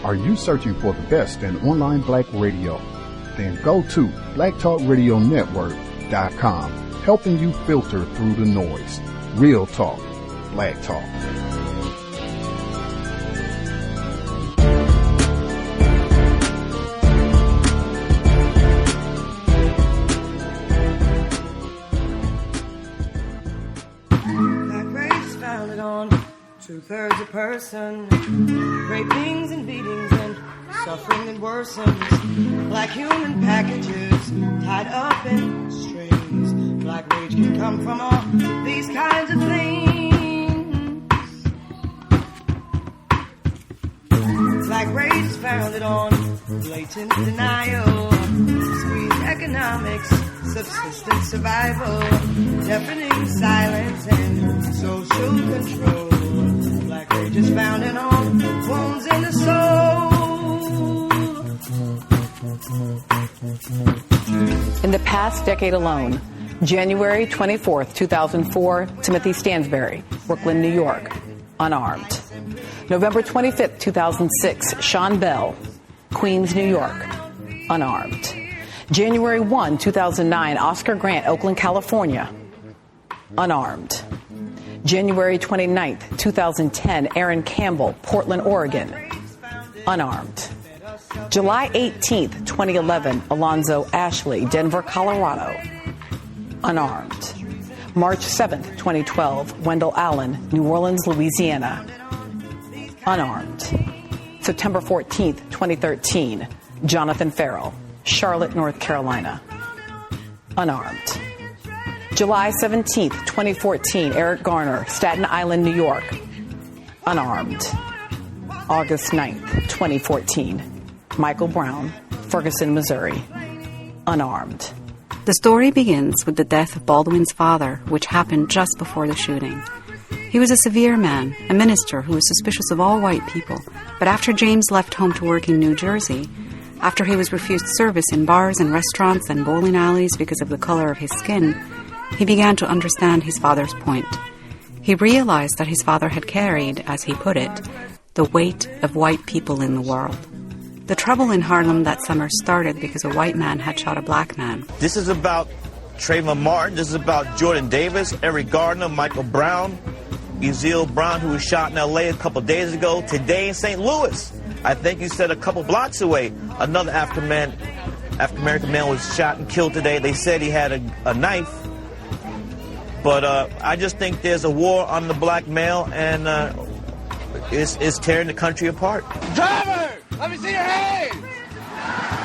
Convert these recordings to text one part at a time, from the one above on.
Are you searching for the best in online black radio? Then go to blacktalkradionetwork.com, helping you filter through the noise. Real talk, black talk. Black race is founded on 2/3 a person, rapings and beatings and suffering that worsens. Black human packages tied up in strings. Black rage can come from all these kinds of things. Black race is founded on blatant denial, squeezed economics, subsistence survival, deafening silence and social control. Black rage is founded on wounds in the soul. In the past decade alone, January 24th, 2004, Timothy Stansberry, Brooklyn, New York, unarmed. November 25th, 2006, Sean Bell, Queens, New York, unarmed. January 1, 2009, Oscar Grant, Oakland, California, unarmed. January 29th, 2010, Aaron Campbell, Portland, Oregon, unarmed. July 18th, 2011, Alonzo Ashley, Denver, Colorado, unarmed. March 7th, 2012, Wendell Allen, New Orleans, Louisiana, unarmed. September 14th, 2013, Jonathan Farrell, Charlotte, North Carolina, unarmed. July 17th, 2014, Eric Garner, Staten Island, New York, unarmed. August 9th, 2014, Michael Brown, Ferguson, Missouri, unarmed. The story begins with the death of Baldwin's father, which happened just before the shooting. He was a severe man, a minister who was suspicious of all white people, but after James left home to work in New Jersey, after he was refused service in bars and restaurants and bowling alleys because of the color of his skin, he began to understand his father's point. He realized that his father had carried, as he put it, the weight of white people in the world. The trouble in Harlem that summer started because a white man had shot a black man. This is about Trayvon Martin. This is about Jordan Davis, Eric Gardner, Michael Brown, Ezell Brown, who was shot in L.A. a couple days ago. Today in St. Louis, I think you said a couple blocks away, another African-American man was shot and killed today. They said he had a knife. But I just think there's a war on the black male, and it's tearing the country apart. Driver! Let me see your hands!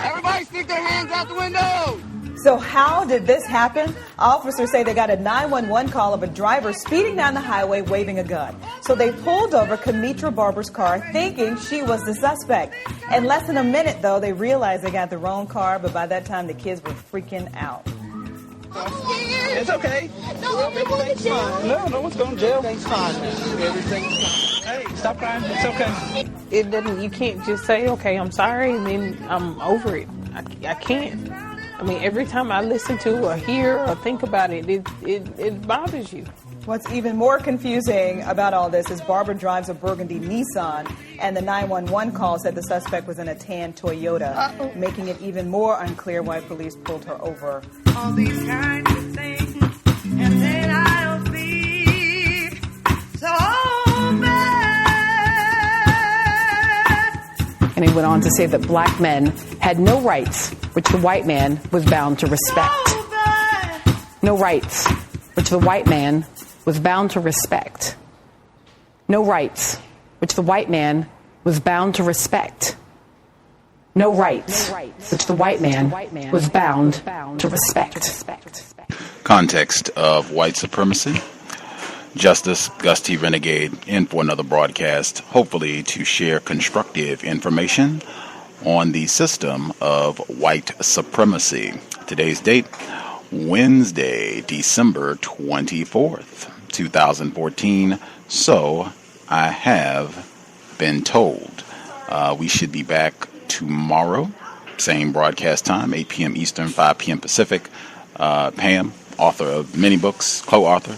Everybody stick their hands out the window! So how did this happen? Officers say they got a 911 call of a driver speeding down the highway waving a gun. So they pulled over Kamitra Barber's car thinking she was the suspect. In less than a minute, though, they realized they got the wrong car, but by that time the kids were freaking out. It's okay. Everything's fine. No one's going to jail. Everything's fine. Everything's fine. Hey, stop crying. It's okay. It doesn't. You can't just say, "Okay, I'm sorry," and then I'm over it. I can't. I mean, every time I listen to or hear or think about it, it bothers you. What's even more confusing about all this is Barbara drives a burgundy Nissan, and the 911 call said the suspect was in a tan Toyota, making it even more unclear why police pulled her over. All these kinds of things, and then I'll be so bad. And he went on to say that black men had no rights, which the white man was bound to respect. No rights, which the white man was bound to respect. No rights, which the white man was bound to respect. No rights, which the white man was bound to respect. Context of White Supremacy. Justice Gus T Renegade in for another broadcast, hopefully to share constructive information on the system of white supremacy. Today's date, Wednesday, December 24th, 2014. So I have been told. We should be back tomorrow, same broadcast time, 8 p.m. Eastern, 5 p.m. Pacific. Pam, author of many books, co-author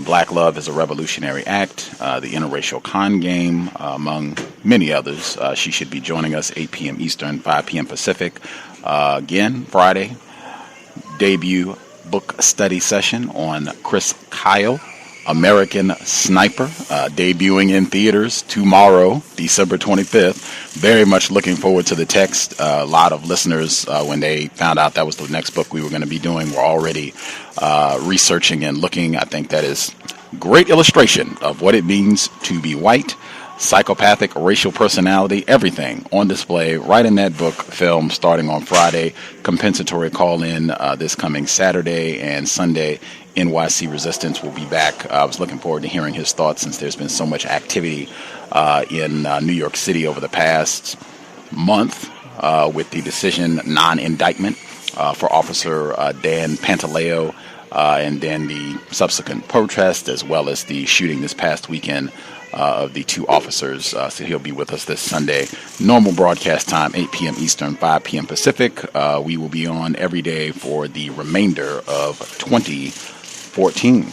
Black Love is a Revolutionary Act, the Interracial Con Game, among many others. She should be joining us 8 p.m. Eastern, 5 p.m. Pacific. Again, Friday, debut book study session on Chris Kyle, American Sniper, debuting in theaters tomorrow, December 25th. Very much looking forward to the text. A lot of listeners, when they found out that was the next book we were going to be doing, were already researching and looking. I think that is great illustration of what it means to be white, psychopathic, racial personality, everything on display right in that book film starting on Friday. Compensatory call-in this coming Saturday and Sunday. NYC Resistance will be back. I was looking forward to hearing his thoughts since there's been so much activity in New York City over the past month with the decision non-indictment for Officer Dan Pantaleo and then the subsequent protest as well as the shooting this past weekend of the two officers. So he'll be with us this Sunday. Normal broadcast time, 8 p.m. Eastern, 5 p.m. Pacific. We will be on every day for the remainder of 2014.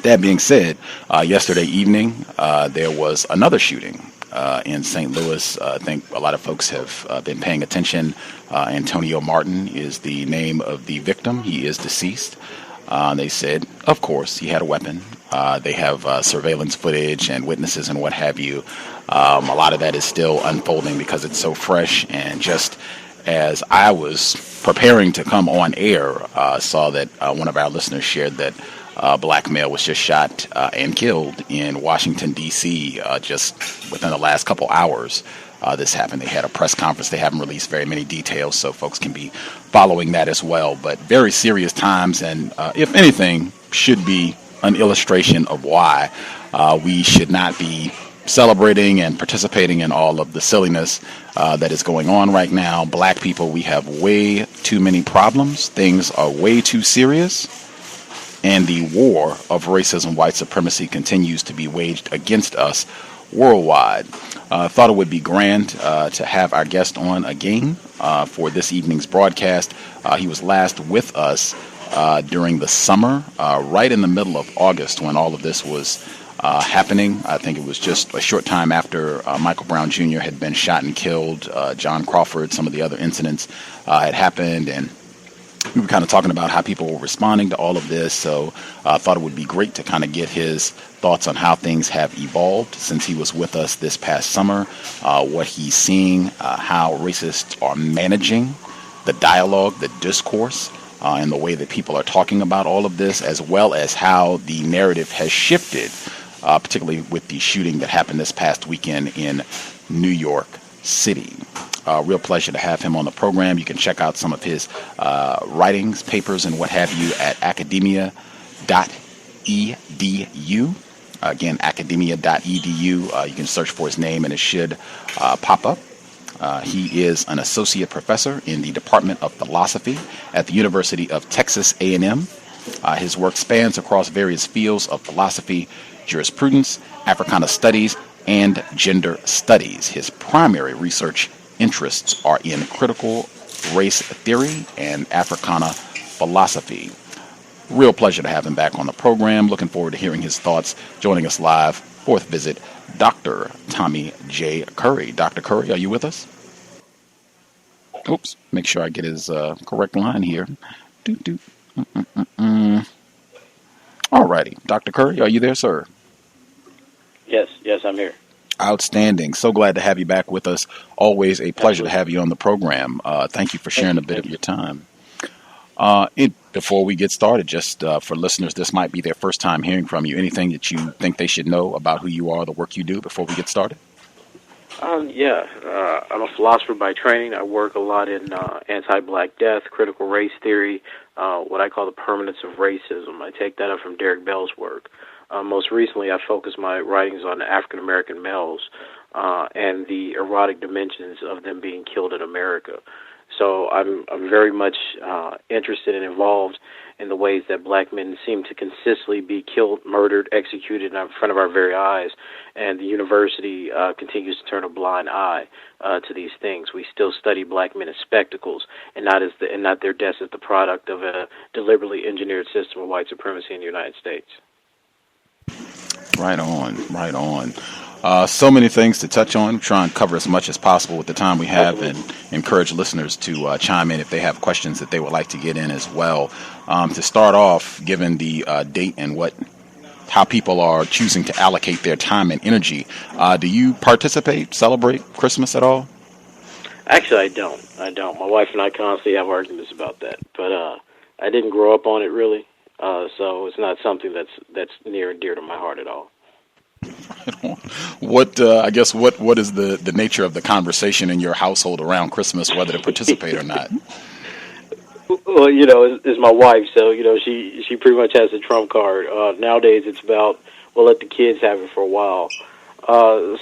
That being said, yesterday evening, there was another shooting in St. Louis. I think a lot of folks have been paying attention. Antonio Martin is the name of the victim. He is deceased. They said, of course, he had a weapon. They have surveillance footage and witnesses and what have you. A lot of that is still unfolding because it's so fresh. And just as I was preparing to come on air, saw that one of our listeners shared that a black male was just shot and killed in Washington, D.C. Just within the last couple hours. This happened. They had a press conference. They haven't released very many details, so folks can be following that as well. But very serious times, and if anything, should be an illustration of why we should not be celebrating and participating in all of the silliness that is going on right now. Black people, we have way too many problems. Things are way too serious. And the war of racism, white supremacy continues to be waged against us worldwide. Thought it would be grand to have our guest on again for this evening's broadcast. He was last with us during the summer, right in the middle of August when all of this was happening. I think it was just a short time after Michael Brown Jr. had been shot and killed. John Crawford, some of the other incidents had happened, and we were kind of talking about how people were responding to all of this, so I thought it would be great to kind of get his thoughts on how things have evolved since he was with us this past summer, what he's seeing, how racists are managing the dialogue, the discourse, and the way that people are talking about all of this, as well as how the narrative has shifted, particularly with the shooting that happened this past weekend in New York City. Real pleasure to have him on the program. You can check out some of his writings, papers, and what have you at academia.edu. Again, academia.edu. You can search for his name and it should pop up. He is an associate professor in the Department of Philosophy at the University of Texas A&M. His work spans across various fields of philosophy, jurisprudence, Africana Studies, and gender studies. His primary research interests are in critical race theory and Africana philosophy. Real pleasure to have him back on the program. Looking forward to hearing his thoughts. Joining us live, fourth visit, Dr. Tommy J. Curry. Dr. Curry, are you with us? Oops, make sure I get his correct line here. All righty. Dr. Curry, are you there, sir? Yes, I'm here. Outstanding. So glad to have you back with us. Always a pleasure to have you on the program. Thank you for sharing a bit of your time. Before we get started, just for listeners, this might be their first time hearing from you. Anything that you think they should know about who you are, the work you do, before we get started? I'm a philosopher by training. I work a lot in anti-black death, critical race theory, what I call the permanence of racism. I take that up from Derek Bell's work. Most recently, I focused my writings on African-American males and the erotic dimensions of them being killed in America. So I'm very much interested and involved in the ways that black men seem to consistently be killed, murdered, executed in front of our very eyes, and the university continues to turn a blind eye to these things. We still study black men as spectacles, and not their deaths as the product of a deliberately engineered system of white supremacy in the United States. Right on, right on. So many things to touch on. Try and cover as much as possible with the time we have, and encourage listeners to chime in if they have questions that they would like to get in as well. To start off, given the date and how people are choosing to allocate their time and energy, do you celebrate Christmas at all? Actually, I don't. My wife and I constantly have arguments about that, but I didn't grow up on it really, so it's not something that's near and dear to my heart at all. What is the nature of the conversation in your household around Christmas, whether to participate or not? Well, it's my wife, so she pretty much has the trump card. Nowadays, it's about we'll let the kids have it for a while.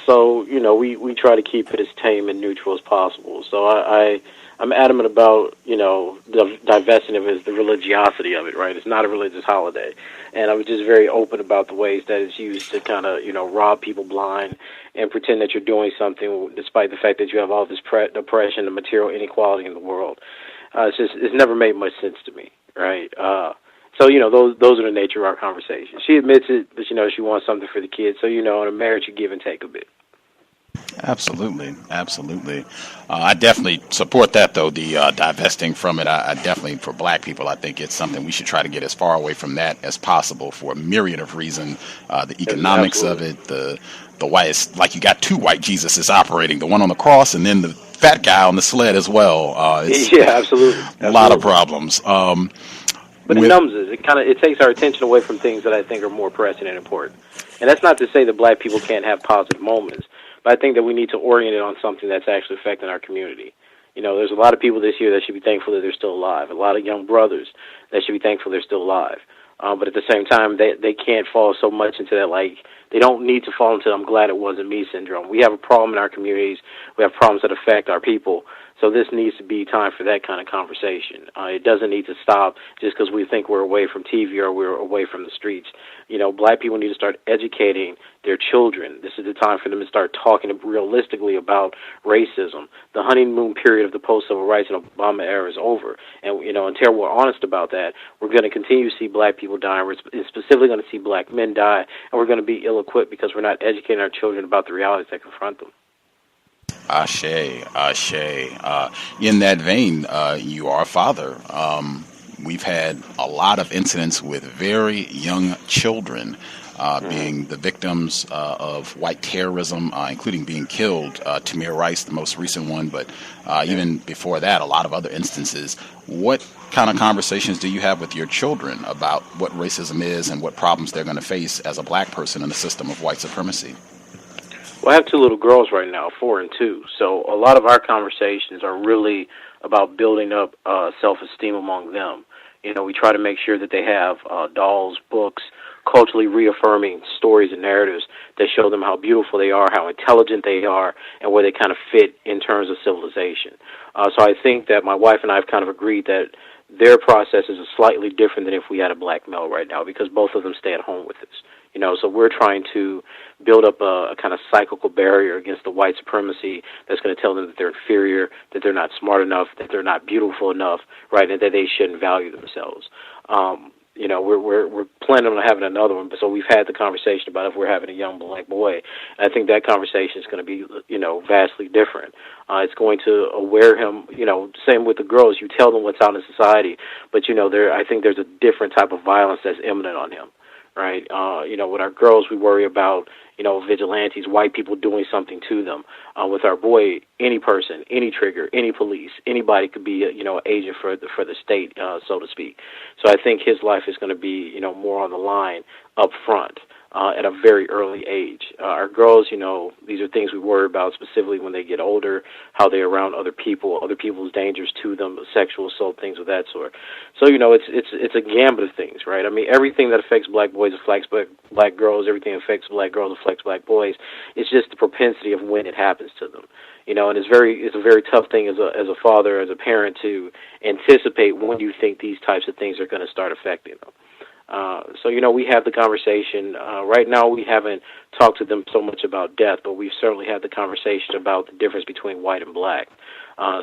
So we try to keep it as tame and neutral as possible. So I'm adamant about divesting of it, the religiosity of it. Right, it's not a religious holiday, and I'm just very open about the ways that it's used to kind of rob people blind and pretend that you're doing something, despite the fact that you have all this oppression and material inequality in the world. It's never made much sense to me, right? So those are the nature of our conversation. She admits it, but she wants something for the kids. So in a marriage, you give and take a bit. Absolutely. I definitely support that, though, the divesting from it. I definitely, for black people, I think it's something we should try to get as far away from that as possible for a myriad of reasons. The economics of it, the white, like you got two white Jesuses operating, the one on the cross and then the fat guy on the sled as well. Absolutely. A lot of problems. But it numbs us. It takes our attention away from things that I think are more pressing and important. And that's not to say that black people can't have positive moments, but I think that we need to orient it on something that's actually affecting our community. There's a lot of people this year that should be thankful that they're still alive. A lot of young brothers that should be thankful they're still alive. But at the same time, they can't fall so much into that, they don't need to fall into I'm glad it wasn't me syndrome. We have a problem in our communities. We have problems that affect our people. So this needs to be time for that kind of conversation. It doesn't need to stop just because we think we're away from TV or we're away from the streets. Black people need to start educating their children. This is the time for them to start talking realistically about racism. The honeymoon period of the post-civil rights and Obama era is over. And, until we're honest about that, we're going to continue to see black people die. We're specifically going to see black men die, and we're going to be ill-equipped because we're not educating our children about the realities that confront them. Ashe. In that vein, you are a father. We've had a lot of incidents with very young children being the victims of white terrorism, including being killed. Tamir Rice, the most recent one, but even before that, a lot of other instances. What kind of conversations do you have with your children about what racism is and what problems they're going to face as a black person in the system of white supremacy? Well, I have two little girls right now, 4 and 2. So a lot of our conversations are really about building up self-esteem among them. We try to make sure that they have dolls, books, culturally reaffirming stories and narratives that show them how beautiful they are, how intelligent they are, and where they kind of fit in terms of civilization. So I think that my wife and I have kind of agreed that their process is slightly different than if we had a black male right now, because both of them stay at home with us. So we're trying to build up a kind of cyclical barrier against the white supremacy that's going to tell them that they're inferior, that they're not smart enough, that they're not beautiful enough, right, and that they shouldn't value themselves. We're planning on having another one, so we've had the conversation about if we're having a young black boy. And I think that conversation is going to be, vastly different. It's going to aware him, same with the girls. You tell them what's out in society, but, I think there's a different type of violence that's imminent on him. Right, with our girls, we worry about, vigilantes, white people doing something to them. With our boy, any person, any trigger, any police, anybody could be, an agent for the state, so to speak. So I think his life is going to be, more on the line up front. at a very early age. Our girls, these are things we worry about specifically when they get older, how they're around other people, other people's dangers to them, sexual assault, things of that sort. So, it's a gambit of things, right? I mean, everything that affects black boys affects black girls, everything that affects black girls affects black boys. It's just the propensity of when it happens to them. And it's a very tough thing as a father, as a parent, to anticipate when you think these types of things are going to start affecting them. So, we have the conversation. Right now, we haven't talked to them so much about death, but we've certainly had the conversation about the difference between white and black.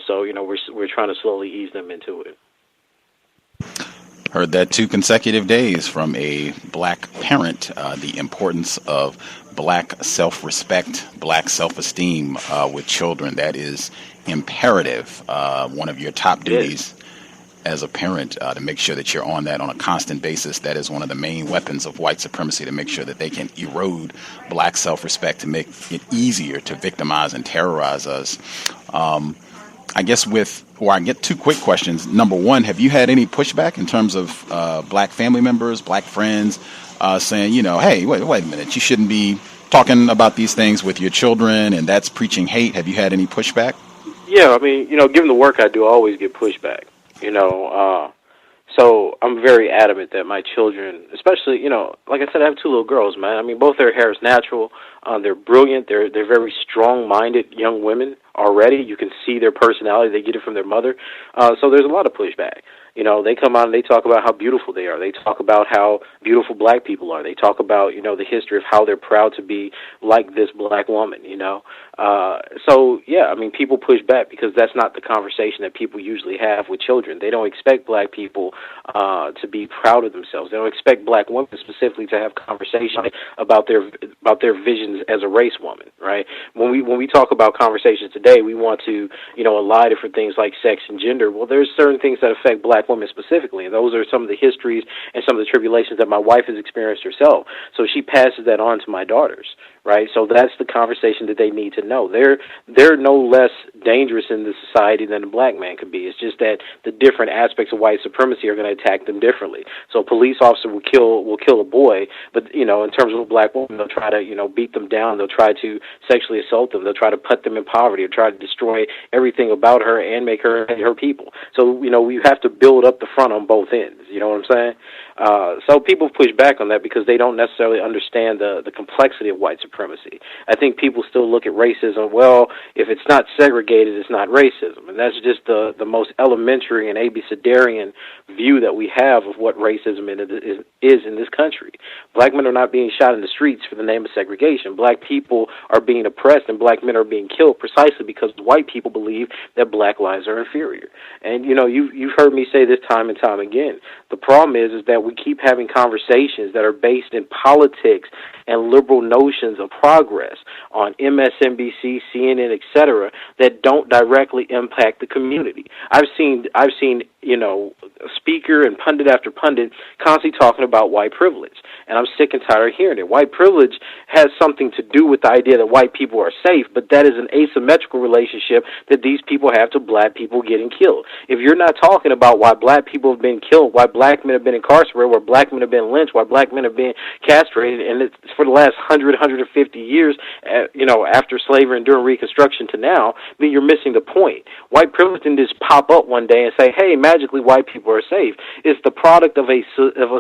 So, we're trying to slowly ease them into it. Heard that 2 consecutive days from a black parent, the importance of black self-respect, black self-esteem with children. That is imperative. One of your top duties as a parent, to make sure that you're on that on a constant basis. That is one of the main weapons of white supremacy, to make sure that they can erode black self-respect, to make it easier to victimize and terrorize us. I guess I get 2 quick questions. Number one, have you had any pushback in terms of black family members, black friends, saying, hey, wait a minute, you shouldn't be talking about these things with your children, and that's preaching hate? Have you had any pushback? Yeah, I mean, given the work I do, I always get pushback. So I'm very adamant that my children, especially, like I said, I have 2 little girls, man. I mean, both their hair is natural. They're brilliant. They're very strong-minded young women already. You can see their personality. They get it from their mother. So there's a lot of pushback. They come out and they talk about how beautiful they are. They talk about how beautiful black people are. They talk about, the history of how they're proud to be like this black woman, So, yeah, I mean, people push back because that's not the conversation that people usually have with children. They don't expect black people to be proud of themselves. They don't expect black women specifically to have conversations about their visions as a race woman, right? When we talk about conversations today, we want to, ally for things like sex and gender. Well, there's certain things that affect black women specifically, and those are some of the histories and some of the tribulations that my wife has experienced herself. So she passes that on to my daughters, right? So that's the conversation that they need to know. They're no less dangerous in the society than a black man could be. It's just that the different aspects of white supremacy are going to attack them differently. So a police officer will kill a boy, but in terms of a black woman, they'll try to beat them down. They'll try to sexually assault them. They'll try to put them in poverty, or try to destroy everything about her and make her hate her people. So we have to build up the front on both ends. You know what I'm saying? So people push back on that because they don't necessarily understand the complexity of white supremacy. I think people still look at racism, well, if it's not segregated, it's not racism. And that's just the most elementary and abecedarian view that we have of what racism is in this country. Black men are not being shot in the streets for the name of segregation. Black people are being oppressed and black men are being killed precisely because white people believe that black lives are inferior. And, you've heard me say this time and time again. The problem is that we keep having conversations that are based in politics and liberal notions of progress on MSNBC, CNN, etc., that don't directly impact the community. I've seen speaker and pundit after pundit constantly talking about white privilege, and I'm sick and tired of hearing it. White privilege has something to do with the idea that white people are safe, but that is an asymmetrical relationship that these people have to black people getting killed. If you're not talking about why black people have been killed, why black men have been incarcerated, why black men have been lynched, why black men have been castrated, and it's for the last 150 years, after slavery and during Reconstruction to now, then you're missing the point. White privilege didn't just pop up one day and say, hey, magically white people are safe. It's the product of a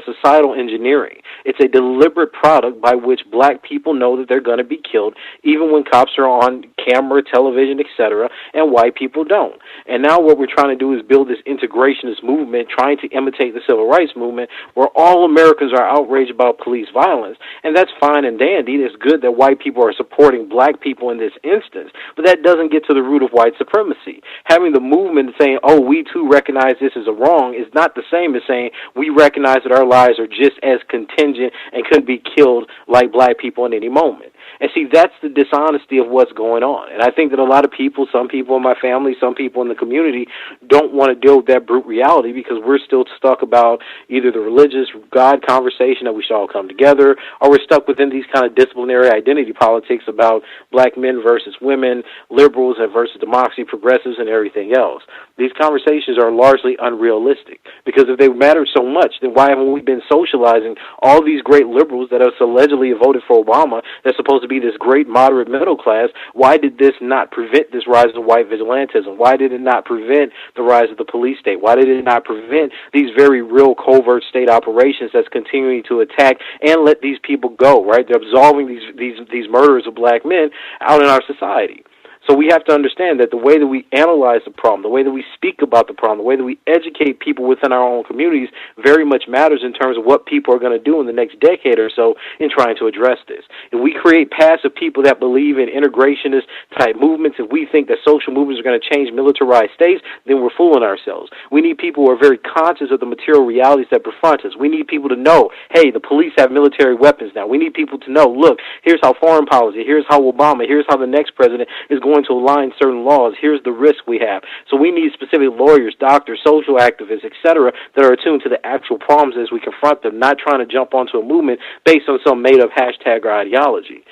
societal engineering. It's a deliberate product by which black people know that they're going to be killed, even when cops are on camera, television, etc., and white people don't. And now what we're trying to do is build this integrationist movement, trying to imitate the civil rights movement, where all Americans are outraged about police violence. And that's fine and dandy. It's good that white people are supporting black people in this instance, but that doesn't get to the root of white supremacy. Having the movement saying, oh, we too recognize this as a wrong, is not the same as saying we recognize that our lives are just as contingent and could be killed like black people in any moment. And see, that's the dishonesty of what's going on. And I think that a lot of people, some people in my family, some people in the community, don't want to deal with that brute reality because we're still stuck about either the religious God conversation that we should all come together, or we're stuck within these kind of disciplinary identity politics about black men versus women, liberals versus democracy, progressives, and everything else. These conversations are largely unrealistic because if they matter so much, then why haven't we been socializing all these great liberals that have allegedly voted for Obama that's supposed to be this great moderate middle class? Why did this not prevent this rise of white vigilantism? Why did it not prevent the rise of the police state? Why did it not prevent these very real covert state operations that's continuing to attack and let these people go, right? They're absolving these murderers of black men out in our society. So we have to understand that the way that we analyze the problem, the way that we speak about the problem, the way that we educate people within our own communities very much matters in terms of what people are going to do in the next decade or so in trying to address this. If we create passive people that believe in integrationist type movements, if we think that social movements are going to change militarized states, then we're fooling ourselves. We need people who are very conscious of the material realities that confront us. We need people to know, hey, the police have military weapons now. We need people to know, look, here's how foreign policy, here's how Obama, here's how the next president is going to align certain laws. Here's the risk we have. So we need specific lawyers, doctors, social activists, etc., that are attuned to the actual problems as we confront them, not trying to jump onto a movement based on some made-up hashtag or ideology.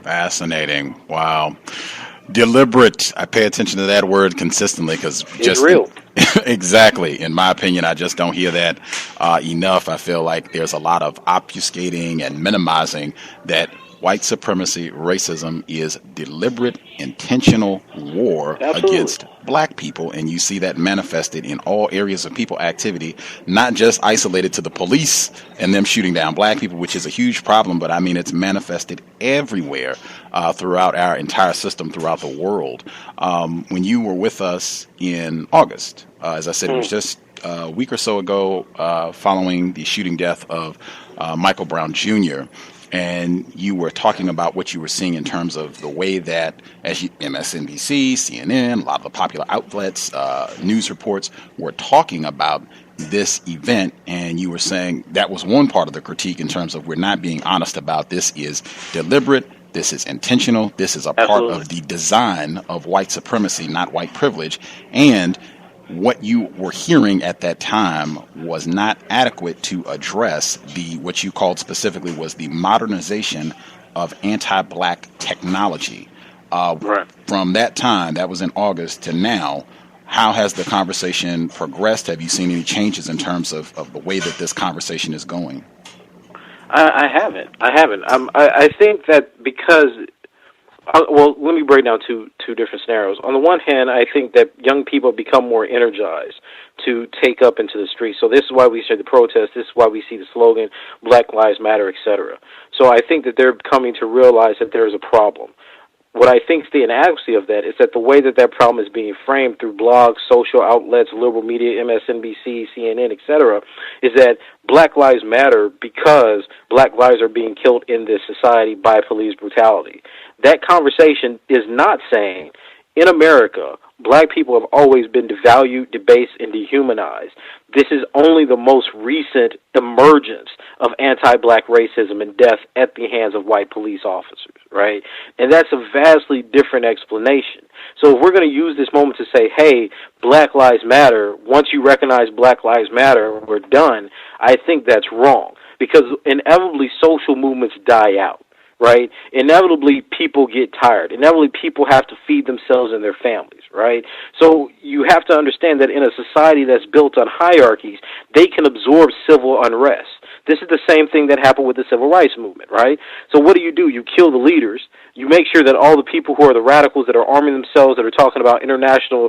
Fascinating. Wow. Deliberate. I pay attention to that word consistently because it's real. Exactly. In my opinion, I just don't hear that enough. I feel like there's a lot of obfuscating and minimizing that white supremacy, racism is deliberate, intentional war against black people, and you see that manifested in all areas of people activity, not just isolated to the police and them shooting down black people, which is a huge problem, but I mean it's manifested everywhere throughout our entire system, throughout the world. When you were with us in August, as I said, it was just a week or so ago following the shooting death of Michael Brown Jr., and you were talking about what you were seeing in terms of the way that MSNBC, CNN, a lot of the popular outlets, news reports were talking about this event, and you were saying that was one part of the critique in terms of we're not being honest about this is deliberate, this is intentional, this is a part of the design of white supremacy, not white privilege, and what you were hearing at that time was not adequate to address what you called specifically was the modernization of anti-black technology. From that time, that was in August, to now, how has the conversation progressed? Have you seen any changes in terms of the way that this conversation is going? I haven't. I think that because... Well, let me break down two different scenarios. On the one hand, I think that young people become more energized to take up into the streets. So this is why we see the protests. This is why we see the slogan, Black Lives Matter, etc. So I think that they're coming to realize that there is a problem. What I think is the inadequacy of that is that the way that problem is being framed through blogs, social outlets, liberal media, MSNBC, CNN, etc., is that Black Lives Matter because Black lives are being killed in this society by police brutality. That conversation is not saying, in America, black people have always been devalued, debased, and dehumanized. This is only the most recent emergence of anti-black racism and death at the hands of white police officers, right? And that's a vastly different explanation. So if we're going to use this moment to say, hey, Black Lives Matter, once you recognize Black Lives Matter, we're done, I think that's wrong. Because inevitably social movements die out. Right? Inevitably, people get tired. Inevitably, people have to feed themselves and their families, right? So you have to understand that in a society that's built on hierarchies, they can absorb civil unrest. This is the same thing that happened with the civil rights movement, right? So what do? You kill the leaders. You make sure that all the people who are the radicals that are arming themselves, that are talking about international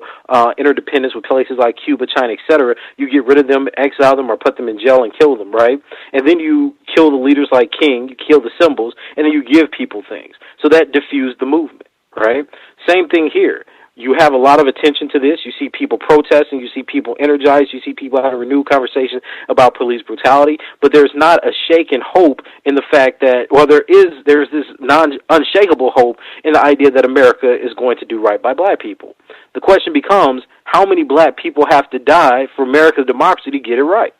interdependence with places like Cuba, China, etc., you get rid of them, exile them, or put them in jail and kill them, right? And then you kill the leaders like King, you kill the symbols, and then you give people things. So that diffused the movement, right? Same thing here. You have a lot of attention to this. You see people protesting. You see people energized. You see people having a renewed conversation about police brutality. But there's not a shaken hope in the fact that, well, there's this unshakable hope in the idea that America is going to do right by black people. The question becomes, how many black people have to die for America's democracy to get it right?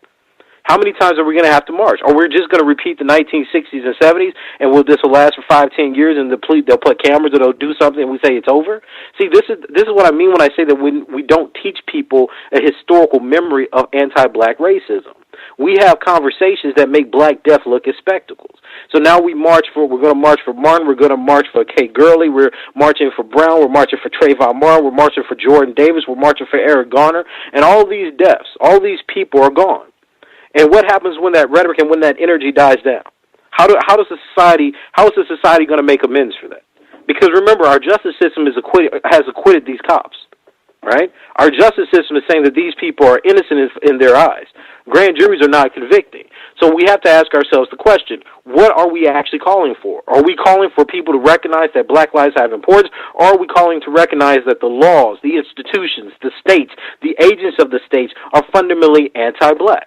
How many times are we going to have to march? Or we're just going to repeat the 1960s and 70s, and this will last for 5-10 years, and they'll put cameras, or they'll do something, and we say it's over? See, this is what I mean when I say that we don't teach people a historical memory of anti-black racism. We have conversations that make Black Death look as spectacles. So now we're going to march for Martin, we're going to march for Akai Gurley, we're marching for Brown, we're marching for Trayvon Martin, we're marching for Jordan Davis, we're marching for Eric Garner, and all these deaths, all these people are gone. And what happens when that rhetoric and when that energy dies down? How is the society going to make amends for that? Because remember, our justice system has acquitted these cops, right? Our justice system is saying that these people are innocent in their eyes. Grand juries are not convicting. So we have to ask ourselves the question, what are we actually calling for? Are we calling for people to recognize that black lives have importance, or are we calling to recognize that the laws, the institutions, the states, the agents of the states are fundamentally anti-black?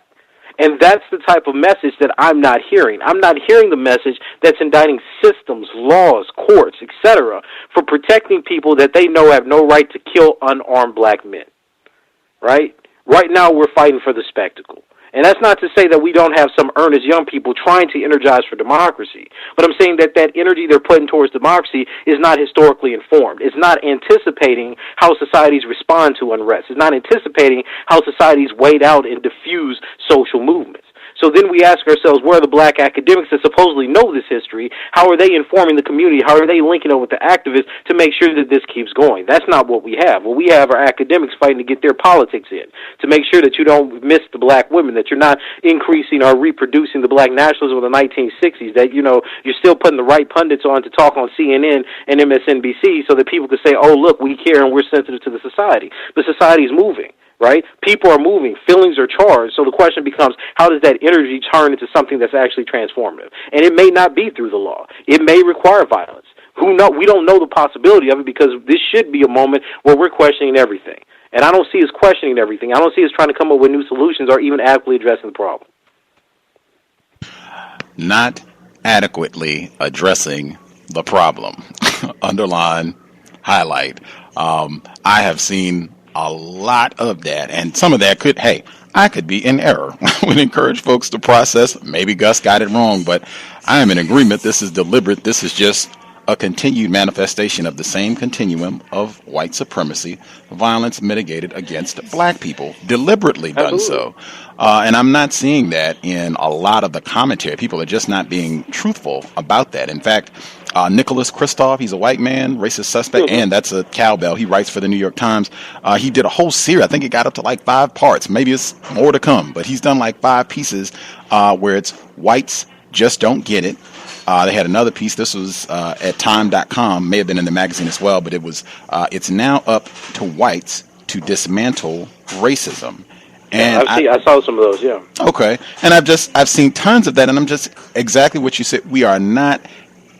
And that's the type of message that I'm not hearing. I'm not hearing the message that's indicting systems, laws, courts, etc., for protecting people that they know have no right to kill unarmed black men. Right? Right now we're fighting for the spectacle. And that's not to say that we don't have some earnest young people trying to energize for democracy. But I'm saying that energy they're putting towards democracy is not historically informed. It's not anticipating how societies respond to unrest. It's not anticipating how societies wait out and diffuse social movements. So then we ask ourselves, where are the black academics that supposedly know this history? How are they informing the community? How are they linking up with the activists to make sure that this keeps going? That's not what we have. What we have are academics fighting to get their politics in, to make sure that you don't miss the black women, that you're not increasing or reproducing the black nationalism of the 1960s, that, you're still putting the right pundits on to talk on CNN and MSNBC so that people can say, oh, look, we care and we're sensitive to the society. The society is moving. Right? People are moving. Feelings are charged. So the question becomes, how does that energy turn into something that's actually transformative? And it may not be through the law. It may require violence. Who knows? We don't know the possibility of it, because this should be a moment where we're questioning everything. And I don't see us questioning everything. I don't see us trying to come up with new solutions or even adequately addressing the problem. Not adequately addressing the problem. Underline, highlight. I have seen a lot of that, and some of that I could be in error. I would encourage folks to process. Maybe Gus got it wrong, but I am in agreement. This is deliberate. This is just a continued manifestation of the same continuum of white supremacy, violence mitigated against black people, deliberately done so. And I'm not seeing that in a lot of the commentary. People are just not being truthful about that. In fact, Nicholas Kristof, he's a white man, racist suspect, and that's a cowbell. He writes for the New York Times. He did a whole series. I think it got up to like 5 parts. Maybe it's more to come, but he's done like 5 pieces where it's whites just don't get it. They had another piece. This was at time.com, may have been in the magazine as well, but it was it's now up to whites to dismantle racism. And I saw some of those, yeah. Okay. And I've seen tons of that, and I'm just exactly what you said. We are not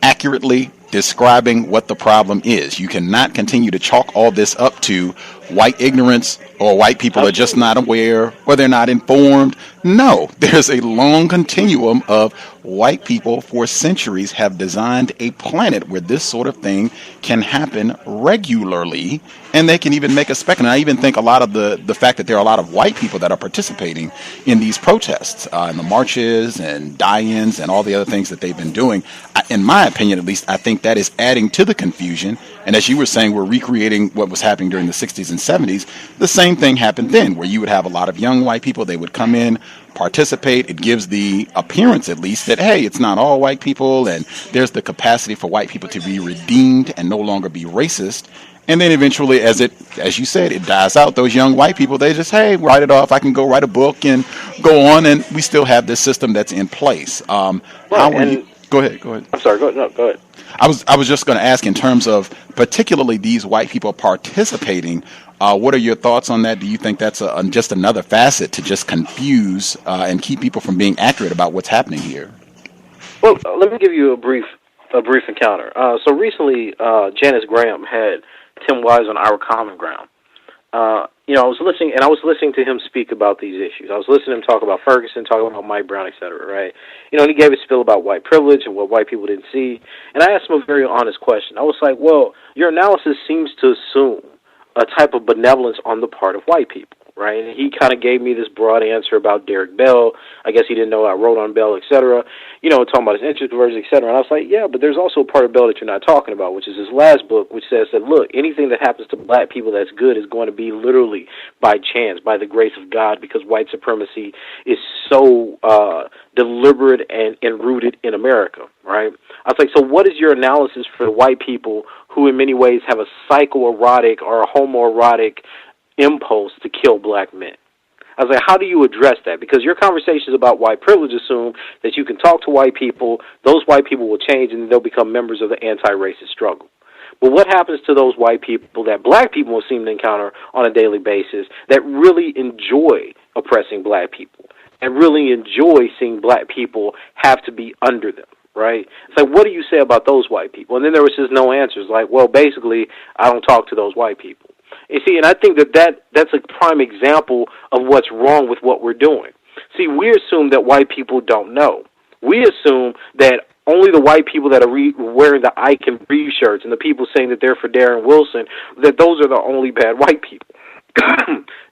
accurately describing what the problem is. You cannot continue to chalk all this up to white ignorance, or white people are just not aware, or they're not informed. No, there's a long continuum of white people for centuries have designed a planet where this sort of thing can happen regularly, and they can even make a spectacle. And I even think a lot of the fact that there are a lot of white people that are participating in these protests, in the marches and die-ins and all the other things that they've been doing, in my opinion at least, I think that is adding to the confusion. And as you were saying, we're recreating what was happening during the 60s and 70s. The same thing happened then, where you would have a lot of young white people. They would come in, participate. It gives the appearance, at least, that, hey, it's not all white people, and there's the capacity for white people to be redeemed and no longer be racist. And then eventually, as you said, it dies out. Those young white people, they just, hey, write it off. I can go write a book and go on, and we still have this system that's in place. Go ahead. I'm sorry. Go ahead. I was just going to ask, in terms of particularly these white people participating, what are your thoughts on that? Do you think that's just another facet to just confuse and keep people from being accurate about what's happening here? Well, let me give you a brief encounter. So recently, Janice Graham had Tim Wise on Our Common Ground. I was listening to him speak about these issues. I was listening to him talk about Ferguson, talking about Mike Brown, et cetera, right? And he gave a spiel about white privilege and what white people didn't see. And I asked him a very honest question. I was like, well, your analysis seems to assume a type of benevolence on the part of white people. right? And he kind of gave me this broad answer about Derek Bell. I guess he didn't know I wrote on Bell, et cetera, talking about his interest version, et cetera. And I was like, yeah, but there's also a part of Bell that you're not talking about, which is his last book, which says that, look, anything that happens to black people that's good is going to be literally by chance, by the grace of God, because white supremacy is so deliberate and rooted in America, right? I was like, so what is your analysis for the white people who in many ways have a psychoerotic or a homoerotic impulse to kill black men? I was like, how do you address that? Because your conversations about white privilege assume that you can talk to white people, those white people will change, and they'll become members of the anti-racist struggle. But what happens to those white people that black people will seem to encounter on a daily basis that really enjoy oppressing black people and really enjoy seeing black people have to be under them, right? It's like, what do you say about those white people? And then there was just no answers. Like, well, basically, I don't talk to those white people. You see, and I think that's a prime example of what's wrong with what we're doing. See, we assume that white people don't know. We assume that only the white people that are wearing the I Can Breathe shirts and the people saying that they're for Darren Wilson, that those are the only bad white people.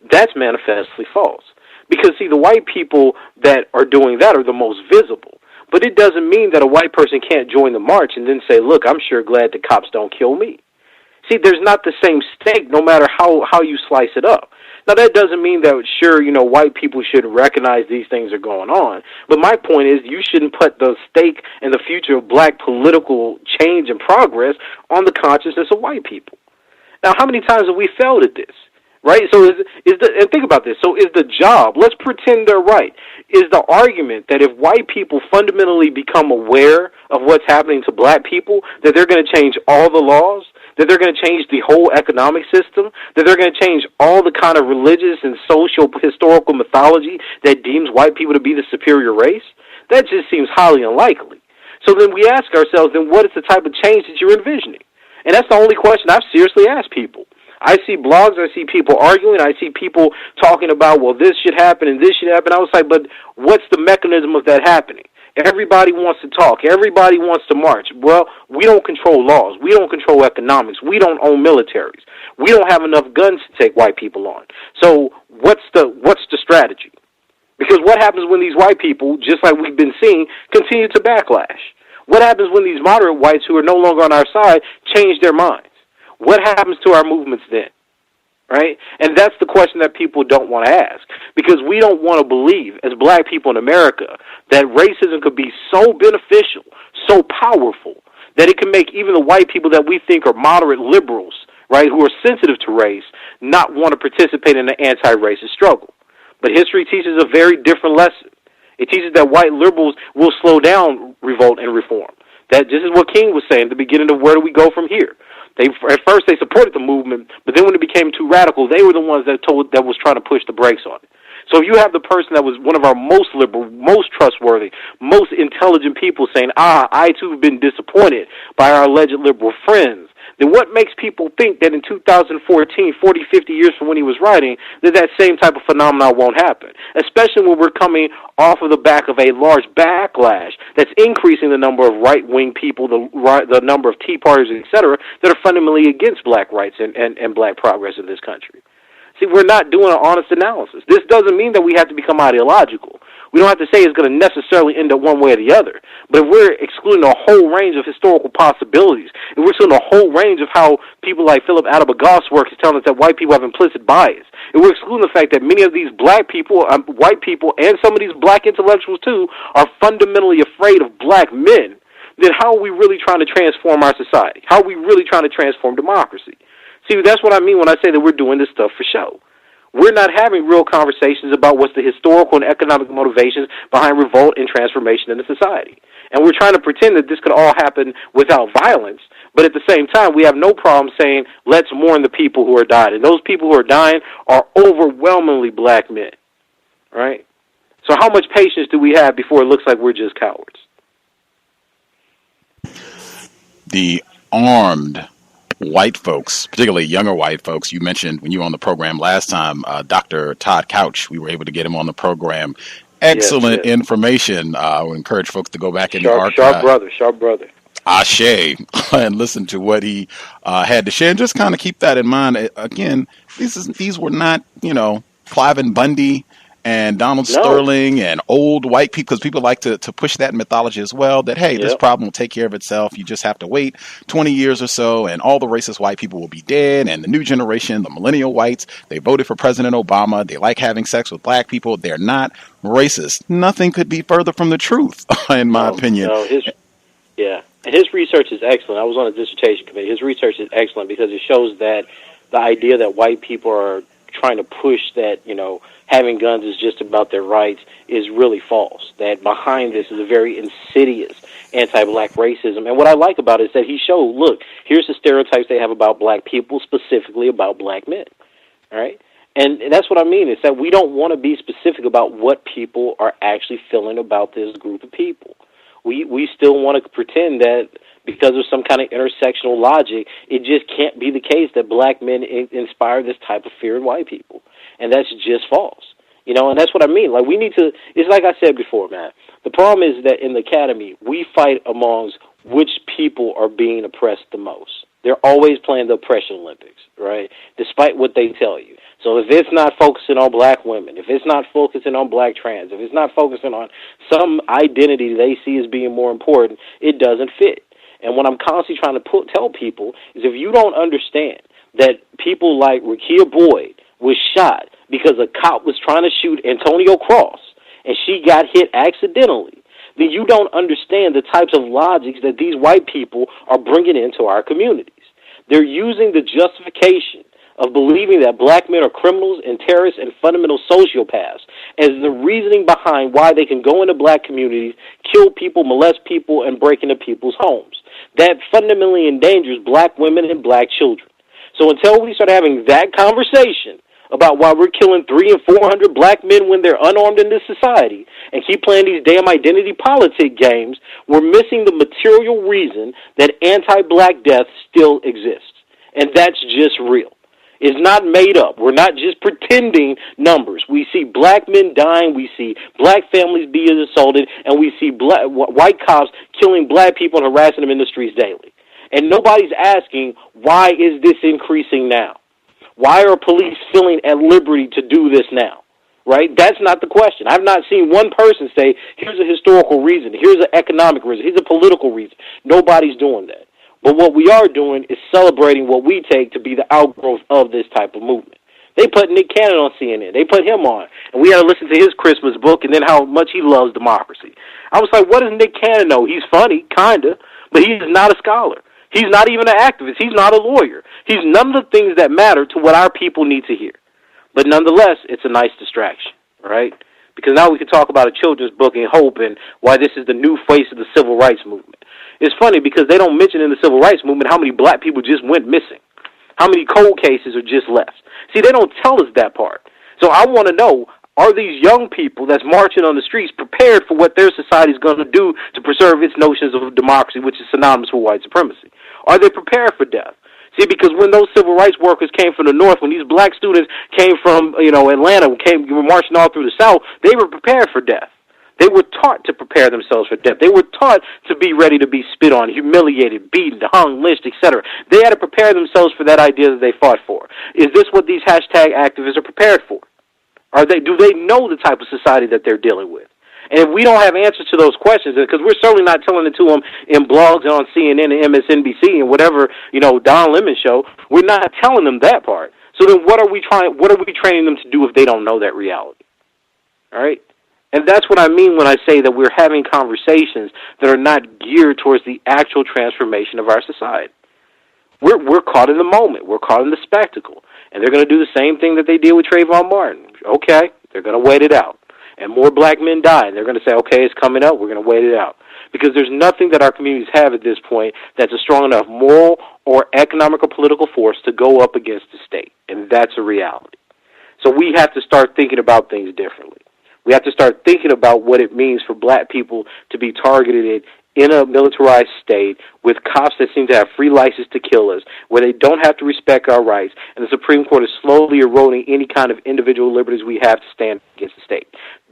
That's manifestly false. Because, see, the white people that are doing that are the most visible. But it doesn't mean that a white person can't join the march and then say, look, I'm sure glad the cops don't kill me. See, there's not the same stake no matter how you slice it up. Now, that doesn't mean that, sure, white people should recognize these things are going on. But my point is you shouldn't put the stake in the future of black political change and progress on the consciousness of white people. Now, how many times have we failed at this? Right? So and think about this. So is the job, let's pretend they're right, is the argument that if white people fundamentally become aware of what's happening to black people, that they're going to change all the laws, that they're going to change the whole economic system, that they're going to change all the kind of religious and social historical mythology that deems white people to be the superior race? That just seems highly unlikely. So then we ask ourselves, then what is the type of change that you're envisioning? And that's the only question I've seriously asked people. I see blogs, I see people arguing, I see people talking about, well, this should happen and this should happen. I was like, but what's the mechanism of that happening? Everybody wants to talk. Everybody wants to march. Well, we don't control laws. We don't control economics. We don't own militaries. We don't have enough guns to take white people on. So what's the strategy? Because what happens when these white people, just like we've been seeing, continue to backlash? What happens when these moderate whites who are no longer on our side change their minds? What happens to our movements then? Right? And that's the question that people don't want to ask. Because we don't want to believe, as black people in America, that racism could be so beneficial, so powerful, that it can make even the white people that we think are moderate liberals, right, who are sensitive to race, not want to participate in the anti-racist struggle. But history teaches a very different lesson. It teaches that white liberals will slow down revolt and reform. That this is what King was saying at the beginning of Where Do We Go From Here? At first they supported the movement, but then when it became too radical, they were the ones that was trying to push the brakes on it. So if you have the person that was one of our most liberal, most trustworthy, most intelligent people saying, I too have been disappointed by our alleged liberal friends, then what makes people think that in 2014, 40, 50 years from when he was writing, that same type of phenomenon won't happen? Especially when we're coming off of the back of a large backlash that's increasing the number of right-wing people, the number of Tea Parties, et cetera, that are fundamentally against black rights and black progress in this country. See, we're not doing an honest analysis. This doesn't mean that we have to become ideological. We don't have to say it's going to necessarily end up one way or the other. But if we're excluding a whole range of historical possibilities, if we're excluding a whole range of how people like Philip Adaba-Goss work is telling us that white people have implicit bias, if we're excluding the fact that many of these black people, white people, and some of these black intellectuals too, are fundamentally afraid of black men, then how are we really trying to transform our society? How are we really trying to transform democracy? See, that's what I mean when I say that we're doing this stuff for show. We're not having real conversations about what's the historical and economic motivations behind revolt and transformation in the society. And we're trying to pretend that this could all happen without violence, but at the same time, we have no problem saying, let's mourn the people who are dying. And those people who are dying are overwhelmingly black men, right? So how much patience do we have before it looks like we're just cowards? The armed white folks, particularly younger white folks, you mentioned when you were on the program last time, Dr. Todd Couch, we were able to get him on the program. Excellent information. I would encourage folks to go back in the archive. Sharp brother. Ashe, and listen to what he had to share. And just kind of keep that in mind. Again, these were not, Cliven Bundy and Donald Sterling and old white people, because people like to push that mythology as well, that, hey, this problem will take care of itself. You just have to wait 20 years or so, and all the racist white people will be dead, and the new generation, the millennial whites, they voted for President Obama. They like having sex with black people. They're not racist. Nothing could be further from the truth, in my opinion. And his research is excellent. I was on a dissertation committee. His research is excellent because it shows that the idea that white people are trying to push that, having guns is just about their rights is really false. That behind this is a very insidious anti-black racism. And what I like about it is that he showed, look, here's the stereotypes they have about black people, specifically about black men. All right? And that's what I mean, is that we don't want to be specific about what people are actually feeling about this group of people. We still want to pretend that because of some kind of intersectional logic, it just can't be the case that black men inspire this type of fear in white people. And that's just false. And that's what I mean. Like, we need to, it's like I said before, man. The problem is that in the academy, we fight amongst which people are being oppressed the most. They're always playing the oppression Olympics, right? Despite what they tell you. So if it's not focusing on black women, if it's not focusing on black trans, if it's not focusing on some identity they see as being more important, it doesn't fit. And what I'm constantly trying to tell people is, if you don't understand that people like Rekia Boyd was shot because a cop was trying to shoot Antonio Cross and she got hit accidentally, then you don't understand the types of logics that these white people are bringing into our communities. They're using the justification of believing that black men are criminals and terrorists and fundamental sociopaths as the reasoning behind why they can go into black communities, kill people, molest people, and break into people's homes. That fundamentally endangers black women and black children. So until we start having that conversation about why we're killing 300 and 400 black men when they're unarmed in this society and keep playing these damn identity politic games, we're missing the material reason that anti-black death still exists. And that's just real. It's not made up. We're not just pretending numbers. We see black men dying. We see black families being assaulted. And we see white cops killing black people and harassing them in the streets daily. And nobody's asking, why is this increasing now? Why are police feeling at liberty to do this now? Right? That's not the question. I've not seen one person say, here's a historical reason, here's an economic reason, here's a political reason. Nobody's doing that. But what we are doing is celebrating what we take to be the outgrowth of this type of movement. They put Nick Cannon on CNN. They put him on. And we had to listen to his Christmas book and then how much he loves democracy. I was like, what does Nick Cannon know? He's funny, kind of, but he's not a scholar. He's not even an activist. He's not a lawyer. He's none of the things that matter to what our people need to hear. But nonetheless, it's a nice distraction, right? Because now we can talk about a children's book and hope and why this is the new face of the civil rights movement. It's funny because they don't mention in the civil rights movement how many black people just went missing, how many cold cases are just left. See, they don't tell us that part. So I want to know, are these young people that's marching on the streets prepared for what their society is going to do to preserve its notions of democracy, which is synonymous with white supremacy? Are they prepared for death? See, because when those civil rights workers came from the North, when these black students came from, Atlanta, were marching all through the South, they were prepared for death. They were taught to prepare themselves for death. They were taught to be ready to be spit on, humiliated, beaten, hung, lynched, etc. They had to prepare themselves for that idea that they fought for. Is this what these hashtag activists are prepared for? Do they know the type of society that they're dealing with? And if we don't have answers to those questions, because we're certainly not telling it to them in blogs and on CNN and MSNBC and whatever, Don Lemon show, we're not telling them that part. So then what are we training them to do if they don't know that reality? All right? And that's what I mean when I say that we're having conversations that are not geared towards the actual transformation of our society. We're caught in the moment. We're caught in the spectacle. And they're going to do the same thing that they did with Trayvon Martin. Okay, they're going to wait it out. And more black men die. And they're going to say, okay, it's coming up. We're going to wait it out. Because there's nothing that our communities have at this point that's a strong enough moral or economic or political force to go up against the state. And that's a reality. So we have to start thinking about things differently. We have to start thinking about what it means for black people to be targeted in a militarized state with cops that seem to have free license to kill us, where they don't have to respect our rights, and the Supreme Court is slowly eroding any kind of individual liberties we have to stand against the state.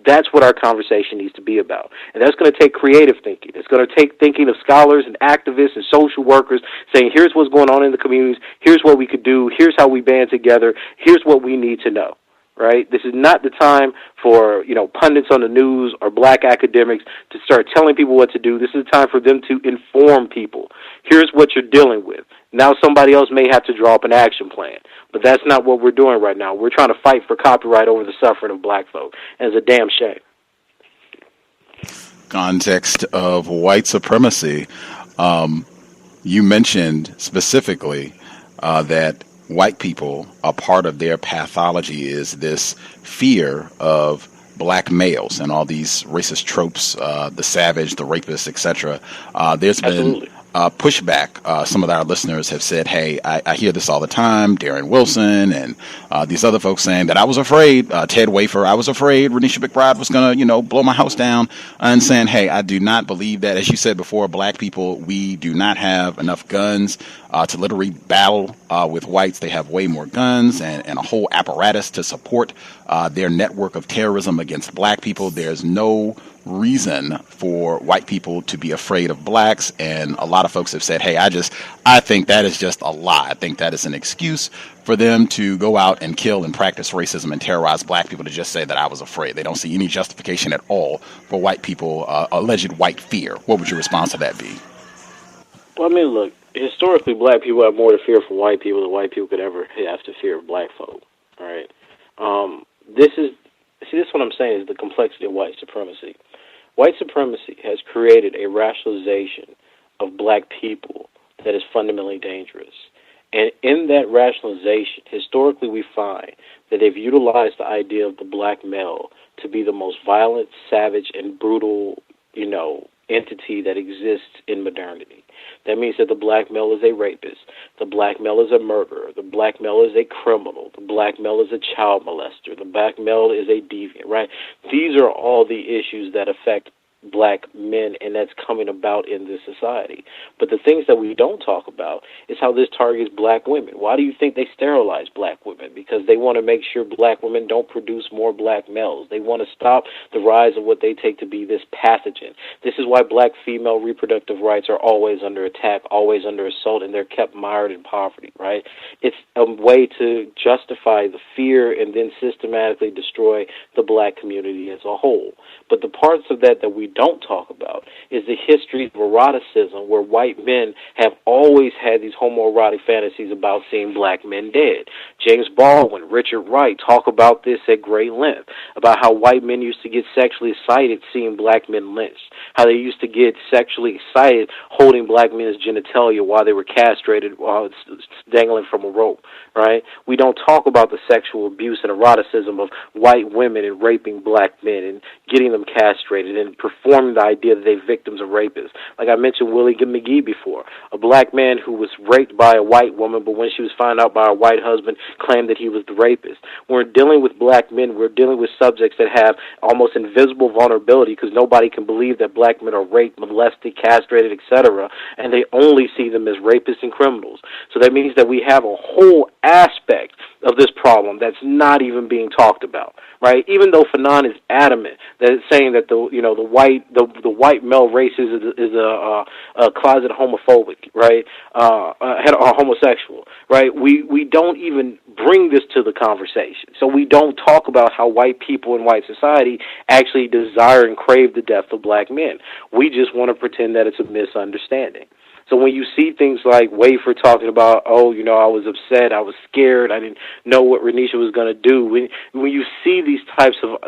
That's what our conversation needs to be about. And that's going to take creative thinking. It's going to take thinking of scholars and activists and social workers saying, here's what's going on in the communities, here's what we could do, here's how we band together, here's what we need to know. right? This is not the time for, pundits on the news or black academics to start telling people what to do. This is the time for them to inform people. Here's what you're dealing with. Now somebody else may have to draw up an action plan, but that's not what we're doing right now. We're trying to fight for copyright over the suffering of black folk, and it's a damn shame. Context of white supremacy. You mentioned specifically that white people, a part of their pathology is this fear of black males and all these racist tropes, the savage, the rapist, etc. There's Absolutely. been pushback. Some of our listeners have said, hey, I hear this all the time, Darren Wilson and these other folks saying that I was afraid, Ted Wafer, I was afraid Renisha McBride was going to, blow my house down, and saying, hey, I do not believe that. As you said before, black people, we do not have enough guns to literally battle with whites. They have way more guns and a whole apparatus to support their network of terrorism against black people. There's no reason for white people to be afraid of blacks, and a lot of folks have said, hey, I think that is just a lie. I think that is an excuse for them to go out and kill and practice racism and terrorize black people, to just say that I was afraid. They don't see any justification at all for white people, alleged white fear. What would your response to that be? Well, I mean, look, historically, black people have more to fear from white people than white people could ever have to fear of black folk, all right? This is what I'm saying is the complexity of white supremacy. White supremacy has created a rationalization of black people that is fundamentally dangerous. And in that rationalization, historically we find that they've utilized the idea of the black male to be the most violent, savage, and brutal, entity that exists in modernity. That means that the black male is a rapist, the black male is a murderer, the black male is a criminal, the black male is a child molester, the black male is a deviant, right? These are all the issues that affect black men, and that's coming about in this society. But the things that we don't talk about is how this targets black women. Why do you think they sterilize black women? Because they want to make sure black women don't produce more black males. They want to stop the rise of what they take to be this pathogen. This is why black female reproductive rights are always under attack, always under assault, and they're kept mired in poverty, right? It's a way to justify the fear and then systematically destroy the black community as a whole. But the parts of that we don't talk about is the history of eroticism, where white men have always had these homoerotic fantasies about seeing black men dead. James Baldwin, Richard Wright talk about this at great length, about how white men used to get sexually excited seeing black men lynched, how they used to get sexually excited holding black men's genitalia while they were castrated, while it's dangling from a rope, right? We don't talk about the sexual abuse and eroticism of white women and raping black men and getting them castrated and performing the idea that they're victims of rapists. Like I mentioned Willie McGee before, a black man who was raped by a white woman, but when she was found out by her white husband, claimed that he was the rapist. When we're dealing with black men, we're dealing with subjects that have almost invisible vulnerability, because nobody can believe that black men are raped, molested, castrated, etc., and they only see them as rapists and criminals. So that means that we have a whole aspect of this problem that's not even being talked about, right? Even though Fanon is adamant that it's saying that the white male race is a closet homophobic, right? Homosexual, right? We don't even bring this to the conversation. So we don't talk about how white people in white society actually desire and crave the death of black men. We just want to pretend that it's a misunderstanding. So when you see things like Wafer talking about, I was upset, I was scared, I didn't know what Renisha was going to do, when you see these types of,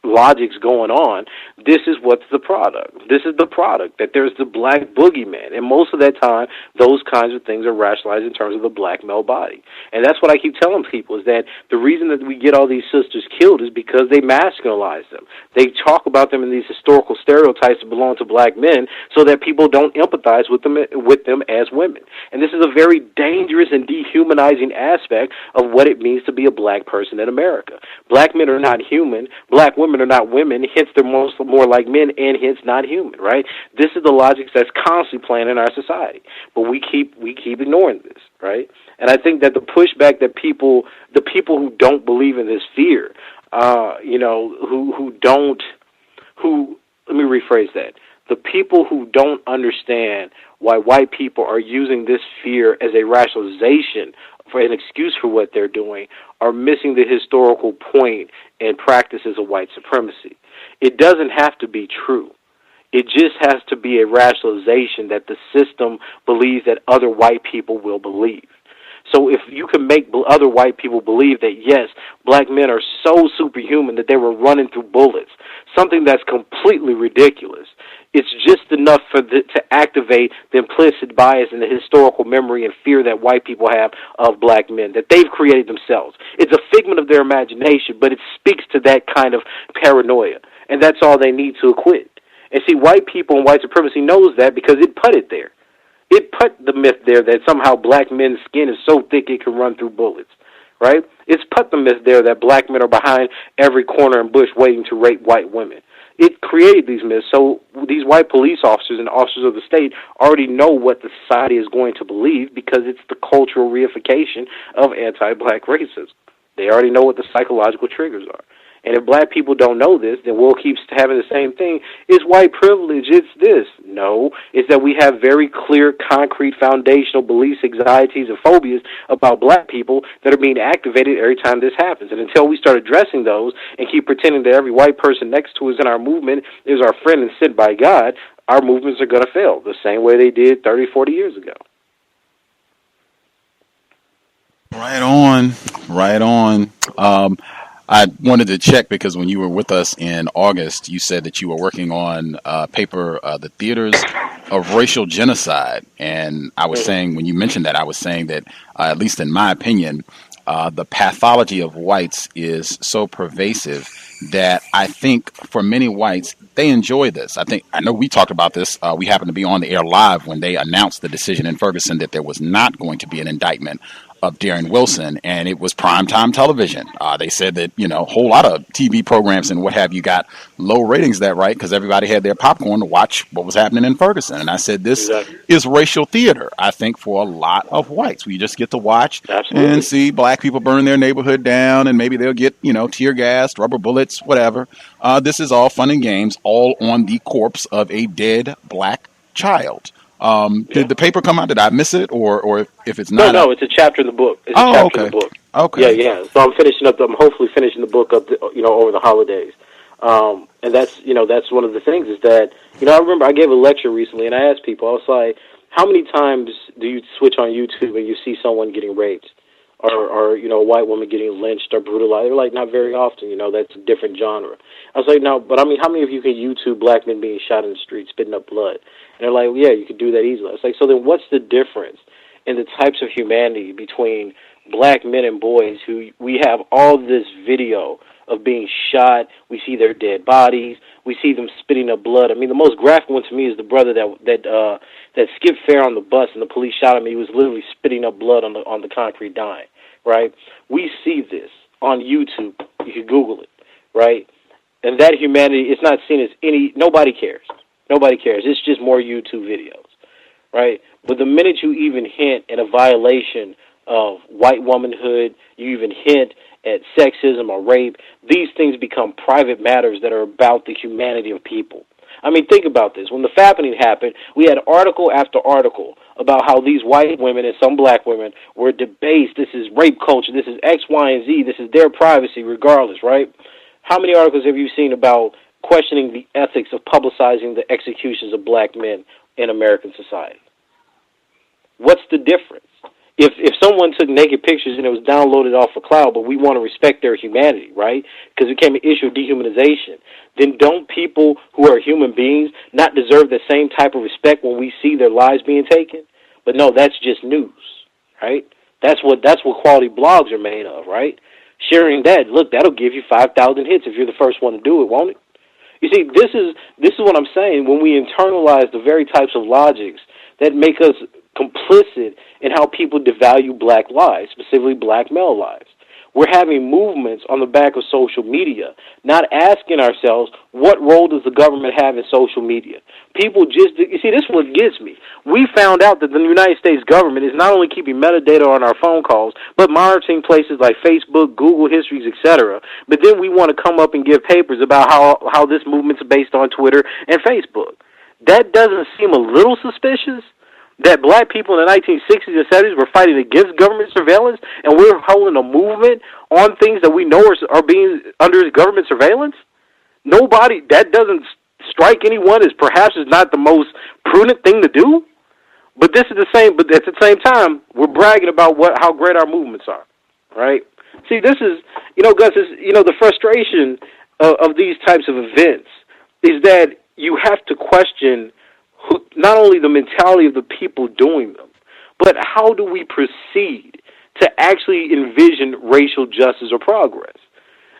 logics going on, this is what's the product. This is the product, that there's the black boogeyman. And most of that time, those kinds of things are rationalized in terms of the black male body. And that's what I keep telling people, is that the reason that we get all these sisters killed is because they masculinize them. They talk about them in these historical stereotypes that belong to black men, so that people don't empathize with them as women. And this is a very dangerous and dehumanizing aspect of what it means to be a black person in America. Black men are not human. Black women are not women. Hence, they're more like men, and hence not human, right? This is the logic that's constantly playing in our society. But we keep ignoring this, right? And I think that the pushback that the people who don't believe in this fear, let me rephrase that. The people who don't understand why white people are using this fear as a rationalization for an excuse for what they're doing are missing the historical point and practices of white supremacy. It doesn't have to be true. It just has to be a rationalization that the system believes that other white people will believe. So if you can make other white people believe that, yes, black men are so superhuman that they were running through bullets, something that's completely ridiculous, it's just enough to activate the implicit bias in the historical memory and fear that white people have of black men, that they've created themselves. It's a figment of their imagination, but it speaks to that kind of paranoia, and that's all they need to acquit. And see, white people and white supremacy knows that because it put it there. It put the myth there that somehow black men's skin is so thick it can run through bullets, right? It's put the myth there that black men are behind every corner and bush waiting to rape white women. It created these myths, so these white police officers and officers of the state already know what the society is going to believe because it's the cultural reification of anti-black racism. They already know what the psychological triggers are. And if black people don't know this, then we'll keep having the same thing. It's white privilege, it's this. No, it's that we have very clear, concrete, foundational beliefs, anxieties, and phobias about black people that are being activated every time this happens. And until we start addressing those and keep pretending that every white person next to us in our movement is our friend and sent by God, our movements are going to fail the same way they did 30, 40 years ago. Right on, right on. I wanted to check because when you were with us in August, you said that you were working on a paper, The Theaters of Racial Genocide. And I was saying, when you mentioned that, I was saying that, at least in my opinion, the pathology of whites is so pervasive that I think for many whites, they enjoy this. I know we talked about this. We happened to be on the air live when they announced the decision in Ferguson that there was not going to be an indictment of Darren Wilson, and it was primetime television. They said that, a whole lot of TV programs and what have you got low ratings that right because everybody had their popcorn to watch what was happening in Ferguson. And I said, this is racial theater, I think, for a lot of whites. We just get to watch and see black people burn their neighborhood down, and maybe they'll get, tear gas, rubber bullets, whatever. This is all fun and games, all on the corpse of a dead black child. Did the paper come out? Did I miss it? Or if it's not? No, it's a chapter in the book. It's a chapter in the book. Okay. Yeah. So I'm hopefully finishing the book up, over the holidays. And that's one of the things is that, I remember I gave a lecture recently and I asked people, I was like, how many times do you switch on YouTube and you see someone getting raped? Or a white woman getting lynched or brutalized? They're like, not very often, that's a different genre. I was like, no, but I mean, how many of you can YouTube black men being shot in the street, spitting up blood? And they're like, well, yeah, you could do that easily. I was like, so then what's the difference in the types of humanity between black men and boys who we have all this video of being shot, we see their dead bodies, we see them spitting up blood. I mean, the most graphic one to me is the brother that skipped fare on the bus and the police shot him. He was literally spitting up blood on the concrete dying, right? We see this on YouTube. You can Google it, right? And that humanity is not seen as nobody cares. Nobody cares. It's just more YouTube videos, right? But the minute you even hint at a violation of white womanhood, you even hint at sexism or rape, these things become private matters that are about the humanity of people. I mean, think about this. When the fappening happened, we had article after article about how these white women and some black women were debased. This is rape culture. This is X, Y, and Z. This is their privacy regardless, right? How many articles have you seen about questioning the ethics of publicizing the executions of black men in American society? What's the difference? If someone took naked pictures and it was downloaded off a cloud, but we want to respect their humanity, right? Because it became an issue of dehumanization, then don't people who are human beings not deserve the same type of respect when we see their lives being taken? But no, that's just news, right? That's what quality blogs are made of, right? Sharing that, look, that'll give you 5,000 hits if you're the first one to do it, won't it? You see, this is what I'm saying. When we internalize the very types of logics that make us complicit in how people devalue black lives, specifically black male lives. We're having movements on the back of social media, not asking ourselves, what role does the government have in social media? People this is what gets me. We found out that the United States government is not only keeping metadata on our phone calls, but monitoring places like Facebook, Google histories, etc. But then we want to come up and give papers about how this movement's based on Twitter and Facebook. that doesn't seem a little suspicious? That black people in the 1960s and 70s were fighting against government surveillance, and we're holding a movement on things that we know are being under government surveillance? Nobody, that doesn't strike anyone as perhaps is not the most prudent thing to do? But this is the same, but at the same time, we're bragging about how great our movements are, right? See, this is, Gus, the frustration of these types of events is that you have to question not only the mentality of the people doing them, but how do we proceed to actually envision racial justice or progress?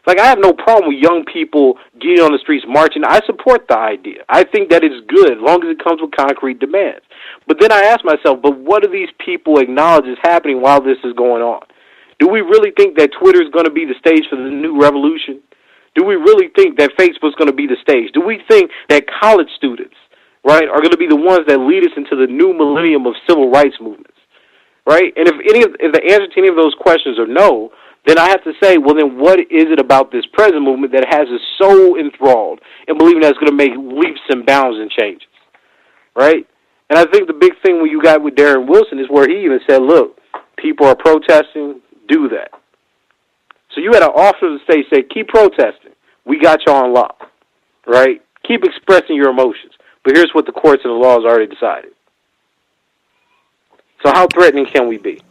Like, I have no problem with young people getting on the streets marching. I support the idea. I think that it's good as long as it comes with concrete demands. But then I ask myself, but what do these people acknowledge is happening while this is going on? Do we really think that Twitter is going to be the stage for the new revolution? Do we really think that Facebook's going to be the stage? Do we think that college students, right, are going to be the ones that lead us into the new millennium of civil rights movements, right? And if the answer to any of those questions are no, then I have to say, well, then what is it about this present movement that has us so enthralled in believing that it's going to make leaps and bounds and changes, right? And I think the big thing when you got with Darren Wilson is where he even said, look, people are protesting, do that. So you had an officer of the state say, keep protesting. We got you on lock, right? Keep expressing your emotions. But here's what the courts and the laws already decided. So how threatening can we be?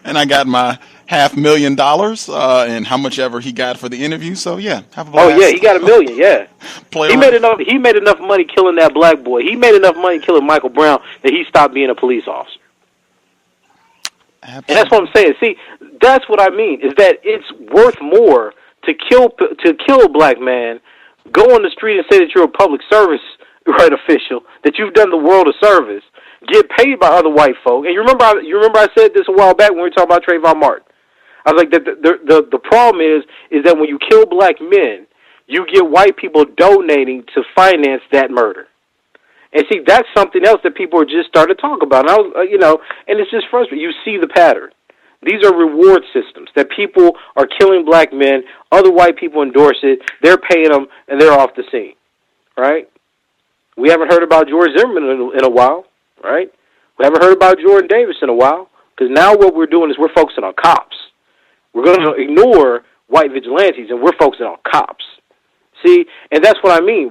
And I got my $500,000 and how much ever he got for the interview. So yeah, have a blast. Oh yeah, he got $1 million. Yeah, he made enough money killing that black boy. He made enough money killing Michael Brown that he stopped being a police officer. Absolutely. And that's what I'm saying. See, that's what I mean, is that it's worth more to kill a black man, go on the street and say that you're a public service official, that you've done the world a service, get paid by other white folk. And you remember I said this a while back when we were talking about Trayvon Martin. I was like, the problem is that when you kill black men, you get white people donating to finance that murder. And see, that's something else that people are just starting to talk about. And I was, and it's just frustrating. You see the pattern. These are reward systems that people are killing black men. Other white people endorse it. They're paying them, and they're off the scene, right? We haven't heard about George Zimmerman in a while, right? We haven't heard about Jordan Davis in a while, because now what we're doing is we're focusing on cops. We're going to ignore white vigilantes, and we're focusing on cops. See, and that's what I mean.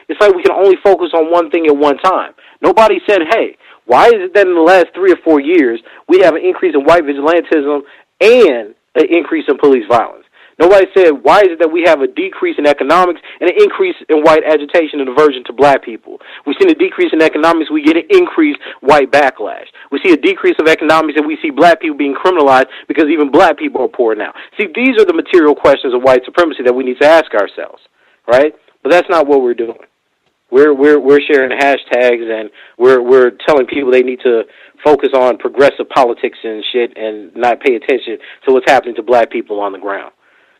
It's like we can only focus on one thing at one time. Nobody said, hey, why is it that in the last 3 or 4 years we have an increase in white vigilantism and an increase in police violence? Nobody said, why is it that we have a decrease in economics and an increase in white agitation and aversion to black people? We've seen a decrease in economics, we get an increased white backlash. We see a decrease of economics and we see black people being criminalized because even black people are poor now. See, these are the material questions of white supremacy that we need to ask ourselves, right? But that's not what we're doing. We're sharing hashtags and we're telling people they need to focus on progressive politics and shit and not pay attention to what's happening to black people on the ground.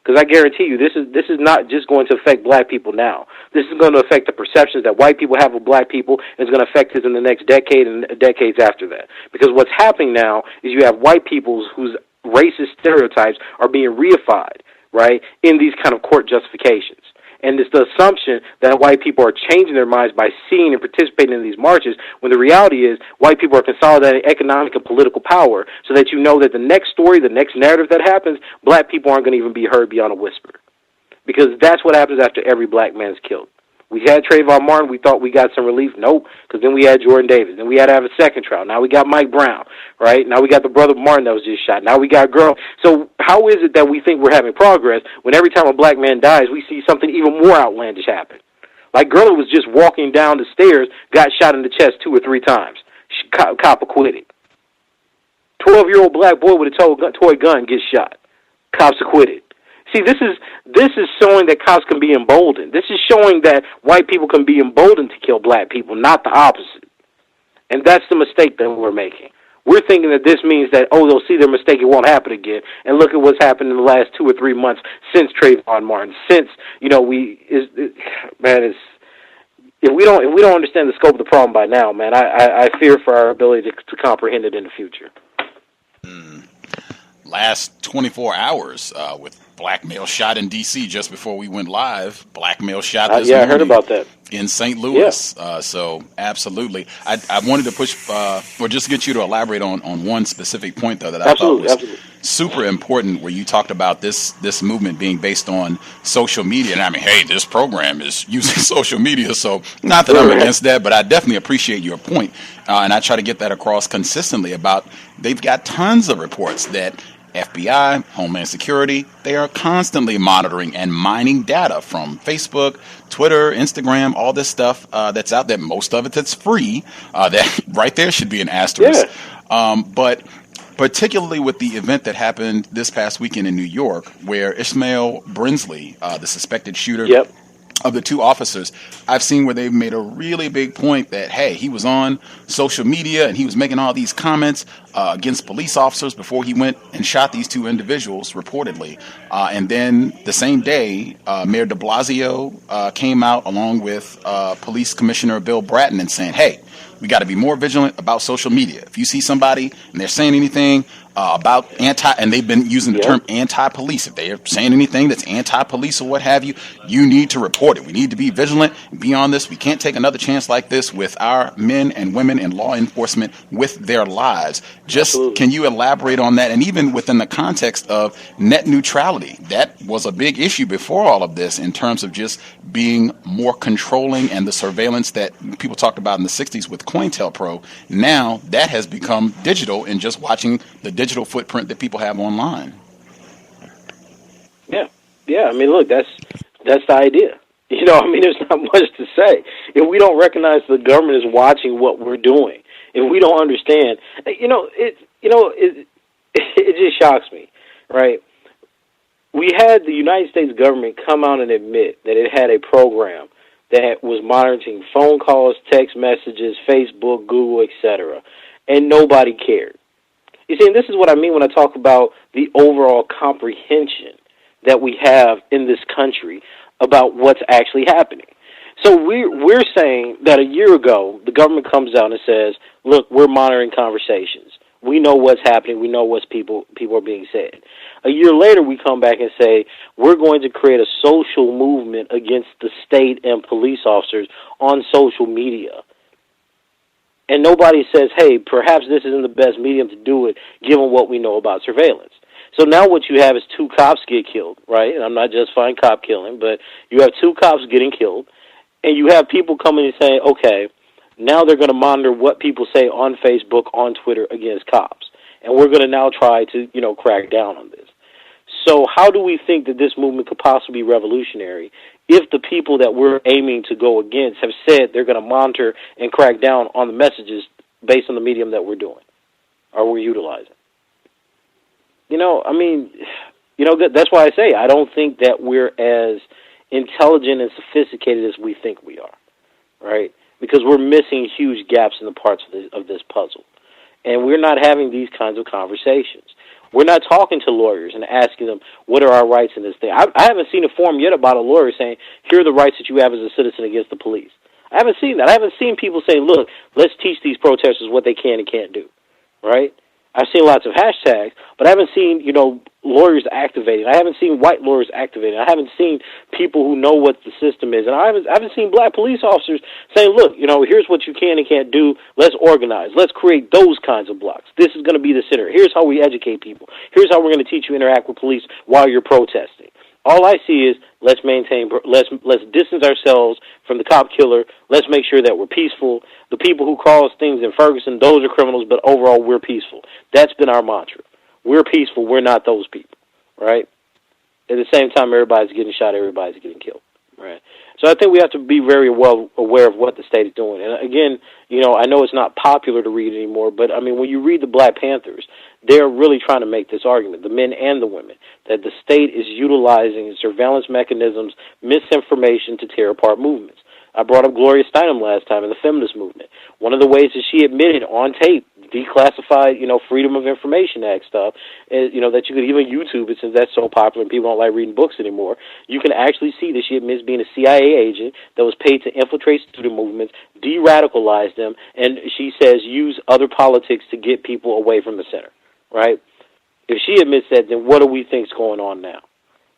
Because I guarantee you, this is not just going to affect black people now. This is going to affect the perceptions that white people have of black people, and it's going to affect us in the next decade and decades after that. Because what's happening now is you have white people whose racist stereotypes are being reified, right, in these kind of court justifications. And it's the assumption that white people are changing their minds by seeing and participating in these marches, when the reality is white people are consolidating economic and political power so that you know that the next story, the next narrative that happens, black people aren't going to even be heard beyond a whisper. Because that's what happens after every black man's killed. We had Trayvon Martin. We thought we got some relief. Nope, because then we had Jordan Davis. Then we had to have a second trial. Now we got Mike Brown, right? Now we got the brother of Martin that was just shot. Now we got Gurley. So how is it that we think we're having progress when every time a black man dies, we see something even more outlandish happen? Like Gurley was just walking down the stairs, got shot in the chest 2 or 3 times. Cop acquitted. 12-year-old black boy with a toy gun gets shot. Cops acquitted. See, this is showing that cops can be emboldened. This is showing that white people can be emboldened to kill black people, not the opposite. And that's the mistake that we're making. We're thinking that this means that, they'll see their mistake, it won't happen again. And look at what's happened in the last 2 or 3 months since Trayvon Martin, since, if we don't understand the scope of the problem by now, man, I fear for our ability to comprehend it in the future. Last 24 hours with black male shot in D.C. just before we went live. Black male shot this yeah, morning. I heard about that. In St. Louis. Yeah. So absolutely. I wanted to push, or just get you to elaborate on one specific point, though, that I thought was super important, where you talked about this movement being based on social media. And I mean, hey, this program is using social media, so not that I'm against that, but I definitely appreciate your point. And I try to get that across consistently about they've got tons of reports that FBI, Homeland Security, they are constantly monitoring and mining data from Facebook, Twitter, Instagram, all this stuff that's out there. Most of it that's free. That right there should be an asterisk. Yeah. But particularly with the event that happened this past weekend in New York, where Ishmael Brinsley, the suspected shooter of the two officers, I've seen where they've made a really big point that, hey, he was on social media and he was making all these comments against police officers before he went and shot these two individuals, reportedly. And then the same day, Mayor de Blasio came out along with Police Commissioner Bill Bratton and saying, hey, we got to be more vigilant about social media. If you see somebody and they're saying anything about and they've been using the term anti-police. If they are saying anything that's anti-police or what have you, you need to report it. We need to be vigilant and be on this. We can't take another chance like this with our men and women in law enforcement with their lives. Just Can you elaborate on that? And even within the context of net neutrality, that was a big issue before all of this in terms of just being more controlling and the surveillance that people talked about in the 60s with COINTELPRO. Now that has become digital and just watching the digital footprint that people have online. Yeah. I mean, look, that's the idea. You know, I mean, there's not much to say. If we don't recognize the government is watching what we're doing, if we don't understand, it just shocks me, right? We had the United States government come out and admit that it had a program that was monitoring phone calls, text messages, Facebook, Google, etc., and nobody cared. You see, and this is what I mean when I talk about the overall comprehension that we have in this country about what's actually happening. So we're saying that a year ago, the government comes out and says, look, we're monitoring conversations. We know what's happening. We know what's people are being said. A year later, we come back and say, we're going to create a social movement against the state and police officers on social media. And nobody says, hey, perhaps this isn't the best medium to do it, given what we know about surveillance. So now what you have is two cops get killed, right? And I'm not justifying cop killing, but you have two cops getting killed, and you have people coming and saying, okay, now they're going to monitor what people say on Facebook, on Twitter against cops. And we're going to now try to, crack down on this. So how do we think that this movement could possibly be revolutionary if the people that we're aiming to go against have said they're going to monitor and crack down on the messages based on the medium that we're doing or we're utilizing? That's why I say I don't think that we're as intelligent and sophisticated as we think we are, right? Because we're missing huge gaps in the parts of this puzzle. And we're not having these kinds of conversations. We're not talking to lawyers and asking them, what are our rights in this thing? I haven't seen a form yet about a lawyer saying, here are the rights that you have as a citizen against the police. I haven't seen that. I haven't seen people saying, look, let's teach these protesters what they can and can't do, right? I've seen lots of hashtags, but I haven't seen, lawyers activating. I haven't seen white lawyers activating. I haven't seen people who know what the system is. And I haven't seen black police officers saying, look, here's what you can and can't do. Let's organize. Let's create those kinds of blocks. This is going to be the center. Here's how we educate people. Here's how we're going to teach you to interact with police while you're protesting. All I see is let's distance ourselves from the cop killer. Let's make sure that we're peaceful. The people who cause things in Ferguson, those are criminals, but overall we're peaceful. That's been our mantra. We're peaceful. We're not those people, right? At the same time, everybody's getting shot. Everybody's getting killed, right? So I think we have to be very well aware of what the state is doing. And again, I know it's not popular to read anymore, but I mean, when you read the Black Panthers, they're really trying to make this argument, the men and the women, that the state is utilizing surveillance mechanisms, misinformation to tear apart movements. I brought up Gloria Steinem last time in the feminist movement. One of the ways that she admitted on tape, declassified, Freedom of Information Act stuff, that you could even YouTube it since that's so popular and people don't like reading books anymore. You can actually see that she admits being a CIA agent that was paid to infiltrate student movements, de-radicalize them, and she says use other politics to get people away from the center, right? If she admits that, then what do we think's going on now?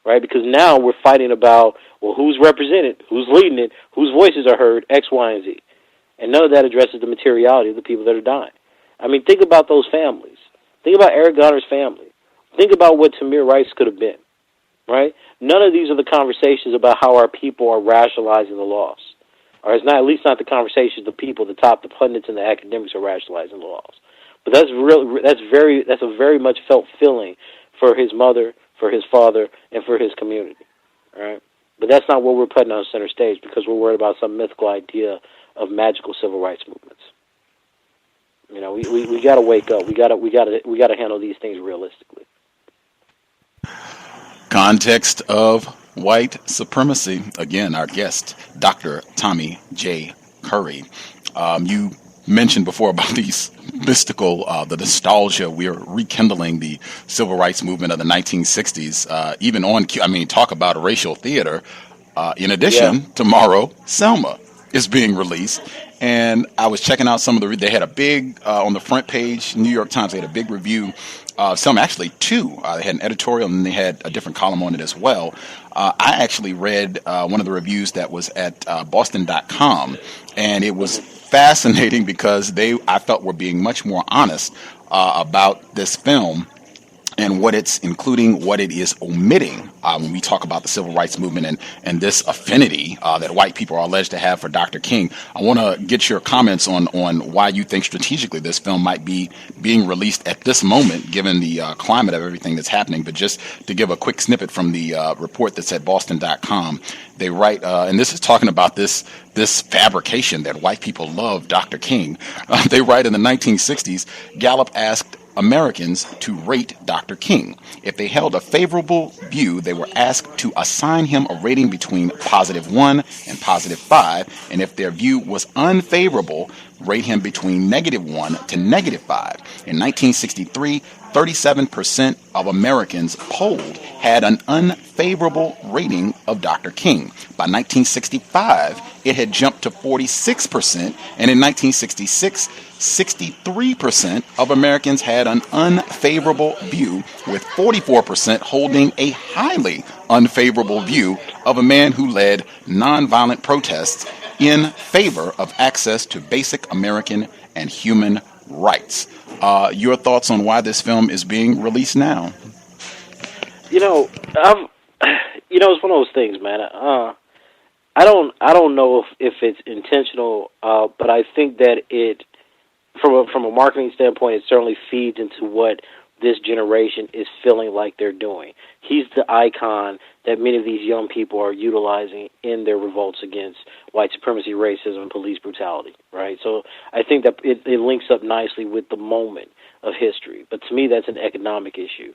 right? Because now we're fighting about, well, who's represented, who's leading it, whose voices are heard, X, Y, and Z. And none of that addresses the materiality of the people that are dying. I mean, think about those families. Think about Eric Garner's family. Think about what Tamir Rice could have been, right? None of these are the conversations about how our people are rationalizing the loss. Or it's not, at least not the conversations the people, the top, the pundits and the academics are rationalizing the loss. But that's a very much felt feeling for his mother, for his father, and for his community, right? But that's not what we're putting on center stage because we're worried about some mythical idea of magical civil rights movements. You know, we got to wake up. We got to handle these things realistically. Context of White Supremacy. Again, our guest, Dr. Tommy J. Curry. You mentioned before about these mystical, the nostalgia. We are rekindling the civil rights movement of the 1960s. Even on, talk about a racial theater. In addition, tomorrow, Selma is being released. And I was checking out some of they had a big, on the front page, New York Times, they had a big review. Some actually two. They had an editorial and they had a different column on it as well. I actually read one of the reviews that was at Boston.com, and it was fascinating because I felt were being much more honest about this film and what it's including, what it is omitting when we talk about the civil rights movement and this affinity that white people are alleged to have for Dr. King. I want to get your comments on why you think strategically this film might be being released at this moment, given the climate of everything that's happening. But just to give a quick snippet from the report that's at Boston.com, they write, and this is talking about this fabrication that white people love Dr. King. They write in the 1960s, Gallup asked Americans to rate Dr. King. If they held a favorable view, they were asked to assign him a rating between +1 and +5, and if their view was unfavorable, rate him between -1 to -5. In 1963, 37% of Americans polled had an unfavorable rating of Dr. King. By 1965, it had jumped to 46%, and in 1966, 63% of Americans had an unfavorable view, with 44% holding a highly unfavorable view of a man who led nonviolent protests in favor of access to basic American and human rights. Your thoughts on why this film is being released now? It's one of those things, man. I don't know if it's intentional, but I think that it, from a marketing standpoint, it certainly feeds into what this generation is feeling like they're doing. He's the icon that many of these young people are utilizing in their revolts against white supremacy, racism, and police brutality, right? So I think that it links up nicely with the moment of history. But to me, that's an economic issue.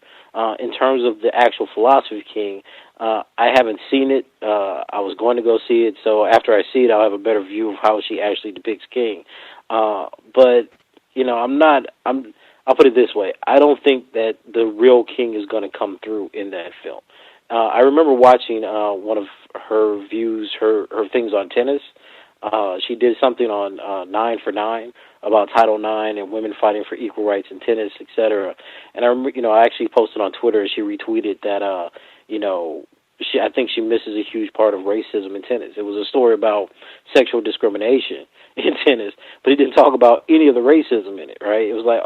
In terms of the actual philosophy of King, I haven't seen it. I was going to go see it, so after I see it, I'll have a better view of how she actually depicts King. But I'll put it this way. I don't think that the real King is going to come through in that film. I remember watching one of her views, her things on tennis. She did something on 9 for 9 about Title IX and women fighting for equal rights in tennis, etc. And I remember, I actually posted on Twitter and she retweeted that, I think she misses a huge part of racism in tennis. It was a story about sexual discrimination in tennis, but he didn't talk about any of the racism in it, right? It was like,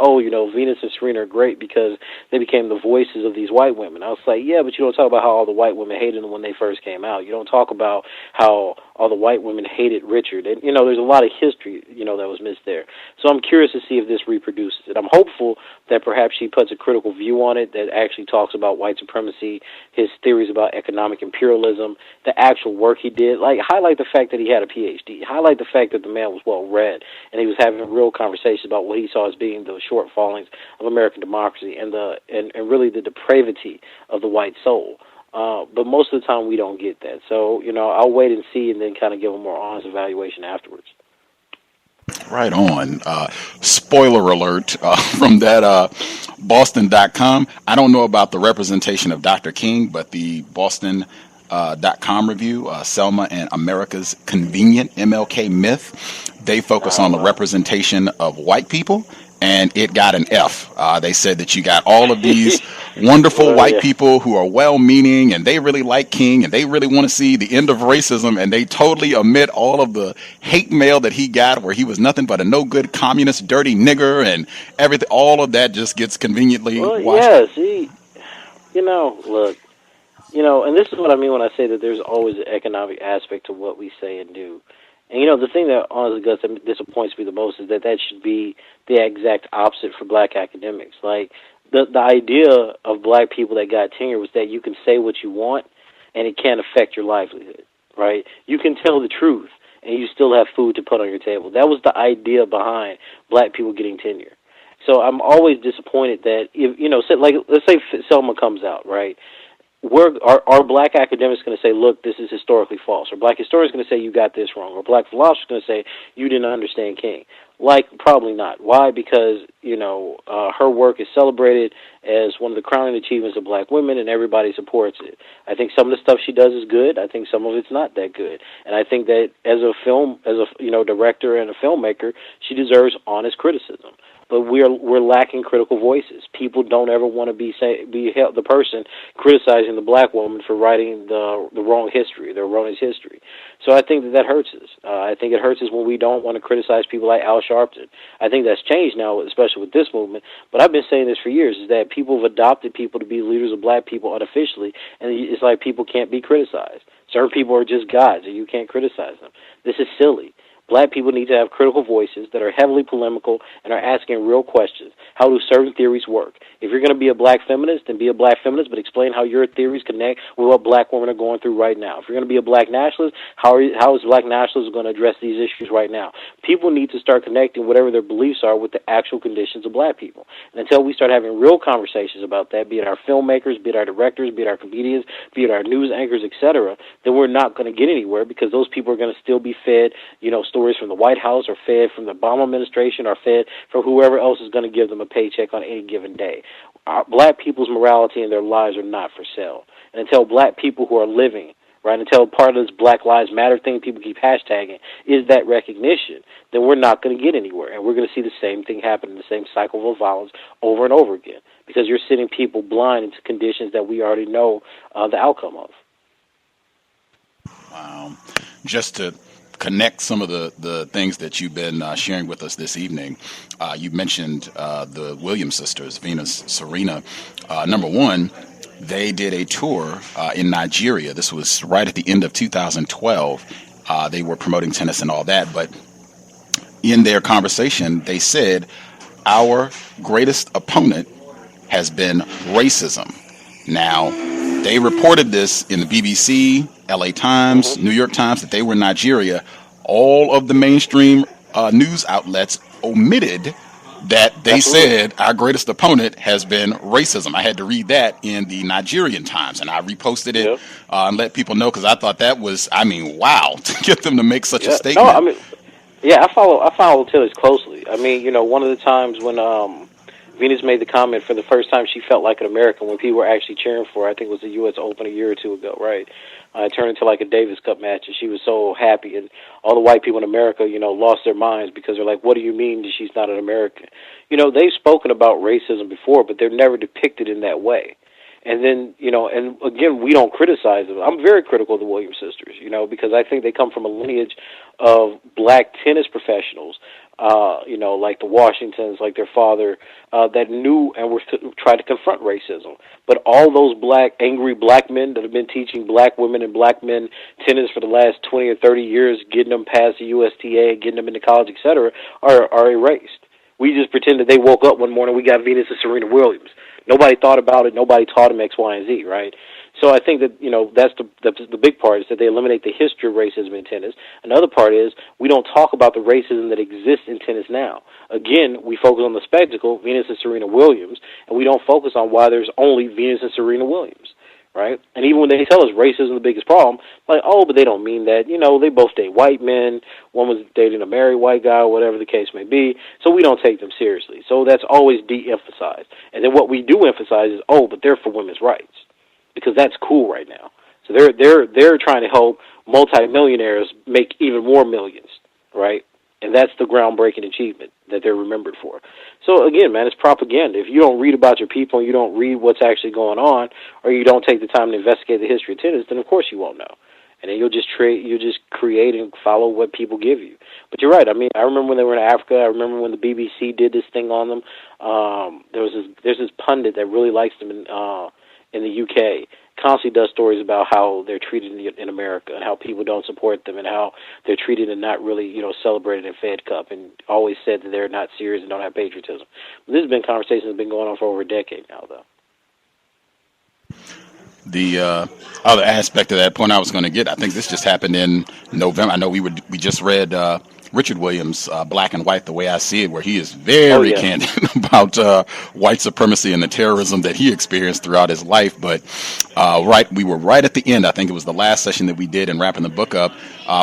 Venus and Serena are great because they became the voices of these white women. I was like, yeah, but you don't talk about how all the white women hated them when they first came out. You don't talk about how all the white women hated Richard. And, there's a lot of history, that was missed there. So I'm curious to see if this reproduces it. I'm hopeful that perhaps she puts a critical view on it that actually talks about white supremacy, his theories about economic imperialism, the actual work he did. Like, highlight the fact that he had a PhD. Highlight the fact that the man was well-read, and he was having real conversations about what he saw as being the shortfallings of American democracy and really the depravity of the white soul. But most of the time we don't get that. So, I'll wait and see and then kind of give a more honest evaluation afterwards. Right on. Spoiler alert from that Boston.com. I don't know about the representation of Dr. King, but the Boston.com review, Selma and America's Convenient MLK Myth, they focus on the representation of white people and it got an F. They said that you got all of these wonderful white people who are well-meaning, and they really like King, and they really want to see the end of racism, and they totally omit all of the hate mail that he got, where he was nothing but a no-good communist, dirty nigger, and everything. All of that just gets conveniently washed. Yeah, see, look, and this is what I mean when I say that there's always an economic aspect to what we say and do. And, the thing that honestly, Gus, that disappoints me the most is that should be the exact opposite for black academics. Like, the idea of black people that got tenure was that you can say what you want and it can't affect your livelihood, right? You can tell the truth and you still have food to put on your table. That was the idea behind black people getting tenure. So I'm always disappointed that, let's say Selma comes out, right? Are black academics going to say, look, this is historically false? Or black historians going to say, you got this wrong? Or black philosophers going to say, you didn't understand King? Probably not. Why? Because, her work is celebrated as one of the crowning achievements of black women, and everybody supports it. I think some of the stuff she does is good. I think some of it's not that good. And I think that as a director and a filmmaker, she deserves honest criticism. But we're lacking critical voices. People don't ever want to be the person criticizing the black woman for writing the wrong history, the erroneous history. So I think that hurts us. I think it hurts us when we don't want to criticize people like Al Sharpton. I think that's changed now, especially with this movement. But I've been saying this for years, is that people have adopted people to be leaders of black people unofficially, and it's like people can't be criticized. Certain people are just gods, and you can't criticize them. This is silly. Black people need to have critical voices that are heavily polemical and are asking real questions. How do certain theories work? If you're going to be a black feminist, then be a black feminist, but explain how your theories connect with what black women are going through right now. If you're going to be a black nationalist, how is black nationalism going to address these issues right now? People need to start connecting whatever their beliefs are with the actual conditions of black people. And until we start having real conversations about that, be it our filmmakers, be it our directors, be it our comedians, be it our news anchors, etc., then we're not going to get anywhere, because those people are going to still be fed, stories from the White House, or fed from the Obama administration, or fed from whoever else is going to give them a paycheck on any given day. Black people's morality and their lives are not for sale. And until black people who are living, right, until part of this Black Lives Matter thing people keep hashtagging is that recognition, then we're not going to get anywhere. And we're going to see the same thing happen in the same cycle of violence over and over again, because you're sending people blind into conditions that we already know the outcome of. Just to connect some of the things that you've been sharing with us this evening, you mentioned the Williams sisters, Venus, Serena. Number one, they did a tour in Nigeria. This was right at the end of 2012. They were promoting tennis and all that, but in their conversation, they said, our greatest opponent has been racism. Now, they reported this in the BBC, LA Times, New York Times, that they were in Nigeria. All of the mainstream news outlets omitted that they said our greatest opponent has been racism. I had to read that in the Nigerian Times, and I reposted it and let people know, because I thought that was, wow, to get them to make such a statement. No, I follow tennis closely. One of the times when Venus made the comment for the first time she felt like an American, when people were actually cheering for her, I think it was the U.S. Open a year or two ago, right? It turned into like a Davis Cup match, and she was so happy, and all the white people in America, lost their minds, because they're like, what do you mean that she's not an American? They've spoken about racism before, but they're never depicted in that way. And then, and again, we don't criticize them. I'm very critical of the Williams sisters, because I think they come from a lineage of black tennis professionals, like the Washingtons, like their father, that knew and were trying to confront racism. But all those angry black men that have been teaching black women and black men tennis for the last 20 or 30 years, getting them past the USTA, getting them into college, etc., are erased. We just pretend that they woke up one morning, we got Venus and Serena Williams. Nobody thought about it. Nobody taught them X, Y, and Z, right? So I think that, that's the big part, is that they eliminate the history of racism in tennis. Another part is we don't talk about the racism that exists in tennis now. Again, we focus on the spectacle, Venus and Serena Williams, and we don't focus on why there's only Venus and Serena Williams, right? And even when they tell us racism is the biggest problem, like, but they don't mean that. They both date white men. One was dating a married white guy, whatever the case may be. So we don't take them seriously. So that's always de-emphasized. And then what we do emphasize is, but they're for women's rights, because that's cool right now. So they're trying to help multimillionaires make even more millions, right? And that's the groundbreaking achievement that they're remembered for. So again, man, it's propaganda. If you don't read about your people and you don't read what's actually going on, or you don't take the time to investigate the history of tenants, then of course you won't know. And then you'll just create and follow what people give you. But you're right. I mean, I remember when they were in Africa. I remember when the BBC did this thing on them. There's this pundit that really likes them in the UK. Constantly does stories about how they're treated in America and how people don't support them and how they're treated and not really, celebrated and fed cup, and always said that they're not serious and don't have patriotism. But this has been conversations that have been going on for over a decade now, though. The other aspect of that point I was going to get, I think this just happened in November. I know we just read Richard Williams' Black and White, The Way I See It, where he is very candid about white supremacy and the terrorism that he experienced throughout his life. But we were right at the end. I think it was the last session that we did in wrapping the book up,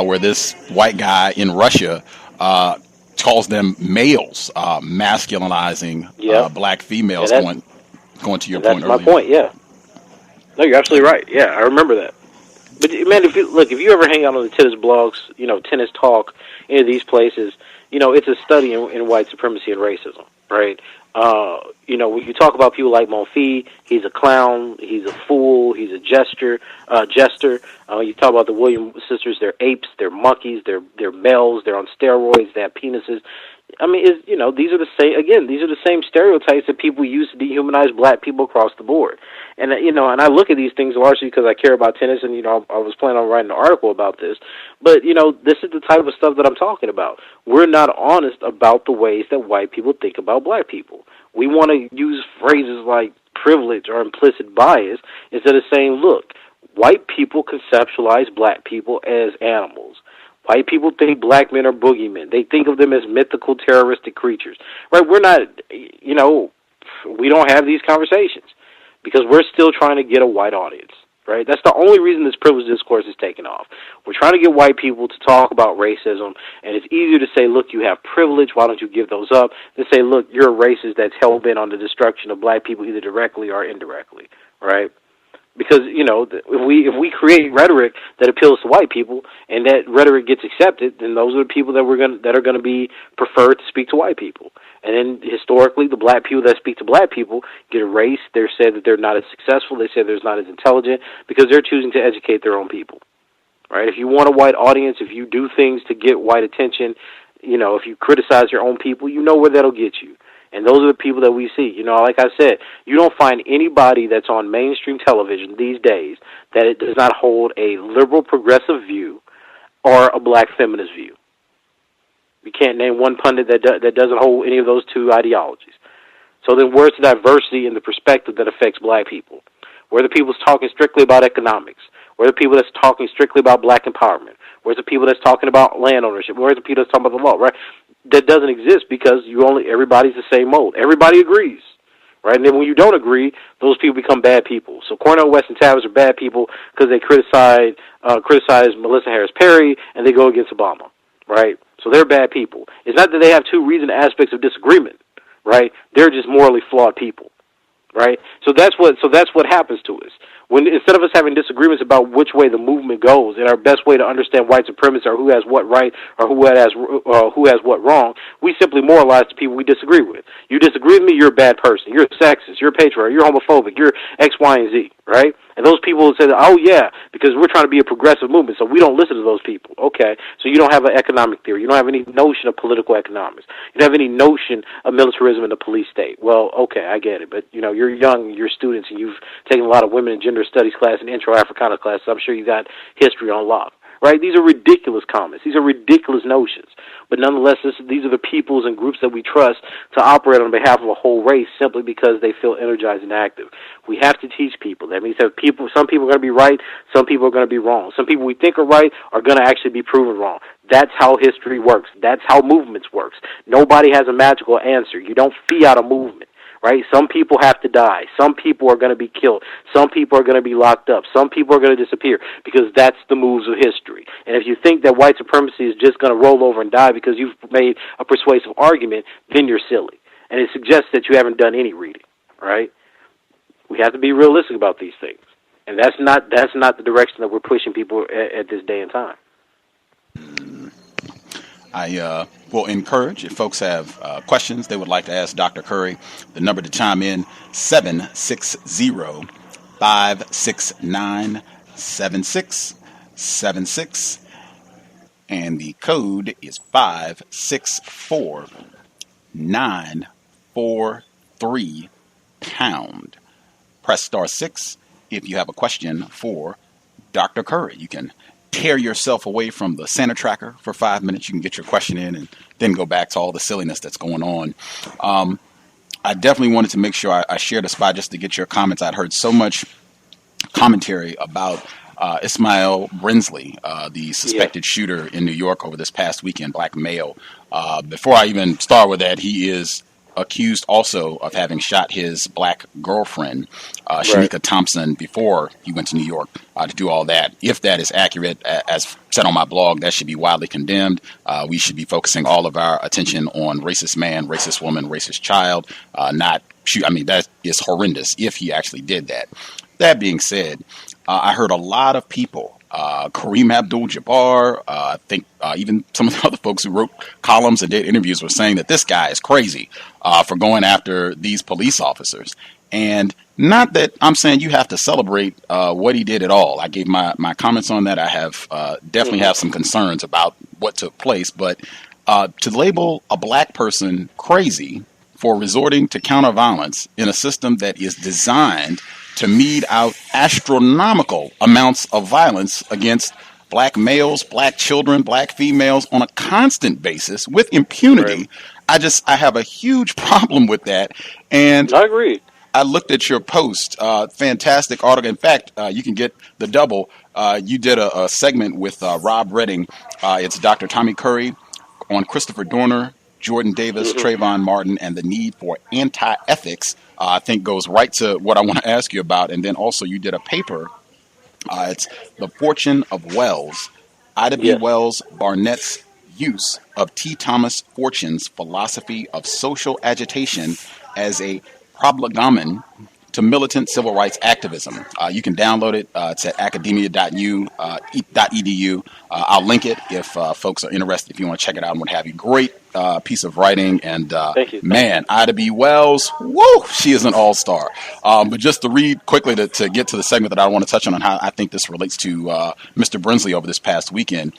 where this white guy in Russia calls them males, masculinizing black females. Going to your point earlier. That's my point. Yeah. No, you're absolutely right. Yeah, I remember that. But man, if you ever hang out on the tennis blogs, tennis talk, any of these places, it's a study in white supremacy and racism, right? When you talk about people like Monfils, he's a clown, he's a fool, he's a jester. You talk about the Williams sisters, they're apes, they're monkeys, they're males, they're on steroids, they have penises. I mean, these are the same stereotypes that people use to dehumanize black people across the board. And and I look at these things largely because I care about tennis, and I was planning on writing an article about this. But this is the type of stuff that I'm talking about. We're not honest about the ways that white people think about black people. We want to use phrases like privilege or implicit bias instead of saying, look, white people conceptualize black people as animals. White people think black men are boogeymen. They think of them as mythical, terroristic creatures. Right? We're not, we don't have these conversations because we're still trying to get a white audience. Right? That's the only reason this privileged discourse is taken off. We're trying to get white people to talk about racism, and it's easier to say, look, you have privilege, why don't you give those up, than say, look, you're a racist that's hell-bent on the destruction of black people either directly or indirectly. Right? Because, if we create rhetoric that appeals to white people and that rhetoric gets accepted, then those are the people that are going to be preferred to speak to white people. And then historically, the black people that speak to black people get erased. They're said that they're not as successful. They say they're not as intelligent because they're choosing to educate their own people. Right? If you want a white audience, if you do things to get white attention, if you criticize your own people, you know where that'll get you. And those are the people that we see. Like I said, you don't find anybody that's on mainstream television these days that it does not hold a liberal progressive view or a black feminist view. You can't name one pundit that doesn't hold any of those two ideologies. So then where's the diversity in the perspective that affects black people? Where are the people that's talking strictly about economics? Where are the people that's talking strictly about black empowerment? Where's the people that's talking about land ownership? Where's the people that's talking about the law, right? That doesn't exist because everybody's the same mold. Everybody agrees, right? And then when you don't agree, those people become bad people. So Cornel West and Tavis are bad people because they criticize Melissa Harris Perry and they go against Obama, right? So they're bad people. It's not that they have two reasoned aspects of disagreement, right? They're just morally flawed people, right? So that's what happens to us. When instead of us having disagreements about which way the movement goes and our best way to understand white supremacy or who has what right or who has what wrong, we simply moralize the people we disagree with. You disagree with me, you're a bad person. You're a sexist. You're a patriarch. You're homophobic. You're X, Y, and Z, right? And those people say, oh, yeah, because we're trying to be a progressive movement, so we don't listen to those people. Okay, so you don't have an economic theory. You don't have any notion of political economics. You don't have any notion of militarism in the police state. Well, okay, I get it, but, you're young, you're students, and you've taken a lot of women and gender studies class and intro Africana class, so I'm sure you got history on lock. Right? These are ridiculous comments. These are ridiculous notions. But nonetheless, these are the peoples and groups that we trust to operate on behalf of a whole race simply because they feel energized and active. We have to teach people. That means that some people are going to be right, some people are going to be wrong. Some people we think are right are going to actually be proven wrong. That's how history works. That's how movements works. Nobody has a magical answer. You don't fiat a movement. Right? Some people have to die. Some people are going to be killed. Some people are going to be locked up. Some people are going to disappear because that's the moves of history. And if you think that white supremacy is just going to roll over and die because you've made a persuasive argument, then you're silly. And it suggests that you haven't done any reading. Right? We have to be realistic about these things. And that's not the direction that we're pushing people at this day and time. I will encourage, if folks have questions they would like to ask Dr. Curry, the number to chime in, 760-569-7676, and the code is 564-943#. Press star 6 if you have a question for Dr. Curry. You can tear yourself away from the Santa tracker for 5 minutes. You can get your question in and then go back to all the silliness that's going on. I definitely wanted to make sure I shared a spot just to get your comments. I'd heard so much commentary about Ismail Brinsley, the suspected shooter in New York over this past weekend, black male. Before I even start with that, he is accused also of having shot his black girlfriend, Shanika Thompson, before he went to New York to do all that. If that is accurate, as said on my blog, that should be widely condemned. We should be focusing all of our attention on racist man, racist woman, racist child, not shoot. I mean, that is horrendous if he actually did that. That being said, I heard a lot of people, Kareem Abdul-Jabbar, I think even some of the other folks who wrote columns and did interviews were saying that this guy is crazy for going after these police officers. And not that I'm saying you have to celebrate what he did at all. I gave my comments on that. I have definitely have some concerns about what took place. But to label a black person crazy for resorting to counter violence in a system that is designed to mete out astronomical amounts of violence against black males, black children, black females on a constant basis with impunity. Right. I have a huge problem with that. And I agree. I looked at your post, fantastic article. In fact, you can get the double. You did a segment with Rob Redding. It's Dr. Tommy Curry on Christopher Dorner, Jordan Davis, Trayvon Martin, and the need for anti-ethics. I think goes right to what I want to ask you about. And then also you did a paper. It's The Fortune of Wells, Ida B. Wells Barnett's use of T. Thomas Fortune's philosophy of social agitation as a prolegomena to militant civil rights activism. You can download it. It's at academia.edu. I'll link it if folks are interested, if you want to check it out and what have you. Great piece of writing. And man, Ida B. Wells, woo, she is an all-star. But just to read quickly to get to the segment that I want to touch on how I think this relates to Mr. Brinsley over this past weekend,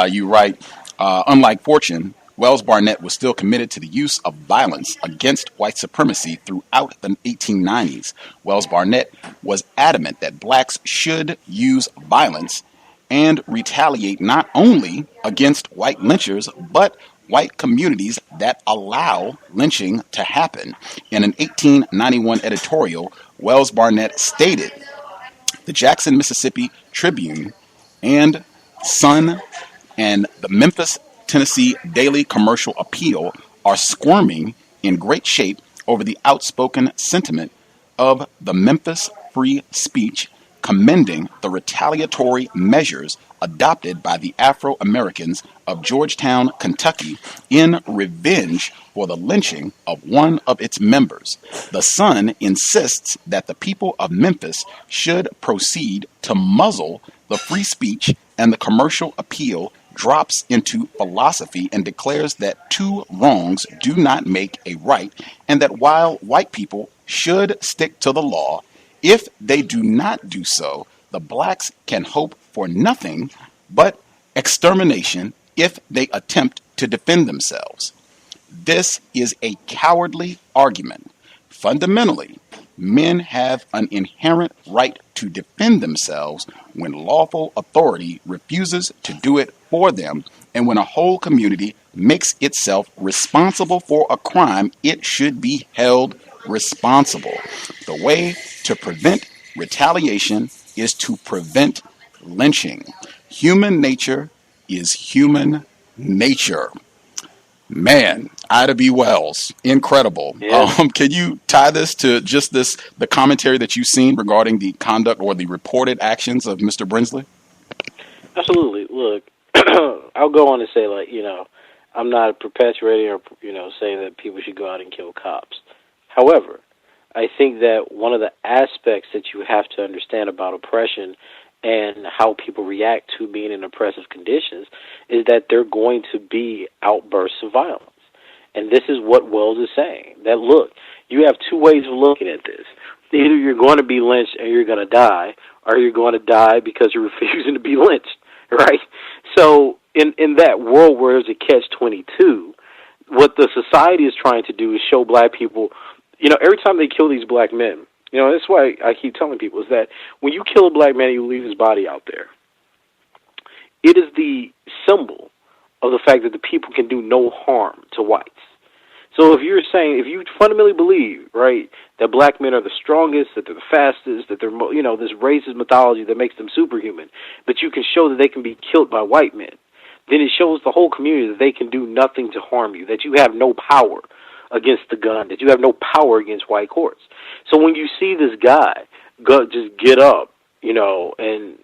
you write, unlike Fortune, Wells Barnett was still committed to the use of violence against white supremacy throughout the 1890s. Wells Barnett was adamant that blacks should use violence and retaliate not only against white lynchers, but white communities that allow lynching to happen. In an 1891 editorial, Wells Barnett stated, "The Jackson, Mississippi Tribune and Sun and the Memphis, Tennessee Daily Commercial Appeal are squirming in great shape over the outspoken sentiment of the Memphis Free Speech, commending the retaliatory measures adopted by the Afro-Americans of Georgetown, Kentucky, in revenge for the lynching of one of its members. The Sun insists that the people of Memphis should proceed to muzzle the free speech, and the commercial appeal drops into philosophy and declares that two wrongs do not make a right, and that while white people should stick to the law, if they do not do so, the blacks can hope for nothing but extermination if they attempt to defend themselves. This is a cowardly argument. Fundamentally, men have an inherent right to defend themselves when lawful authority refuses to do it for them, and when a whole community makes itself responsible for a crime, it should be held responsible. The way to prevent retaliation is to prevent lynching. Human nature is human nature." Man, Ida B. Wells, incredible. Yeah. Can you tie this to just the commentary that you've seen regarding the conduct or the reported actions of Mr. Brinsley? Absolutely. Look, I'll go on to say, I'm not perpetuating or, saying that people should go out and kill cops. However, I think that one of the aspects that you have to understand about oppression and how people react to being in oppressive conditions is that they're going to be outbursts of violence. And this is what Wells is saying, that, look, you have two ways of looking at this. Either you're going to be lynched and you're going to die, or you're going to die because you're refusing to be lynched, right? So in that world where there's a catch-22, what the society is trying to do is show black people, every time they kill these black men, that's why I keep telling people, is that when you kill a black man and you leave his body out there, it is the symbol of the fact that the people can do no harm to whites. So if you fundamentally believe, right, that black men are the strongest, that they're the fastest, that they're, this racist mythology that makes them superhuman, but you can show that they can be killed by white men, then it shows the whole community that they can do nothing to harm you, that you have no power against the gun, that you have no power against white courts. So when you see this guy just get up, and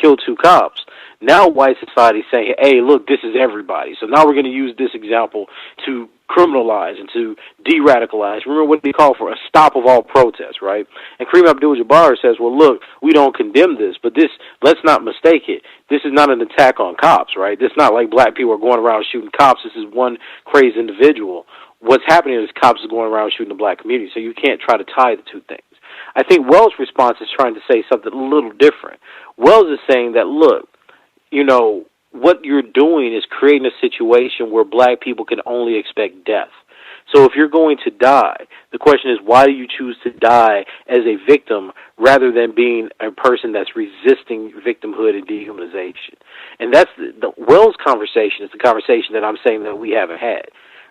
kill two cops, now white society is saying, hey, look, this is everybody. So now we're going to use this example to criminalize and to de-radicalize. Remember what they call for a stop of all protests, right? And Kareem Abdul-Jabbar says, well, look, we don't condemn this, but let's not mistake it. This is not an attack on cops, right? This is not like black people are going around shooting cops. This is one crazy individual. What's happening is cops are going around shooting the black community, so you can't try to tie the two things. I think Wells' response is trying to say something a little different. Wells is saying that, look, what you're doing is creating a situation where black people can only expect death. So if you're going to die, the question is, why do you choose to die as a victim rather than being a person that's resisting victimhood and dehumanization? And that's the Wells conversation is the conversation that I'm saying that we haven't had,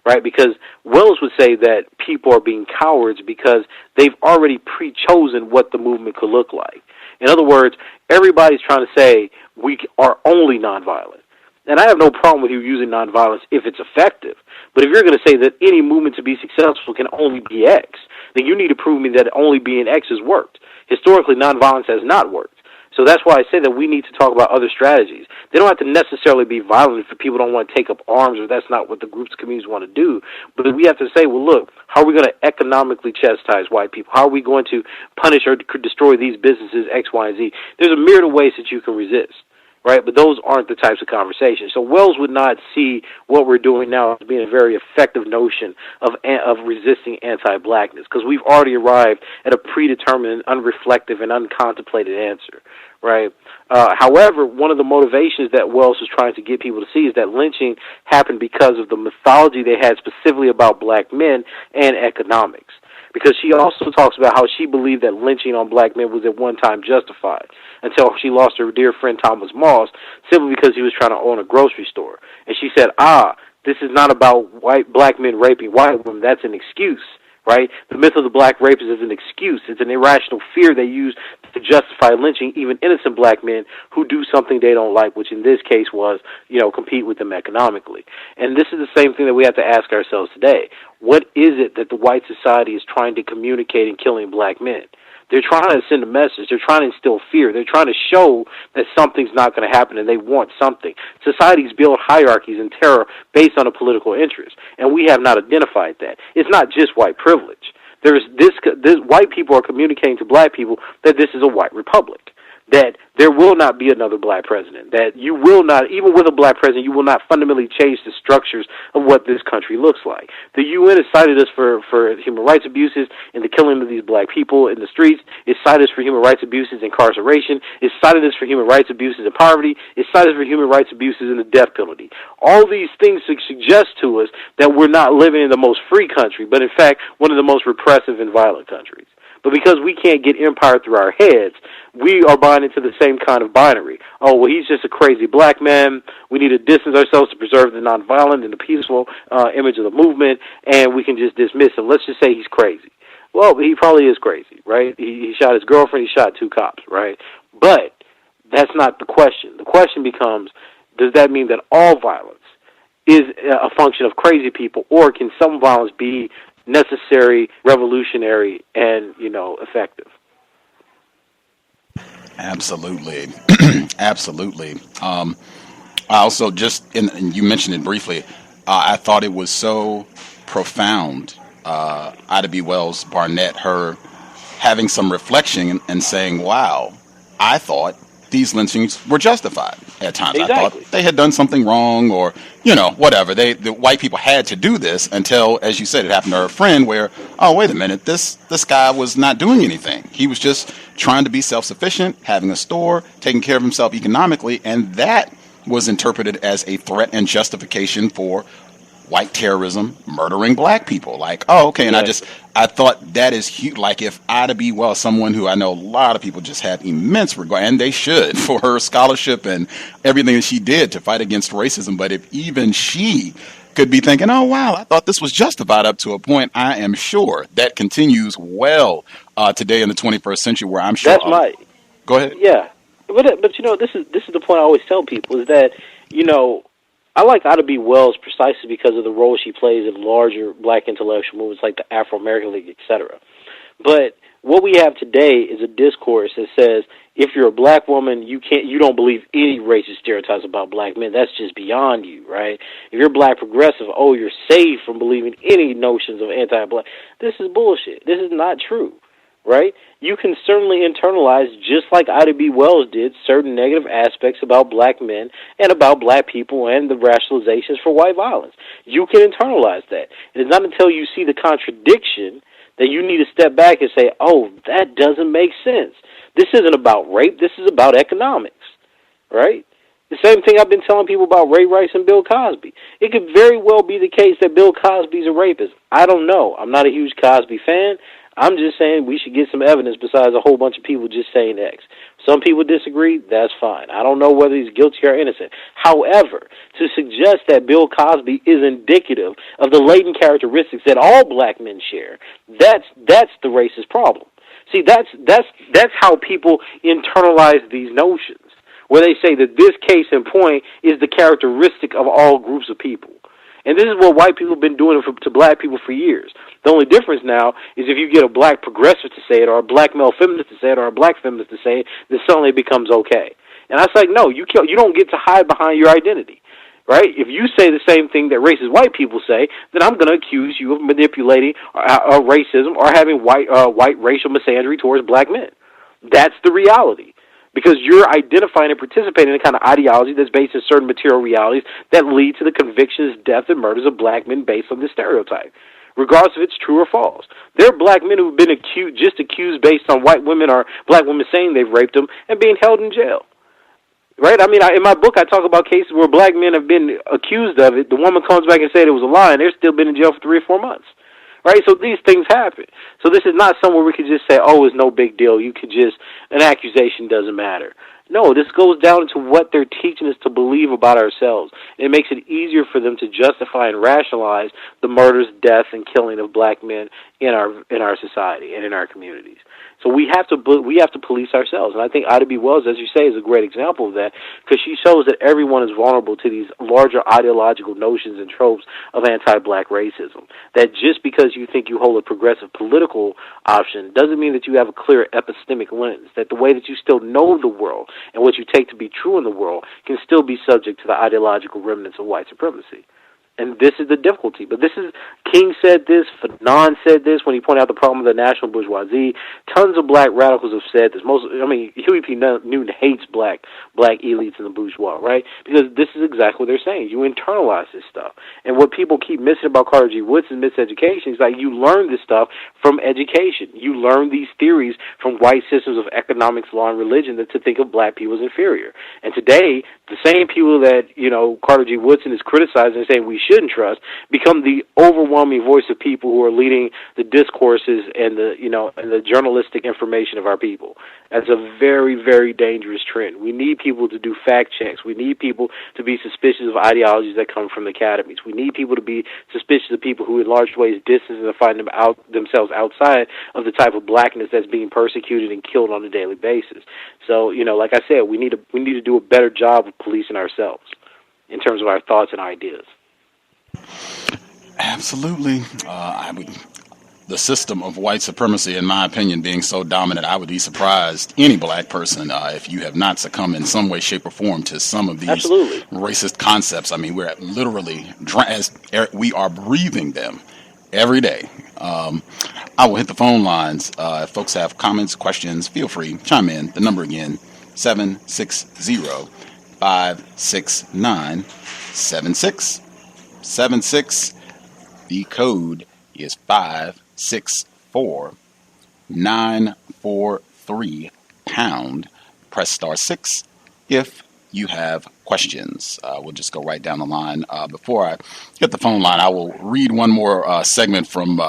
right? Because Wells would say that people are being cowards because they've already pre-chosen what the movement could look like. In other words, everybody's trying to say we are only nonviolent. And I have no problem with you using nonviolence if it's effective. But if you're going to say that any movement to be successful can only be X, then you need to prove me that only being X has worked. Historically, nonviolence has not worked. So that's why I say that we need to talk about other strategies. They don't have to necessarily be violent if people don't want to take up arms or that's not what the groups, communities want to do. But we have to say, well, look, how are we going to economically chastise white people? How are we going to punish or destroy these businesses, X, Y, and Z? There's a myriad of ways that you can resist, right? But those aren't the types of conversations. So Wells would not see what we're doing now as being a very effective notion of resisting anti-blackness because we've already arrived at a predetermined, unreflective, and uncontemplated answer, right? However, one of the motivations that Wells was trying to get people to see is that lynching happened because of the mythology they had specifically about black men and economics. Because she also talks about how she believed that lynching on black men was at one time justified until she lost her dear friend Thomas Moss simply because he was trying to own a grocery store. And she said, this is not about black men raping white women. That's an excuse, right? The myth of the black rapist is an excuse. It's an irrational fear they use to justify lynching even innocent black men who do something they don't like, which in this case was, compete with them economically. And this is the same thing that we have to ask ourselves today. What is it that the white society is trying to communicate in killing black men? They're trying to send a message. They're trying to instill fear. They're trying to show that something's not going to happen and they want something. Societies build hierarchies and terror based on a political interest, and we have not identified that. It's not just white privilege. There's this white people are communicating to black people that this is a white republic, that there will not be another black president, that you will not, even with a black president, you will not fundamentally change the structures of what this country looks like. The UN has cited us for human rights abuses and the killing of these black people in the streets. It's cited us for human rights abuses, incarceration. It's cited us for human rights abuses and poverty. It's cited us for human rights abuses and the death penalty. All these things suggest to us that we're not living in the most free country, but in fact, one of the most repressive and violent countries. But because we can't get empire through our heads, we are buying into the same kind of binary. Oh, well, he's just a crazy black man. We need to distance ourselves to preserve the nonviolent and the peaceful image of the movement, and we can just dismiss him. Let's just say he's crazy. Well, he probably is crazy, right? He shot his girlfriend. He shot two cops, right? But that's not the question. The question becomes, does that mean that all violence is a function of crazy people, or can some violence be necessary, revolutionary, and, effective? Absolutely. Absolutely. I also and you mentioned it briefly, I thought it was so profound, Ida B. Wells Barnett, her having some reflection and saying, wow, I thought these lynchings were justified at times. Exactly. I thought they had done something wrong, or, you know, whatever. The white people had to do this until, as you said, it happened to her friend where, oh, wait a minute, this guy was not doing anything. He was just trying to be self-sufficient, having a store, taking care of himself economically, and that was interpreted as a threat and justification for white terrorism, murdering black people. Like, oh, okay. And I thought that is huge. Like, if Ida B. Wells, someone who I know a lot of people just have immense regard, and they should, for her scholarship and everything that she did to fight against racism. But if even she could be thinking, oh, wow, I thought this was justified up to a point, I am sure that continues well today in the 21st century, where I'm sure. Go ahead. Yeah. But you know, this is the point I always tell people, is that, you know, I like Ida B. Wells precisely because of the role she plays in larger black intellectual movements like the Afro-American League, etc. But what we have today is a discourse that says, if you're a black woman, you don't believe any racist stereotypes about black men. That's just beyond you, right? If you're black progressive, oh, you're safe from believing any notions of anti-black. This is bullshit. This is not true, right? You can certainly internalize, just like Ida B. Wells did, certain negative aspects about black men and about black people and the rationalizations for white violence. You can internalize that. It is not until you see the contradiction that you need to step back and say, oh, that doesn't make sense. This isn't about rape. This is about economics, right? The same thing I've been telling people about Ray Rice and Bill Cosby. It could very well be the case that Bill Cosby's a rapist. I don't know. I'm not a huge Cosby fan. I'm just saying we should get some evidence besides a whole bunch of people just saying X. Some people disagree, that's fine. I don't know whether he's guilty or innocent. However, to suggest that Bill Cosby is indicative of the latent characteristics that all black men share, that's the racist problem. See, that's how people internalize these notions, where they say that this case in point is the characteristic of all groups of people. And this is what white people have been doing to black people for years. The only difference now is if you get a black progressive to say it, or a black male feminist to say it, or a black feminist to say it, then suddenly it becomes okay. And I was like, no, you don't get to hide behind your identity, right? If you say the same thing that racist white people say, then I'm going to accuse you of manipulating racism or having white racial misandry towards black men. That's the reality. Because you're identifying and participating in a kind of ideology that's based in certain material realities that lead to the convictions, death, and murders of black men based on this stereotype, regardless if it's true or false. There are black men who've been accused based on white women or black women saying they've raped them and being held in jail. Right? I mean, in my book, I talk about cases where black men have been accused of it. The woman comes back and said it was a lie, and they're still been in jail for 3 or 4 months. Right? So these things happen. So this is not somewhere we could just say, oh, it's no big deal. You could just, an accusation doesn't matter. No, this goes down to what they're teaching us to believe about ourselves. It makes it easier for them to justify and rationalize the murders, death, and killing of black men in our society and in our communities. So we have to police ourselves. And I think Ida B. Wells, as you say, is a great example of that, because she shows that everyone is vulnerable to these larger ideological notions and tropes of anti-black racism. That just because you think you hold a progressive political option doesn't mean that you have a clear epistemic lens, that the way that you still know the world and what you take to be true in the world can still be subject to the ideological remnants of white supremacy. And this is the difficulty. But this is, King said this, Fanon said this when he pointed out the problem of the national bourgeoisie. Tons of black radicals have said this. Huey P. Newton hates black elites and the bourgeois, right? Because this is exactly what they're saying. You internalize this stuff. And what people keep missing about Carter G. Woodson's miseducation is like you learn this stuff from education. You learn these theories from white systems of economics, law, and religion to think of black people as inferior. And today, the same people that, Carter G. Woodson is criticizing and saying we shouldn't trust become the overwhelming voice of people who are leading the discourses and the journalistic information of our people. That's a very, very dangerous trend. We need people to do fact checks. We need people to be suspicious of ideologies that come from the academies. We need people to be suspicious of people who in large ways distance and find themselves outside of the type of blackness that's being persecuted and killed on a daily basis. So, like I said, we need to do a better job of policing ourselves in terms of our thoughts and ideas. Absolutely. The system of white supremacy, in my opinion, being so dominant, I would be surprised, any black person, if you have not succumbed in some way, shape, or form to some of these racist concepts. I mean, we're literally, we are breathing them every day. I will hit the phone lines. If folks have comments, questions, feel free, chime in. The number again, 760-569-7676. The code is 564-943#. Press star 6 if you have questions. We'll just go right down the line. Before I get the phone line, I will read one more segment from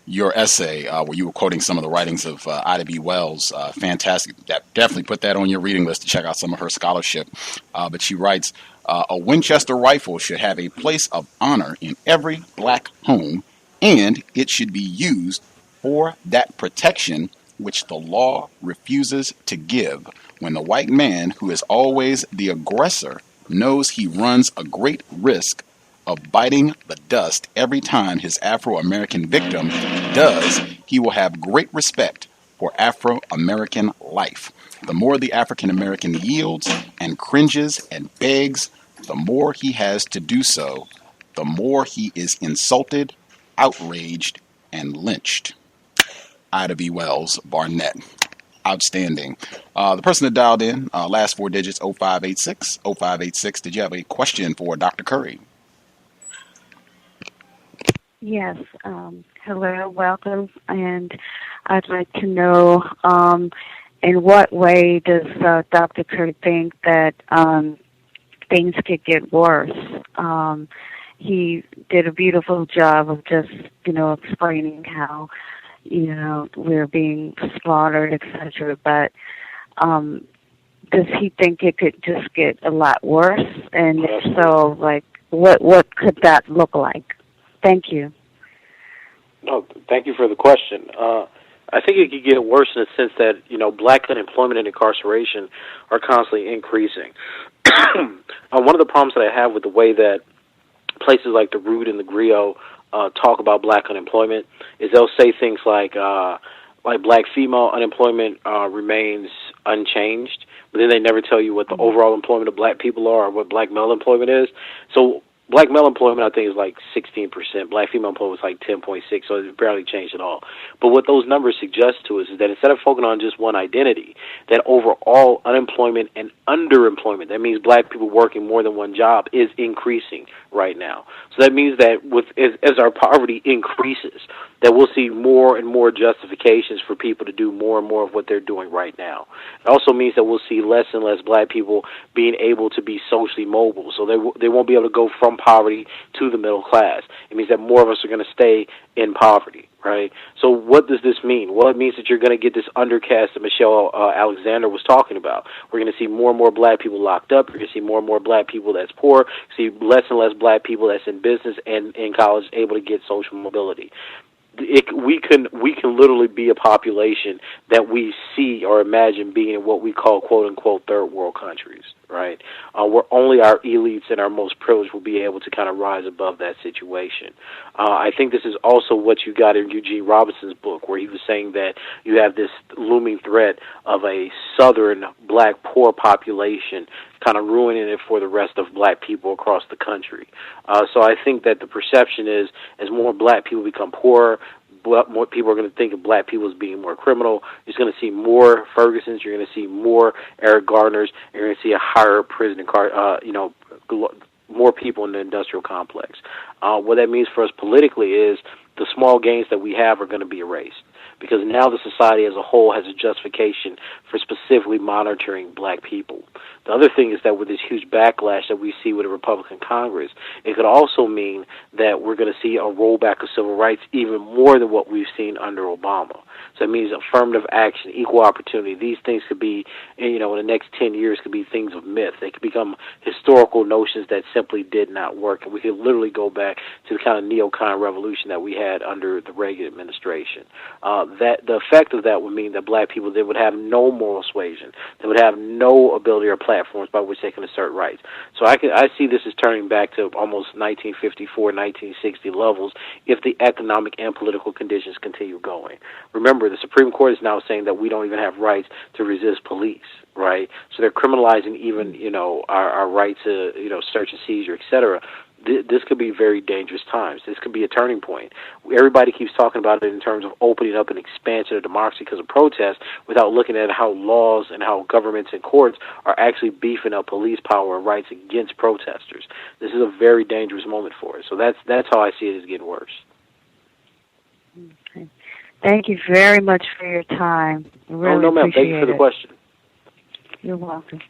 your essay where you were quoting some of the writings of Ida B. Wells. Fantastic. Definitely put that on your reading list to check out some of her scholarship. But she writes, a Winchester rifle should have a place of honor in every black home, and it should be used for that protection which the law refuses to give. When the white man, who is always the aggressor, knows he runs a great risk of biting the dust every time his Afro-American victim does, he will have great respect for Afro-American life. The more the African-American yields and cringes and begs, the more he has to do so, the more he is insulted, outraged, and lynched. Ida B. Wells, Barnett. Outstanding. The person that dialed in, last four digits, 0586. 0586. Did you have a question for Dr. Curry? Yes. Hello, welcome. And I'd like to know in what way does Dr. Curry think that things could get worse? He did a beautiful job of just, explaining how we're being slaughtered, etc. But does he think it could just get a lot worse? And if so, what could that look like? Thank you. No, thank you for the question. I think it could get worse in the sense that, black unemployment and incarceration are constantly increasing. One of the problems that I have with the way that places like the Root and the Griot talk about black unemployment is they'll say things like black female unemployment remains unchanged, but then they never tell you what the overall employment of black people are or what black male employment is. So black male employment, I think, is like 16%. Black female employment is like 10.6, so it's barely changed at all. But what those numbers suggest to us is that instead of focusing on just one identity, that overall unemployment and underemployment, that means black people working more than one job, is increasing right now. So that means that as our poverty increases, that we'll see more and more justifications for people to do more and more of what they're doing right now. It also means that we'll see less and less black people being able to be socially mobile, so they won't be able to go from poverty to the middle class. It means that more of us are going to stay in poverty, right? So what does this mean? Well, it means that you're going to get this undercast that Michelle Alexander was talking about. We're going to see more and more black people locked up. We're going to see more and more black people that's poor. See less and less black people that's in business and in college able to get social mobility. We can literally be a population that we see or imagine being in what we call quote unquote third world countries, right? Where only our elites and our most privileged will be able to kind of rise above that situation. I think this is also what you got in Eugene Robinson's book, where he was saying that you have this looming threat of a southern black poor population kind of ruining it for the rest of black people across the country. So I think that the perception is, as more black people become poorer, more people are going to think of black people as being more criminal. You're going to see more Fergusons. You're going to see more Eric Gardners. You're going to see a higher prison, more people in the industrial complex. What that means for us politically is the small gains that we have are going to be erased, because now the society as a whole has a justification for specifically monitoring black people. The other thing is that with this huge backlash that we see with the Republican Congress, it could also mean that we're going to see a rollback of civil rights even more than what we've seen under Obama. So it means affirmative action, equal opportunity. These things could be, in the next 10 years, could be things of myth. They could become historical notions that simply did not work. And we could literally go back to the kind of neocon revolution that we had under the Reagan administration. That the effect of that would mean that black people, they would have no moral suasion. They would have no ability or platforms by which they can assert rights. So I see this as turning back to almost 1954, 1960 levels if the economic and political conditions continue going. Remember, the Supreme Court is now saying that we don't even have rights to resist police, right? So they're criminalizing even, our right to, search and seizure, et cetera. this could be very dangerous times. This could be a turning point. Everybody keeps talking about it in terms of opening up an expansion of democracy because of protests without looking at how laws and how governments and courts are actually beefing up police power and rights against protesters. This is a very dangerous moment for us. So that's how I see it as getting worse. Okay. Thank you very much for your time. Really no, ma'am. Thank you for the question. You're welcome.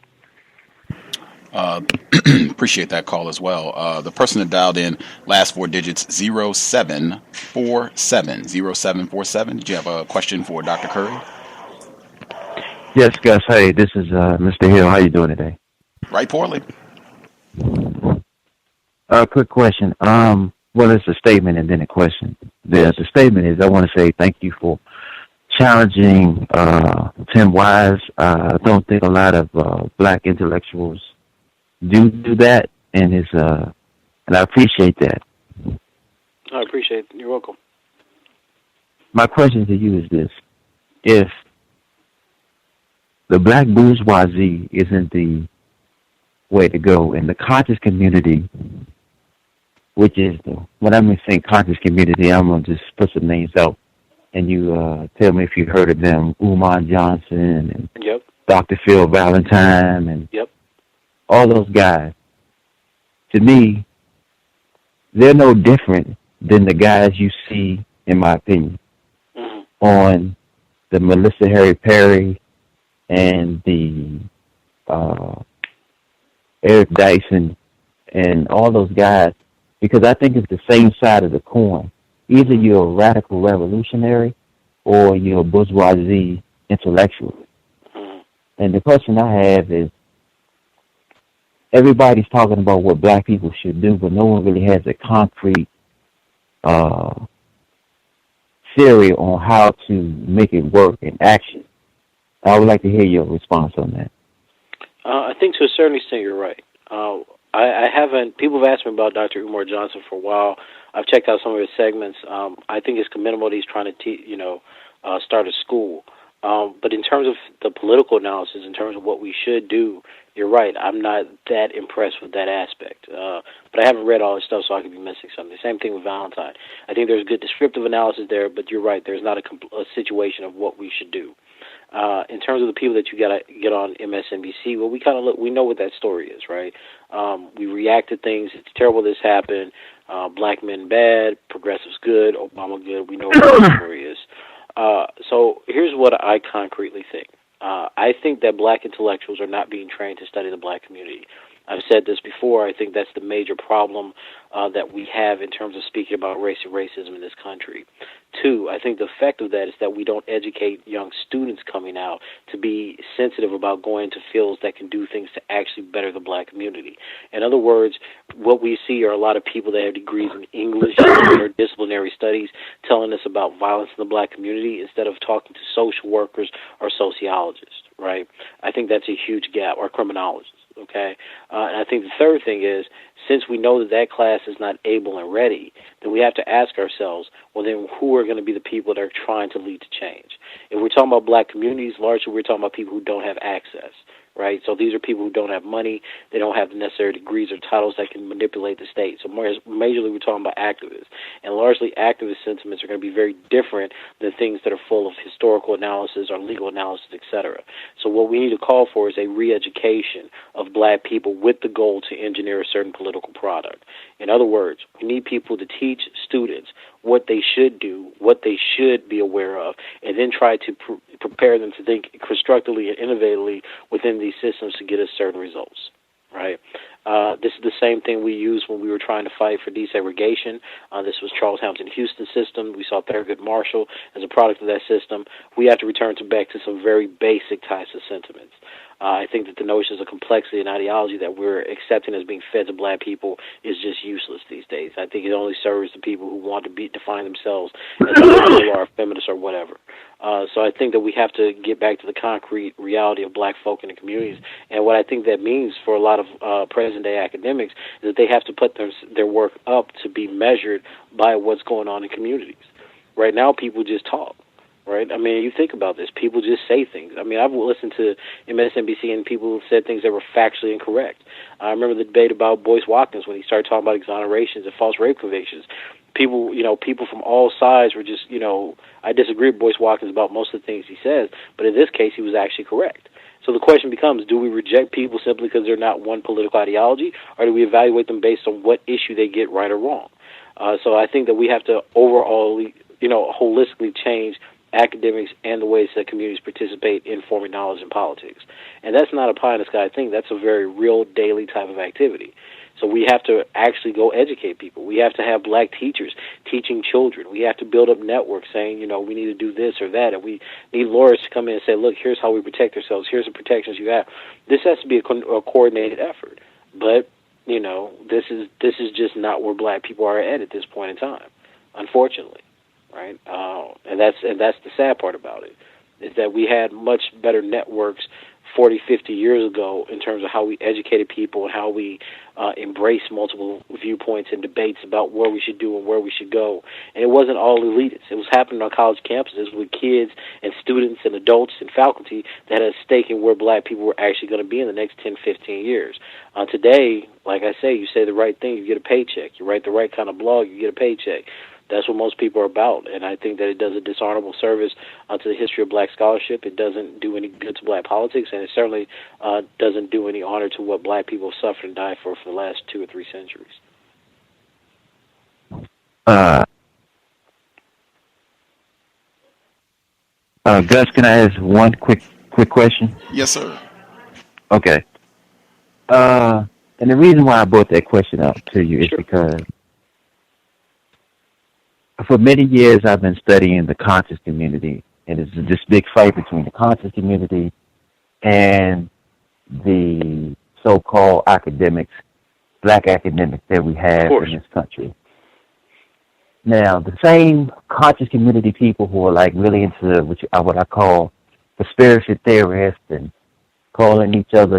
Appreciate that call as well. The person that dialed in, last four digits, 0747. 0747. Did you have a question for Dr. Curry? Yes, Gus. Hey, this is Mr. Hill. How you doing today? Right poorly. Quick question. Well, it's a statement and then a question. The statement is I want to say thank you for challenging Tim Wise. I don't think a lot of black intellectuals do that, and I appreciate that. I appreciate it. You're welcome. My question to you is this: if the black bourgeoisie isn't the way to go, and the conscious community, which is when I'm saying conscious community, I'm gonna just put some names out, and you tell me if you heard of them: Rumain Johnson and yep. Dr. Phil Valentine and yep. all those guys. To me, they're no different than the guys you see, in my opinion, on the Melissa Harry Perry and the Eric Dyson and all those guys, because I think it's the same side of the coin. Either you're a radical revolutionary or you're a bourgeoisie intellectual. And the question I have is, everybody's talking about what black people should do, but no one really has a concrete theory on how to make it work in action. I would like to hear your response on that. I think to a certain extent you're right. I haven't. People have asked me about Dr. Umar Johnson for a while. I've checked out some of his segments. I think it's commendable that he's trying to start a school. But in terms of the political analysis, in terms of what we should do, you're right. I'm not that impressed with that aspect. But I haven't read all his stuff, so I could be missing something. Same thing with Valentine. I think there's good descriptive analysis there, but you're right. There's not a situation of what we should do. In terms of the people that you got to get on MSNBC, well, we know what that story is, right? We react to things. It's terrible this happened. Black men bad, progressives good, Obama good. We know what that story is. So here's what I concretely think. I think that black intellectuals are not being trained to study the black community. I've said this before. I think that's the major problem that we have in terms of speaking about race and racism in this country. Two, I think the effect of that is that we don't educate young students coming out to be sensitive about going into fields that can do things to actually better the black community. In other words, what we see are a lot of people that have degrees in English or disciplinary studies telling us about violence in the black community instead of talking to social workers or sociologists, right? I think that's a huge gap, or criminologists. Okay, and I think the third thing is, since we know that class is not able and ready, then we have to ask ourselves, well, then who are going to be the people that are trying to lead to change? If we're talking about black communities, largely we're talking about people who don't have access, right? So these are people who don't have money, they don't have the necessary degrees or titles that can manipulate the state. So majorly we're talking about activists. And largely activist sentiments are going to be very different than things that are full of historical analysis or legal analysis, etc. So what we need to call for is a re-education of black people with the goal to engineer a certain political product. In other words, we need people to teach students what they should do, what they should be aware of, and then try to prepare them to think constructively and innovatively within these systems to get us certain results, right? This is the same thing we used when we were trying to fight for desegregation. This was Charles Hamilton Houston system. We saw Thurgood Marshall as a product of that system. We have to return back to some very basic types of sentiments. I think that the notions of complexity and ideology that we're accepting as being fed to black people is just useless these days. I think it only serves the people who want to define themselves as liberal or feminists or whatever. So I think that we have to get back to the concrete reality of black folk in the communities. And what I think that means for a lot of present-day academics is that they have to put their work up to be measured by what's going on in communities. Right now, people just talk. right? I mean, you think about this. People just say things. I mean, I've listened to MSNBC and people said things that were factually incorrect. I remember the debate about Boyce Watkins when he started talking about exonerations and false rape convictions. People, people from all sides were just, I disagree with Boyce Watkins about most of the things he says, but in this case, he was actually correct. So the question becomes, do we reject people simply because they're not one political ideology, or do we evaluate them based on what issue they get right or wrong? So I think that we have to overall, holistically change academics and the ways that communities participate in forming knowledge in politics. And that's not a pie-in-the-sky thing. That's a very real daily type of activity. So we have to actually go educate people. We have to have black teachers teaching children. We have to build up networks saying, we need to do this or that. And we need lawyers to come in and say, look, here's how we protect ourselves. Here's the protections you have. This has to be a coordinated effort. But, this is just not where black people are at this point in time, unfortunately. Right, and that's the sad part about it, is that we had much better networks 40, 50 years ago in terms of how we educated people and how we embraced multiple viewpoints and debates about where we should do and where we should go. And it wasn't all elitists. It was happening on college campuses with kids and students and adults and faculty that had a stake in where black people were actually going to be in the next 10, 15 years. Today, like I say, you say the right thing, you get a paycheck. You write the right kind of blog, you get a paycheck. That's what most people are about, and I think that it does a dishonorable service to the history of black scholarship. It doesn't do any good to black politics, and it certainly doesn't do any honor to what black people have suffered and died for the last 2 or 3 centuries. Gus, can I ask one quick question? Yes, sir. Okay. And the reason why I brought that question up to you is because for many years, I've been studying the conscious community, and it's this big fight between the conscious community and the so-called academics, black academics that we have in this country. Now, the same conscious community people who are like really into what I call conspiracy theorists and calling each other,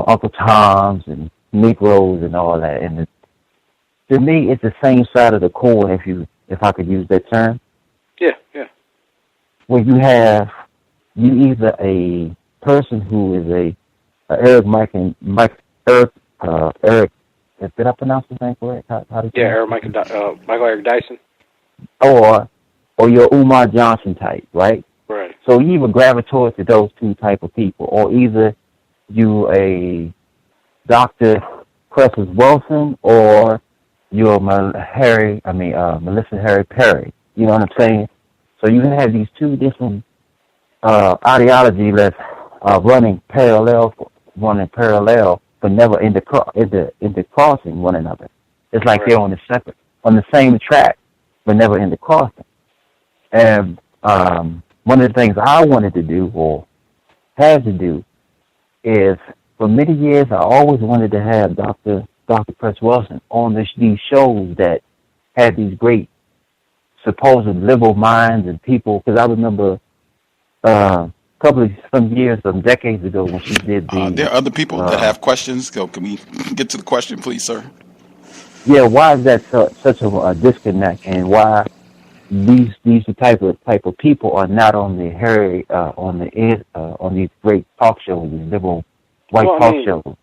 Uncle Toms and Negroes and all that, and to me, it's the same side of the coin, if I could use that term. Yeah. Where you either a person who is a Eric, did I pronounce his name correct? How do you Eric Michael Eric Dyson. Or your Umar Johnson type, right? Right. So you either gravitate to those two type of people, or either you a Dr. Cresswell Wilson, or you're Melissa Harry Perry. You know what I'm saying? So you have these two different ideologies that's running parallel, but never intercrossing one another. It's like they're on the same track, but never intercrossing. And one of the things I wanted to do, or had to do, is for many years I always wanted to have Dr. Press Wilson on these shows that had these great supposed liberal minds and people, because I remember some decades ago when she did there are other people that have questions. Can we get to the question, please, sir? Yeah, why is that such a disconnect, and why these type of people are not on the on these great talk shows, these liberal white talk shows?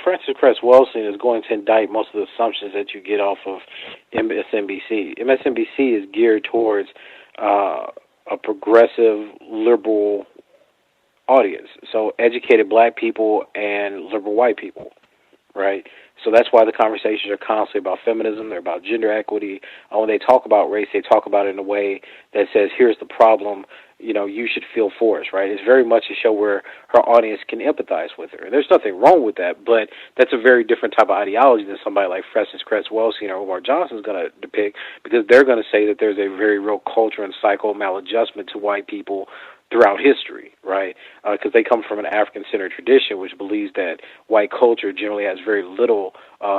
Frances Cress Welsing is going to indict most of the assumptions that you get off of MSNBC. MSNBC is geared towards a progressive, liberal audience. So educated black people and liberal white people, right? So that's why the conversations are constantly about feminism. They're about gender equity. When they talk about race, they talk about it in a way that says, here's the problem, you should feel for us, right? It's very much a show where her audience can empathize with her. And there's nothing wrong with that, but that's a very different type of ideology than somebody like Frances Cress Welsing or Umar Johnson is going to depict, because they're going to say that there's a very real culture and psycho maladjustment to white people throughout history, right? Because they come from an African-centered tradition which believes that white culture generally has very little,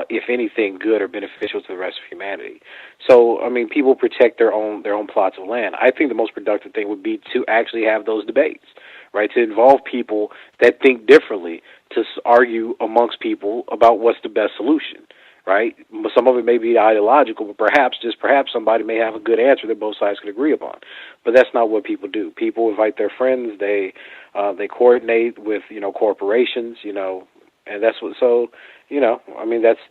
if anything, good or beneficial to the rest of humanity. So, people protect their own plots of land. I think the most productive thing would be to actually have those debates, right? To involve people that think differently, to argue amongst people about what's the best solution, right? Some of it may be ideological, but perhaps somebody may have a good answer that both sides can agree upon. But that's not what people do. People invite their friends. They coordinate with, corporations, and that's what. So,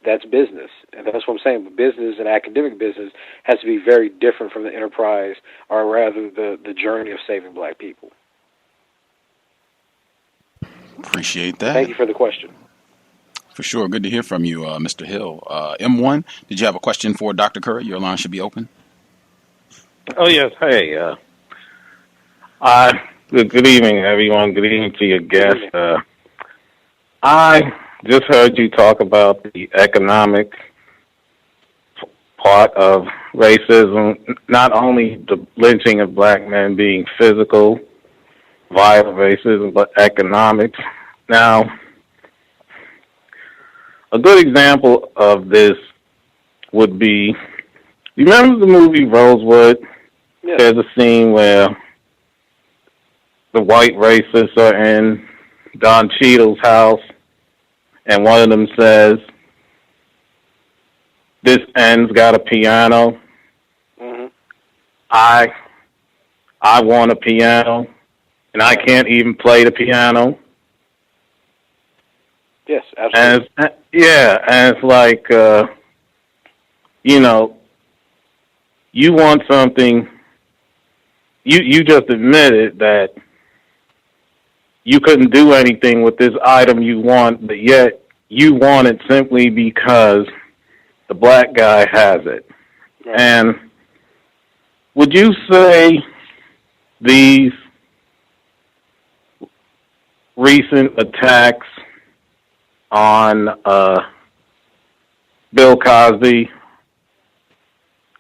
that's business, and that's what I'm saying. But business and academic business has to be very different from the enterprise, or rather, the journey of saving black people. Appreciate that. Thank you for the question. For sure. Good to hear from you, Mr. Hill. M1, did you have a question for Dr. Curry? Your line should be open. Oh, yes. Hey. Good evening, everyone. Good evening to your guest. I just heard you talk about the economic part of racism, not only the lynching of black men being physical, violent racism, but economics. Now, a good example of this would be, you remember the movie Rosewood? Yeah. There's a scene where the white racists are in Don Cheadle's house, and one of them says, "This end's got a piano. Mm-hmm. I want a piano, and I can't even play the piano." Yes, absolutely. And it's like, you want something. You just admitted that you couldn't do anything with this item you want, but yet you want it simply because the black guy has it. Right. And would you say these recent attacks on Bill Cosby,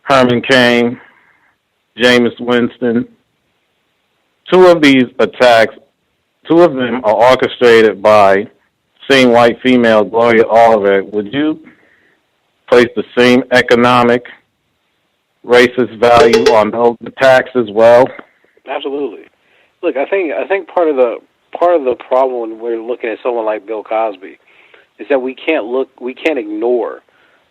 Herman Cain, Jameis Winston, two of them are orchestrated by same white female, Gloria Allred. Would you place the same economic, racist value on those attacks as well? Absolutely. Look, I think part of the problem when we're looking at someone like Bill Cosby is that we can't ignore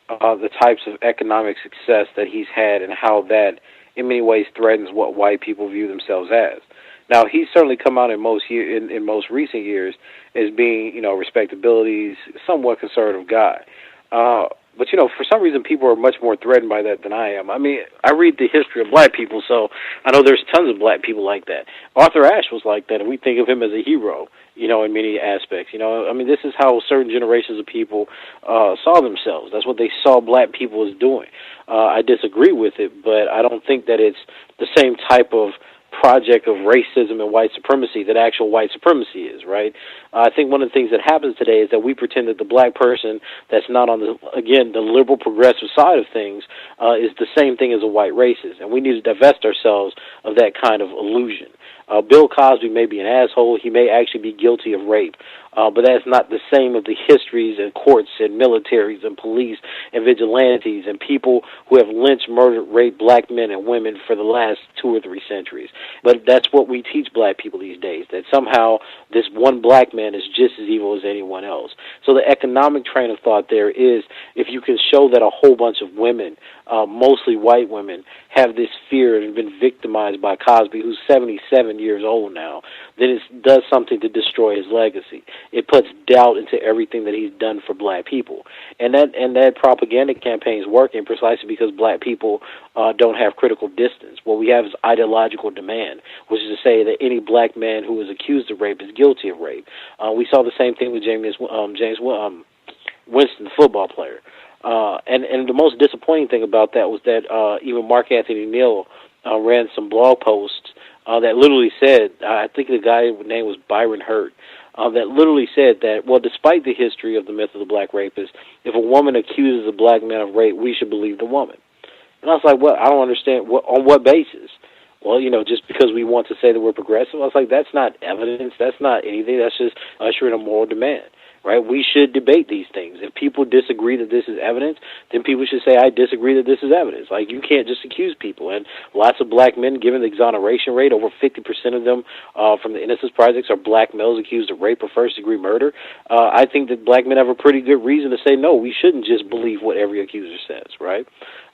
the types of economic success that he's had and how that in many ways threatens what white people view themselves as. Now, he's certainly come out in most recent years as being, respectability's somewhat conservative guy. But, for some reason, people are much more threatened by that than I am. I mean, I read the history of black people, so I know there's tons of black people like that. Arthur Ashe was like that, and we think of him as a hero, in many aspects. This is how certain generations of people saw themselves. That's what they saw black people as doing. I disagree with it, but I don't think that it's the same type of project of racism and white supremacy that actual white supremacy is, right? I think one of the things that happens today is that we pretend that the black person that's not on the liberal progressive side of things is the same thing as a white racist, and we need to divest ourselves of that kind of illusion. Bill Cosby may be an asshole. He may actually be guilty of rape. But that's not the same of the histories and courts and militaries and police and vigilantes and people who have lynched, murdered, raped black men and women for the last 2 or 3 centuries. But that's what we teach black people these days, that somehow this one black man is just as evil as anyone else. So the economic train of thought there is, if you can show that a whole bunch of women, mostly white women, have this fear and have been victimized by Cosby, who's 77 years old now, then it does something to destroy his legacy. It puts doubt into everything that he's done for black people. And that propaganda campaign is working precisely because black people don't have critical distance. What we have is ideological demand, which is to say that any black man who is accused of rape is guilty of rape. We saw the same thing with James Winston, the football player. And the most disappointing thing about that was that even Mark Anthony Neal ran some blog posts that literally said, I think the guy's name was Byron Hurt, that literally said that, well, despite the history of the myth of the black rapist, if a woman accuses a black man of rape, we should believe the woman. And I was like, well, I don't understand. On what basis? Well, just because we want to say that we're progressive. I was like, that's not evidence. That's not anything. That's just ushering a moral demand. right? We should debate these things. If people disagree that this is evidence, then people should say, I disagree that this is evidence. Like, you can't just accuse people. And lots of black men, given the exoneration rate, over 50% of them from the Innocence Projects are black males accused of rape or first-degree murder. I think that black men have a pretty good reason to say, no, we shouldn't just believe what every accuser says, right?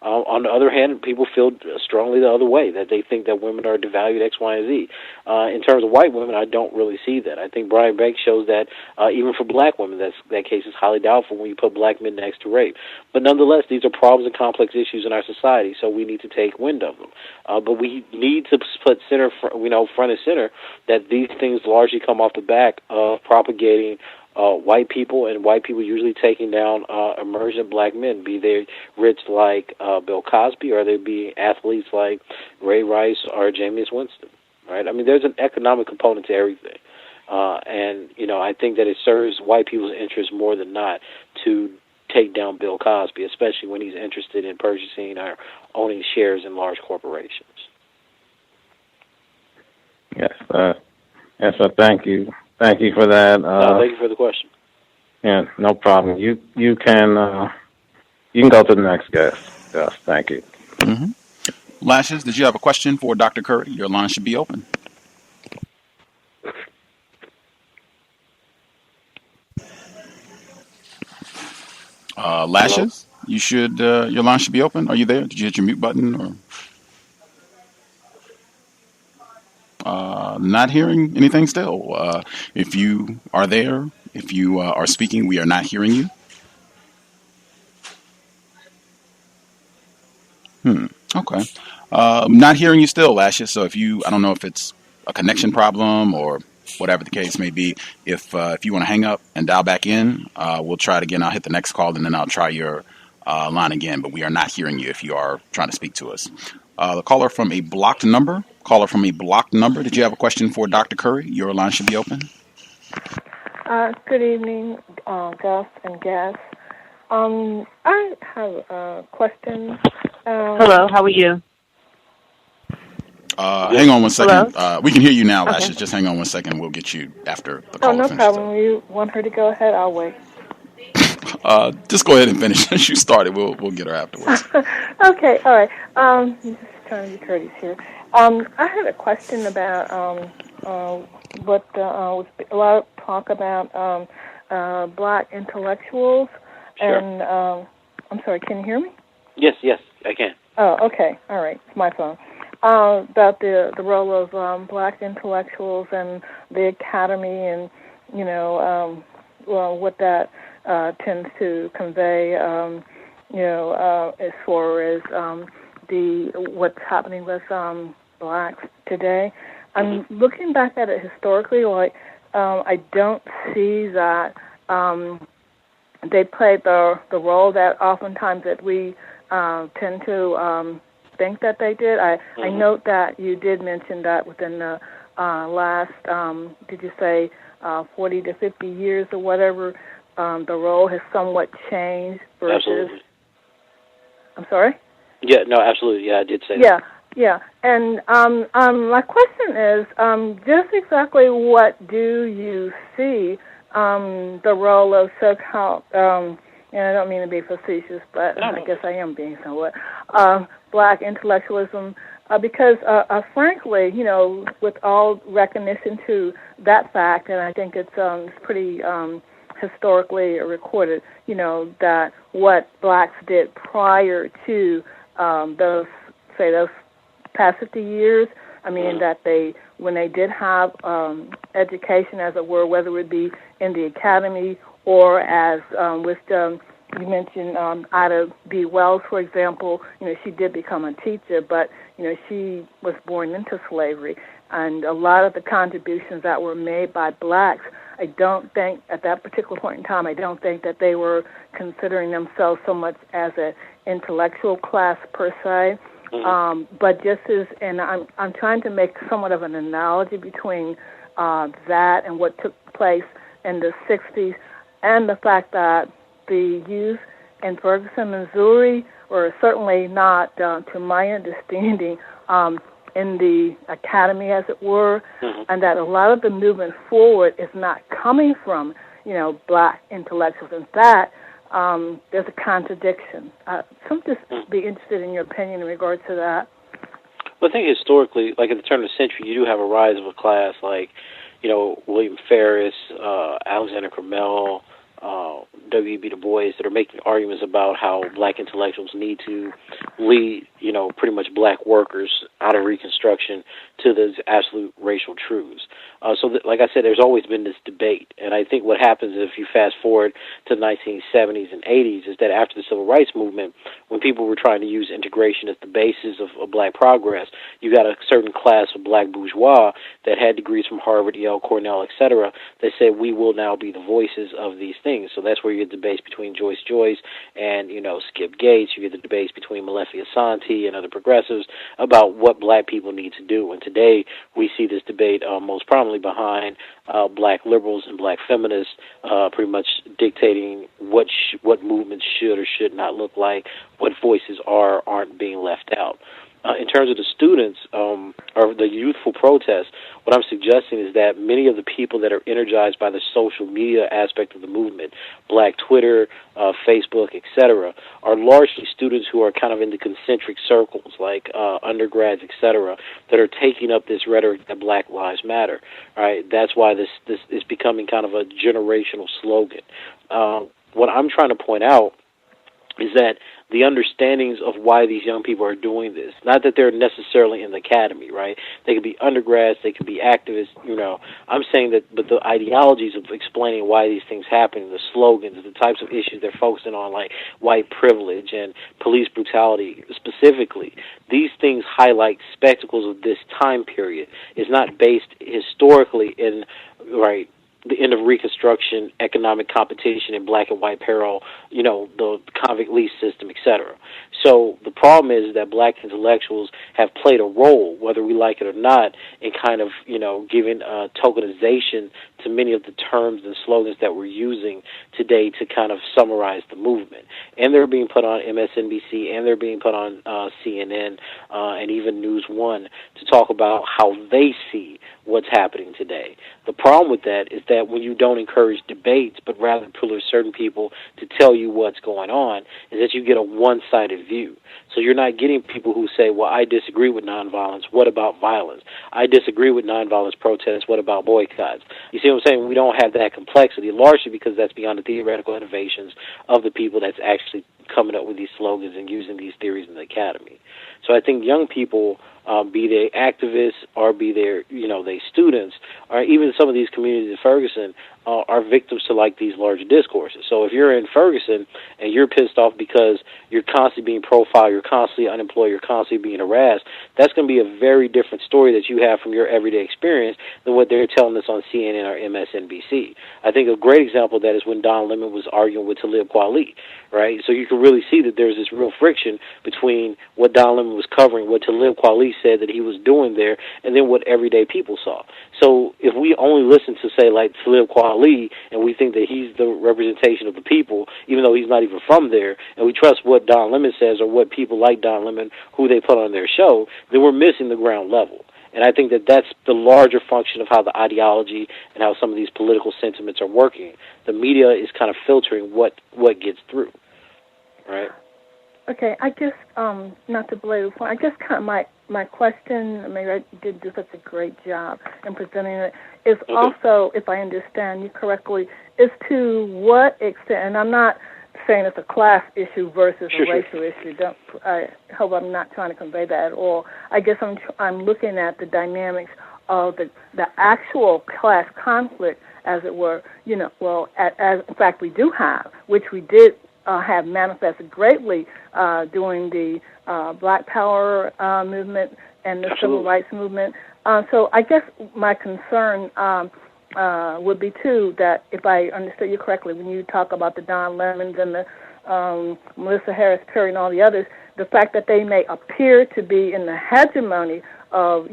On the other hand, people feel strongly the other way, that they think that women are devalued X, Y, and Z. In terms of white women, I don't really see that. I think Brian Banks shows that even for black women, that case is highly doubtful when you put black men next to rape. But nonetheless, these are problems and complex issues in our society, so we need to take wind of them. But we need to put front and center that these things largely come off the back of propagating white people, and white people usually taking down emergent black men, be they rich like Bill Cosby, or they be athletes like Ray Rice or Jameis Winston, right? I mean, there's an economic component to everything. And, I think that it serves white people's interest more than not to take down Bill Cosby, especially when he's interested in purchasing or owning shares in large corporations. Yes, so thank you. Thank you for that. Thank you for the question. Yeah, no problem. You can go to the next guest. Yes, thank you. Mm-hmm. Lashes, did you have a question for Dr. Curry? Your line should be open. Lashes, you should. Your line should be open. Are you there? Did you hit your mute button or? Not hearing anything still. If you are there, if you are speaking, we are not hearing you. Okay. Not hearing you still, Lashes. So I don't know if it's a connection problem or whatever the case may be. If you want to hang up and dial back in, we'll try it again. I'll hit the next call and then I'll try your line again. But we are not hearing you if you are trying to speak to us. The caller from a blocked number. Did you have a question for Dr. Curry? Your line should be open. Good evening, Gus and Gas. I have a question. Hello, how are you? Hang on one second. We can hear you now, Lashes. Just hang on 1 second. We'll get you after the call. Oh, no problem. You want her to go ahead? I'll wait. Just go ahead and finish. As you started, we'll get her afterwards. Okay, all right. Just trying to be courteous here. I had a question about what was a lot of talk about black intellectuals. Sure. And I'm sorry, can you hear me? Yes, I can. Oh, okay. All right. It's my phone. About the role of black intellectuals and the academy, and what that tends to convey. As far as what's happening with blacks today. I'm looking back at it historically. I don't see that they played the role that oftentimes that we tend to think that they did. I note that you did mention that within the last, did you say 40 to 50 years or whatever, the role has somewhat changed versus... Absolutely. I'm sorry? Yeah, no, absolutely. Yeah, I did say that. Yeah. And my question is, just exactly what do you see the role of so-called, and I don't mean to be facetious, but I guess I am being somewhat, black intellectualism, because frankly, with all recognition to that fact, and I think it's pretty historically recorded, that what blacks did prior to those past 50 years, that when they did have education, as it were, whether it be in the academy or as you mentioned Ida B. Wells, for example, she did become a teacher, but, she was born into slavery. And a lot of the contributions that were made by blacks, I don't think, at that particular point in time, I don't think that they were considering themselves so much as an intellectual class per se, but just as, and I'm trying to make somewhat of an analogy between that and what took place in the 60s, and the fact that the youth in Ferguson, Missouri, were certainly not, to my understanding, in the academy, as it were, and that a lot of the movement forward is not coming from black intellectuals. In fact, there's a contradiction. So I'm just be interested in your opinion in regard to that. Well, I think historically, like at the turn of the century, you do have a rise of a class like, William Ferris, Alexander Crummell, W.E.B. Du Bois, that are making arguments about how black intellectuals need to lead, pretty much black workers out of Reconstruction to those absolute racial truths. Like I said, there's always been this debate, and I think what happens if you fast forward to the 1970s and 80s is that after the Civil Rights Movement, when people were trying to use integration as the basis of black progress, you got a certain class of black bourgeois that had degrees from Harvard, Yale, Cornell, etc., that said we will now be the voices of these things. So that's where you get debates between Joyce and, Skip Gates. You get the debates between Malefi Asante and other progressives about what black people need to do. And today we see this debate most prominently behind black liberals and black feminists pretty much dictating what movements should or should not look like, what voices aren't being left out. In terms of the students or the youthful protests, what I'm suggesting is that many of the people that are energized by the social media aspect of the movement, Black Twitter, Facebook, etc., are largely students who are kind of in the concentric circles, like undergrads, etc., that are taking up this rhetoric that Black Lives Matter. Right? That's why this is becoming kind of a generational slogan. What I'm trying to point out is that the understandings of why these young people are doing this, not that they're necessarily in the academy, right? They could be undergrads, they could be activists, I'm saying that, but the ideologies of explaining why these things happen, the slogans, the types of issues they're focusing on, like white privilege and police brutality specifically, these things highlight spectacles of this time period. It's not based historically in, right, the end of Reconstruction, economic competition in black and white peril, the convict lease system, etc. So the problem is that black intellectuals have played a role, whether we like it or not, in kind of, giving tokenization to many of the terms and slogans that we're using today to kind of summarize the movement. And they're being put on MSNBC, and they're being put on CNN and even News One to talk about how they see what's happening today. The problem with that is that when you don't encourage debates, but rather pull certain people to tell you what's going on, is that you get a one-sided view. So you're not getting people who say, well, I disagree with nonviolence, what about violence? I disagree with nonviolence protests, what about boycotts? You see what I'm saying? We don't have that complexity, largely because that's beyond the theoretical innovations of the people that's actually coming up with these slogans and using these theories in the academy. So I think young people, be they activists or be they, they students, or even some of these communities in Ferguson, are victims to like these larger discourses. So if you're in Ferguson and you're pissed off because you're constantly being profiled, you're constantly unemployed, you're constantly being harassed, that's going to be a very different story that you have from your everyday experience than what they're telling us on CNN or MSNBC. I think a great example of that is when Don Lemon was arguing with Talib Kweli, right? So you can really see that there's this real friction between what Don Lemon was covering, what Talib Kweli said that he was doing there, and then what everyday people saw. So if we only listen to, say, like Talib Kweli, and we think that he's the representation of the people, even though he's not even from there, and we trust what Don Lemon says or what people like Don Lemon, who they put on their show, then we're missing the ground level. And I think that that's the larger function of how the ideology and how some of these political sentiments are working. The media is kind of filtering what gets through, right? Okay, I guess, not to belabor the point, I guess kind of my question, maybe I didn't do such a great job in presenting it, is also, if I understand you correctly, is to what extent, and I'm not saying it's a class issue versus a racial issue. I hope I'm not trying to convey that at all. I guess I'm looking at the dynamics of the actual class conflict, as it were, as in fact we do have, which we did have manifested greatly during the Black Power movement and the Civil Rights movement. So I guess my concern would be, too, that if I understood you correctly, when you talk about the Don Lemons and the Melissa Harris Perry and all the others, the fact that they may appear to be in the hegemony of,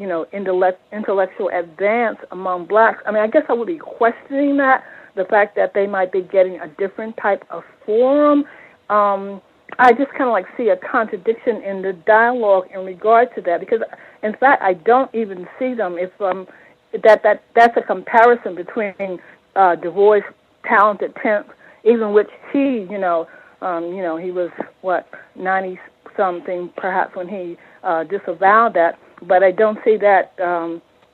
intellectual advance among blacks, I mean, I guess I would be questioning that, the fact that they might be getting a different type of forum. I just kind of like see a contradiction in the dialogue in regard to that, because in fact I don't even see them if that's a comparison between Du Bois talented 10th, even which he, he was, 90-something perhaps when he disavowed that. But I don't see that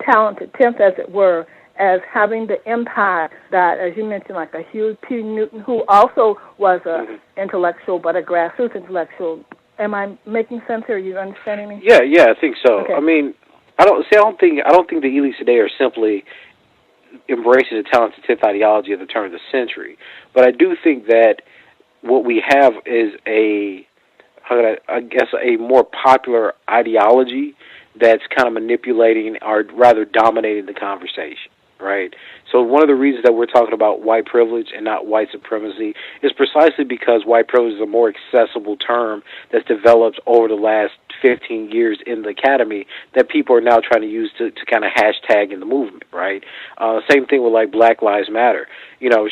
talented 10th, as it were, as having the impact that, as you mentioned, like a Hugh P. Newton, who also was an intellectual, but a grassroots intellectual. Am I making sense here? Are you understanding me? Yeah, I think so. Okay. I mean, I don't think the elites today are simply embracing the talented 10th ideology at the turn of the century. But I do think that what we have is a more popular ideology that's kind of manipulating or rather dominating the conversation, right? So one of the reasons that we're talking about white privilege and not white supremacy is precisely because white privilege is a more accessible term that's developed over the last 15 years in the academy that people are now trying to use to kind of hashtag in the movement, right? Same thing with like Black Lives Matter.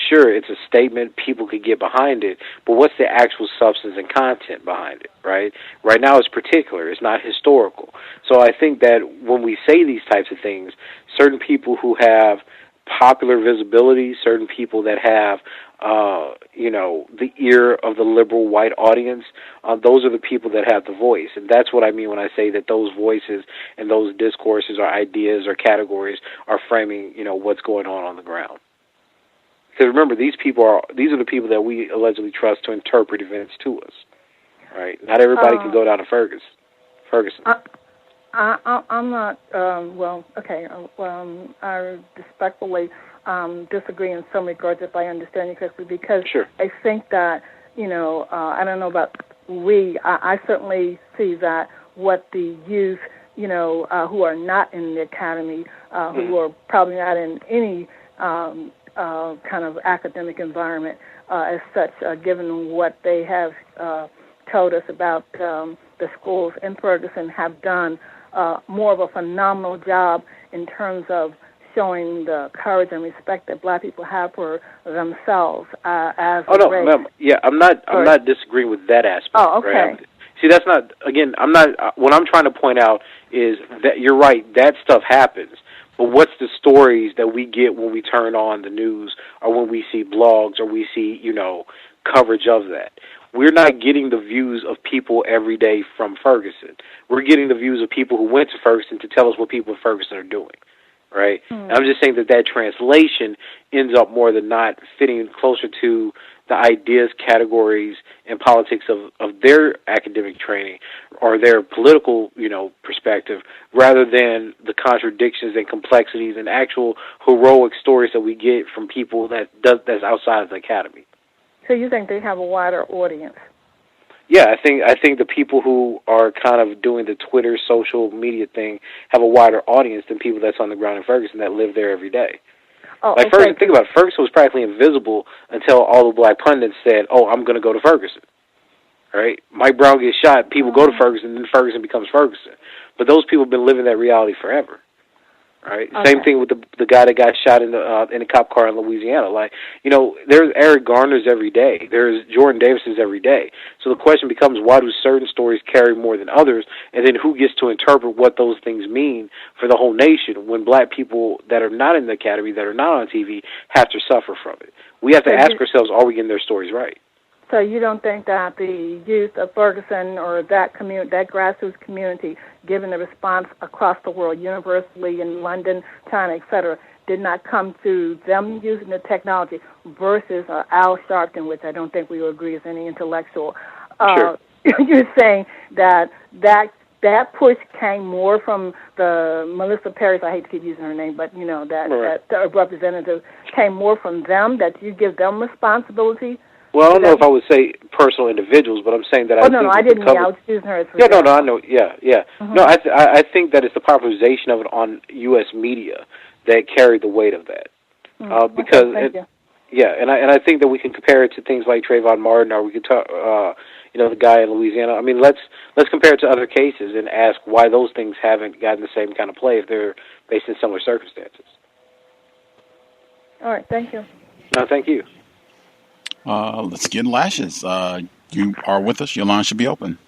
Sure, it's a statement, people could get behind it, but what's the actual substance and content behind it, right? Right now it's particular, it's not historical. So I think that when we say these types of things, certain people who have popular visibility, certain people that have, the ear of the liberal white audience, those are the people that have the voice. And that's what I mean when I say that those voices and those discourses or ideas or categories are framing, what's going on the ground. Because remember, these are the people that we allegedly trust to interpret events to us, right? Not everybody can go down to Ferguson. I'm not, I respectfully disagree in some regards, if I understand you correctly, because sure. I think that, I don't know about I certainly see that what the youth, who are not in the academy, who are probably not in any kind of academic environment as such, given what they have told us about the schools in Ferguson, have done more of a phenomenal job in terms of showing the courage and respect that Black people have for themselves as a race. Ma'am. Yeah, I'm not disagreeing with that aspect. Oh, okay. Right? See, that's not, again, I'm not, what I'm trying to point out is that you're right, that stuff happens. But what's the stories that we get when we turn on the news or when we see blogs or we see, coverage of that? We're not getting the views of people every day from Ferguson. We're getting the views of people who went to Ferguson to tell us what people in Ferguson are doing, right? And I'm just saying that translation ends up more than not fitting closer to the ideas, categories, and politics of their academic training or their political, perspective, rather than the contradictions and complexities and actual heroic stories that we get from people that's outside of the academy. So you think they have a wider audience? Yeah, I think the people who are kind of doing the Twitter social media thing have a wider audience than people that's on the ground in Ferguson that live there every day. Oh, like Ferguson, think about it, Ferguson was practically invisible until all the Black pundits said, "Oh, I'm going to go to Ferguson." Right? Mike Brown gets shot, people go to Ferguson, and then Ferguson becomes Ferguson. But those people have been living that reality forever. Right. Okay. Same thing with the guy that got shot in the cop car in Louisiana. Like, there's Eric Garner's every day. There's Jordan Davis's every day. So the question becomes, why do certain stories carry more than others? And then who gets to interpret what those things mean for the whole nation when Black people that are not in the academy, that are not on TV, have to suffer from it? We have to ask ourselves, are we getting their stories right? So you don't think that the youth of Ferguson or that community, that grassroots community, given the response across the world, universally in London, China, etc., did not come to them using the technology versus Al Sharpton, which I don't think we would agree is any intellectual. Sure. You're saying that push came more from the Melissa Perry's, I hate to keep using her name, but that representative came more from them, that you give them responsibility. Well, I don't know if I would say personal individuals, but I'm saying that I didn't mean I was using her as I know, yeah. Mm-hmm. No, I think that it's the popularization of it on U.S. media that carried the weight of that. Because, and I think that we can compare it to things like Trayvon Martin, or we could talk, the guy in Louisiana. I mean, let's compare it to other cases and ask why those things haven't gotten the same kind of play if they're based in similar circumstances. All right, thank you. No, thank you. Let's get lashes. You are with us. Your line should be open.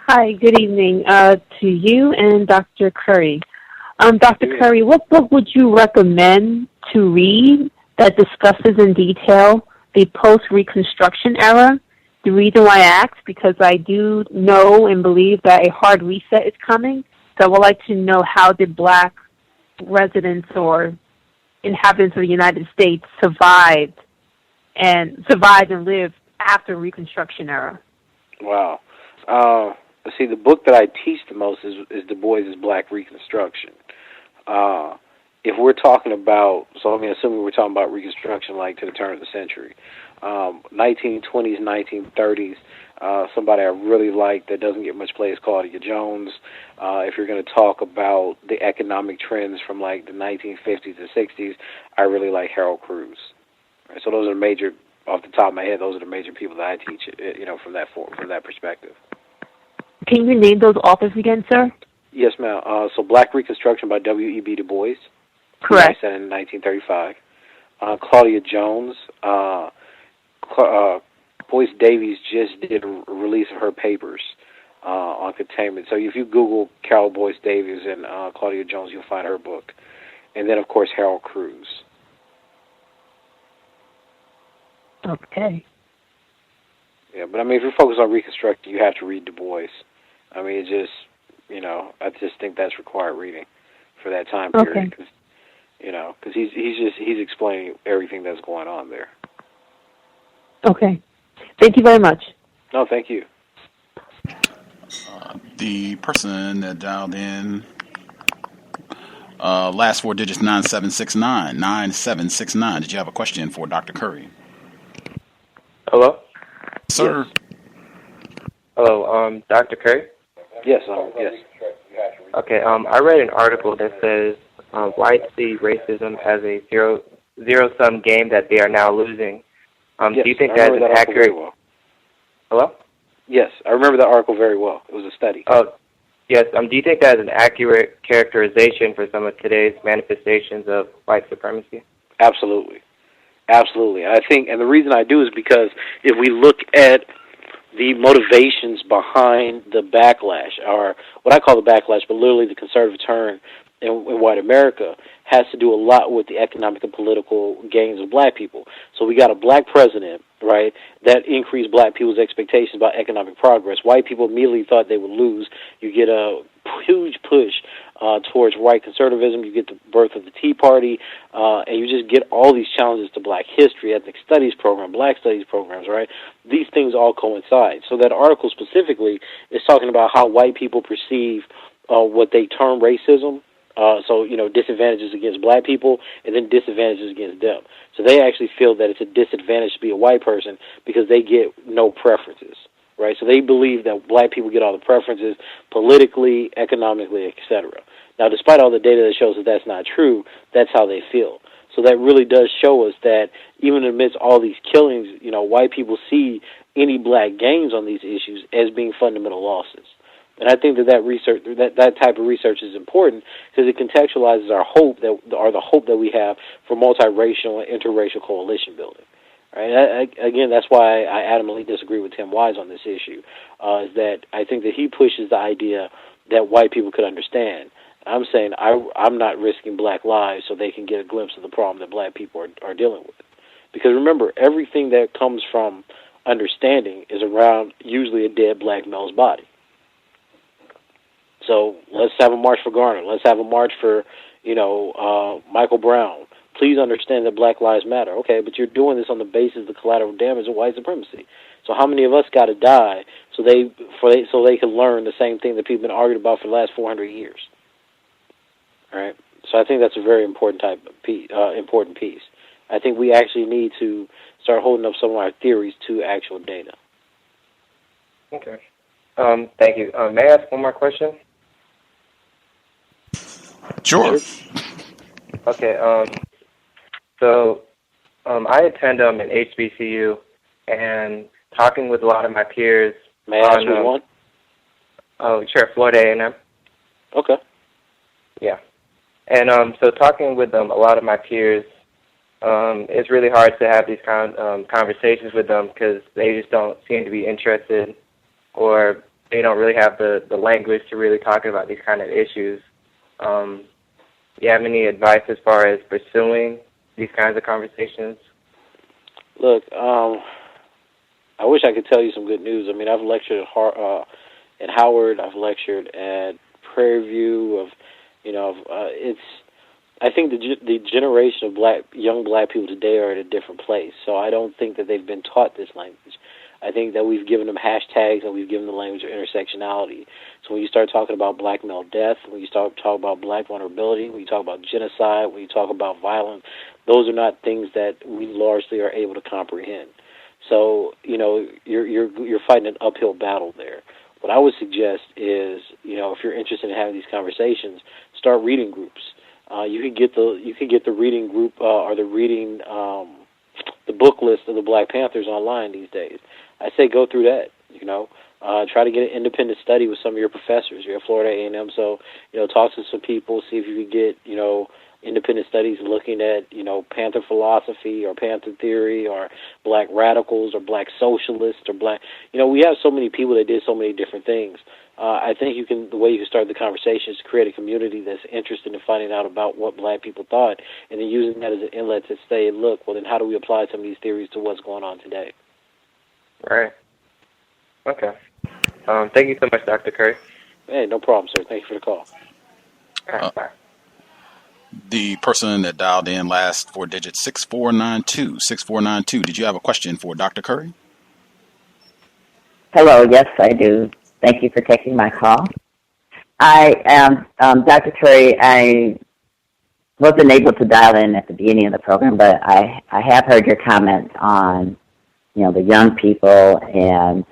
Hi, good evening to you and Dr. Curry. Dr. Curry, what book would you recommend to read that discusses in detail the post-Reconstruction era. The reason why I asked, because I do know and believe that a hard reset is coming. So I would like to know, how did black residents or inhabitants of the United States survive and live after Reconstruction era? Wow. See, the book that I teach the most is Du Bois' Black Reconstruction. If we're talking about, so I mean, assuming we're talking about Reconstruction like to the turn of the century, 1920s, 1930s, somebody I really like that doesn't get much play is Claudia Jones. If you're going to talk about the economic trends from like the 1950s to 60s, I really like Harold Cruz. Right, so those are major, off the top of my head, those are the major people that I teach, from that perspective. Can you name those authors again, sir? Yes, ma'am. So Black Reconstruction by W.E.B. Du Bois. Correct. I said in 1935. Claudia Jones. Boyce Davies just did a release of her papers on containment. So if you Google Carol Boyce Davies and Claudia Jones, you'll find her book. And then, of course, Harold Cruz. Okay. Yeah, but I mean, if you're focused on Reconstruction, you have to read Du Bois. I mean, it just, I just think that's required reading for that time period. Okay. Because he's explaining everything that's going on there. Okay. Thank you very much. No, thank you. The person that dialed in, last four digits 9769. 9769. Did you have a question for Dr. Curry? Hello? Sir? Yes. Hello, Dr. Curry? Yes, yes. Okay, I read an article that says whites see racism as a zero-sum game that they are now losing. Yes, do you think I that's remember an that article accurate... very well. Hello? Yes, I remember that article very well. It was a study. Oh, yes. Do you think that is an accurate characterization for some of today's manifestations of white supremacy? Absolutely. Absolutely. I think, and the reason I do is because if we look at the motivations behind the backlash, or what I call the backlash, but literally the conservative turn in white America, has to do a lot with the economic and political gains of black people. So we got a black president, right, that increased black people's expectations about economic progress. White people immediately thought they would lose. You get a huge push towards white conservatism. You get the birth of the Tea Party, and you just get all these challenges to black history, ethnic studies program, black studies programs, right? These things all coincide. So that article specifically is talking about how white people perceive what they term racism. Disadvantages against black people and then disadvantages against them. So they actually feel that it's a disadvantage to be a white person because they get no preferences, right? So they believe that black people get all the preferences politically, economically, etc. Now, despite all the data that shows that that's not true, that's how they feel. So that really does show us that even amidst all these killings, white people see any black gains on these issues as being fundamental losses. And I think that research, that type of research is important because it contextualizes our hope the hope that we have for multiracial and interracial coalition building. Right? Again, that's why I adamantly disagree with Tim Wise on this issue. Is that I think that he pushes the idea that white people could understand. I'm saying I'm not risking black lives so they can get a glimpse of the problem that black people are dealing with. Because remember, everything that comes from understanding is around usually a dead black male's body. So let's have a march for Garner. Let's have a march for, Michael Brown. Please understand that Black Lives Matter. Okay, but you're doing this on the basis of the collateral damage of white supremacy. So how many of us got to die so they can learn the same thing that people have been arguing about for the last 400 years? All right. So I think that's a very important important piece. I think we actually need to start holding up some of our theories to actual data. Okay. Thank you. May I ask one more question? Sure. Okay. I attend an HBCU, and talking with a lot of my peers. May I ask you one? Oh, sure. Florida A&M. Okay. Yeah. And so talking with a lot of my peers, it's really hard to have these conversations with them because they just don't seem to be interested, or they don't really have the language to really talk about these kind of issues. Do you have any advice as far as pursuing these kinds of conversations? Look, I wish I could tell you some good news. I mean, I've lectured at Howard. I've lectured at Prairie View. I think the generation of young black people today are at a different place. So I don't think that they've been taught this language. I think that we've given them hashtags and we've given them the language of intersectionality. So when you start talking about black male death, when you start talking about black vulnerability, when you talk about genocide, when you talk about violence, those are not things that we largely are able to comprehend. So, you're fighting an uphill battle there. What I would suggest is, if you're interested in having these conversations, start reading groups. You can get the reading group or the book list of the Black Panthers online these days. I say go through that. Try to get an independent study with some of your professors. You're at Florida A&M, so talk to some people, see if you can get independent studies looking at Panther philosophy or Panther theory or black radicals or black socialists or black. We have so many people that did so many different things. I think the way you can start the conversation is to create a community that's interested in finding out about what black people thought and then using that as an inlet to say, look, well, then how do we apply some of these theories to what's going on today? Right. Okay. Thank you so much, Dr. Curry. Hey, no problem, sir. Thank you for the call. All right, bye. The person that dialed in last 4 digits, 6492. 6492. Did you have a question for Dr. Curry? Hello, yes, I do. Thank you for taking my call. I am, Dr. Curry, I wasn't able to dial in at the beginning of the program, but I have heard your comments on, the young people and,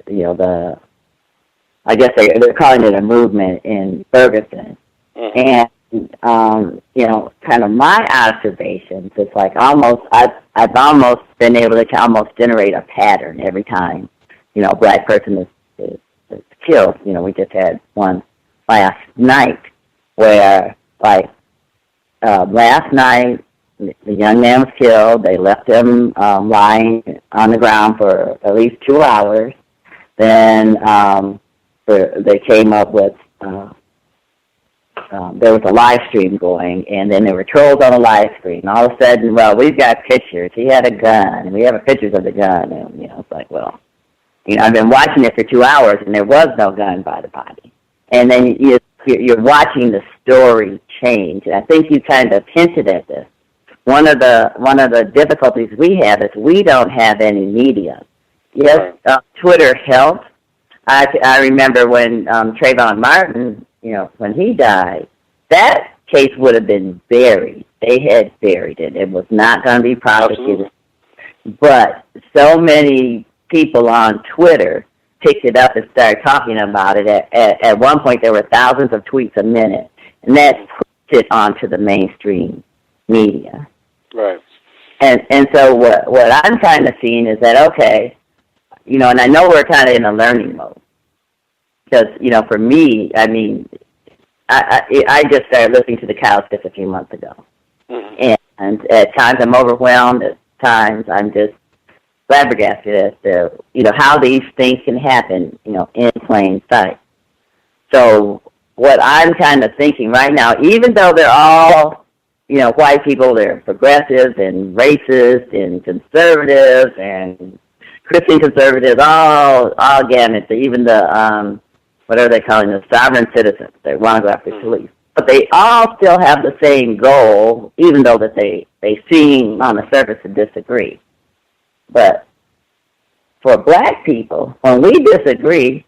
I guess they're calling it a movement in Ferguson. And, kind of my observations, it's like I've almost been able to almost generate a pattern every time, a black person is killed. We just had one last night where, last night, the young man was killed. They left him lying on the ground for at least 2 hours. Then they came up with, there was a live stream going, and then there were trolls on the live stream. All of a sudden, well, we've got pictures. He had a gun, and we have pictures of the gun. And, it's like, well, I've been watching it for 2 hours, and there was no gun by the body. And then you're watching the story change. And I think you kind of hinted at this. One of the difficulties we have is we don't have any media. Yes, Twitter helped. I remember when Trayvon Martin, when he died, that case would have been buried. They had buried it. It was not going to be prosecuted. Absolutely. But so many people on Twitter picked it up and started talking about it. At one point, there were thousands of tweets a minute, and that pushed it onto the mainstream media. Right. And so what I'm kind of seeing is that, okay, and I know we're kind of in a learning mode. Because, for me, I mean, I just started listening to the cows just a few months ago. Mm-hmm. And at times I'm overwhelmed. At times I'm just flabbergasted as to, how these things can happen, in plain sight. So what I'm kind of thinking right now, even though they're all, white people, they're progressives and racist and conservatives and Christian conservatives, all gamut, even the, what are they calling the sovereign citizens? They want to go after police. But they all still have the same goal, even though that they seem on the surface to disagree. But for black people, when we disagree,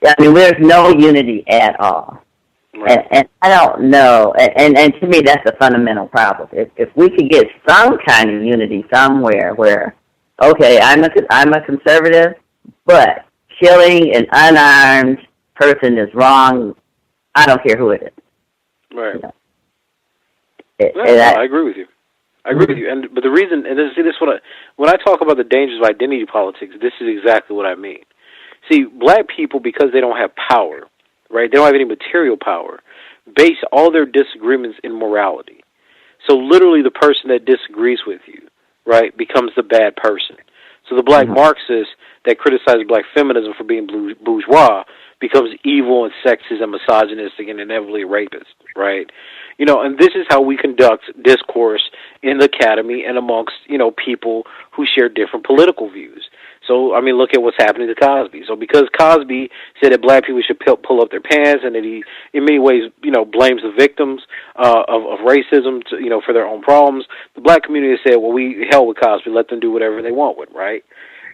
there's no unity at all. Right. And I don't know, and to me that's a fundamental problem. If we could get some kind of unity somewhere where, okay, I'm a conservative, but killing an unarmed person is wrong, I don't care who it is. Right. I agree with you. But the reason, and see, this when I talk about the dangers of identity politics, this is exactly what I mean. See, black people, because they don't have power, right? They don't have any material power. Base all their disagreements in morality. So literally, the person that disagrees with you, right, becomes the bad person. So the black Marxists that criticize black feminism for being bourgeois becomes evil and sexist and misogynistic and inevitably rapist, right? And this is how we conduct discourse in the academy and amongst, people who share different political views. So, look at what's happening to Cosby. So because Cosby said that black people should pull up their pants and that he, in many ways, blames the victims of racism, for their own problems, the black community said, well, we hell with Cosby, let them do whatever they want with him, right?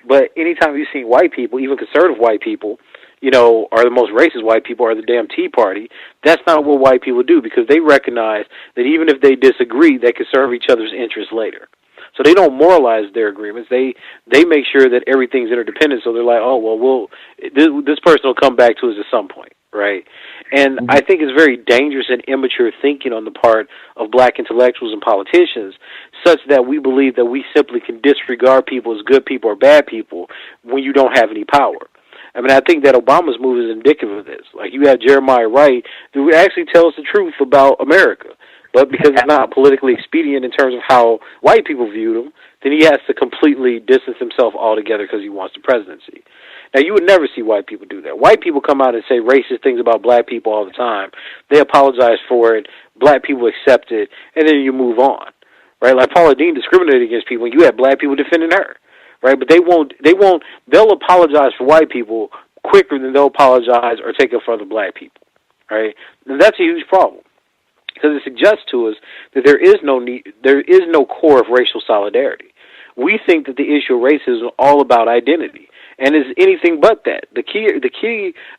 But anytime you see white people, even conservative white people, are the most racist white people, are the damn Tea Party, that's not what white people do, because they recognize that even if they disagree, they can serve each other's interests later. So they don't moralize their agreements. They make sure that everything's interdependent. So they're like, oh, well, this person will come back to us at some point, right? And I think it's very dangerous and immature thinking on the part of black intellectuals and politicians, such that we believe that we simply can disregard people as good people or bad people when you don't have any power. I think that Obama's move is indicative of this. Like, you have Jeremiah Wright, who actually tells the truth about America. But because it's not politically expedient in terms of how white people viewed him, then he has to completely distance himself altogether because he wants the presidency. Now, you would never see white people do that. White people come out and say racist things about black people all the time. They apologize for it. Black people accept it, and then you move on, right? Like Paula Deen discriminated against people, and you had black people defending her, right? But they'll apologize for white people quicker than they'll apologize or take up for other black people, right? And that's a huge problem, because it suggests to us that there is no core of racial solidarity. We think that the issue of racism is all about identity, and is anything but that. The key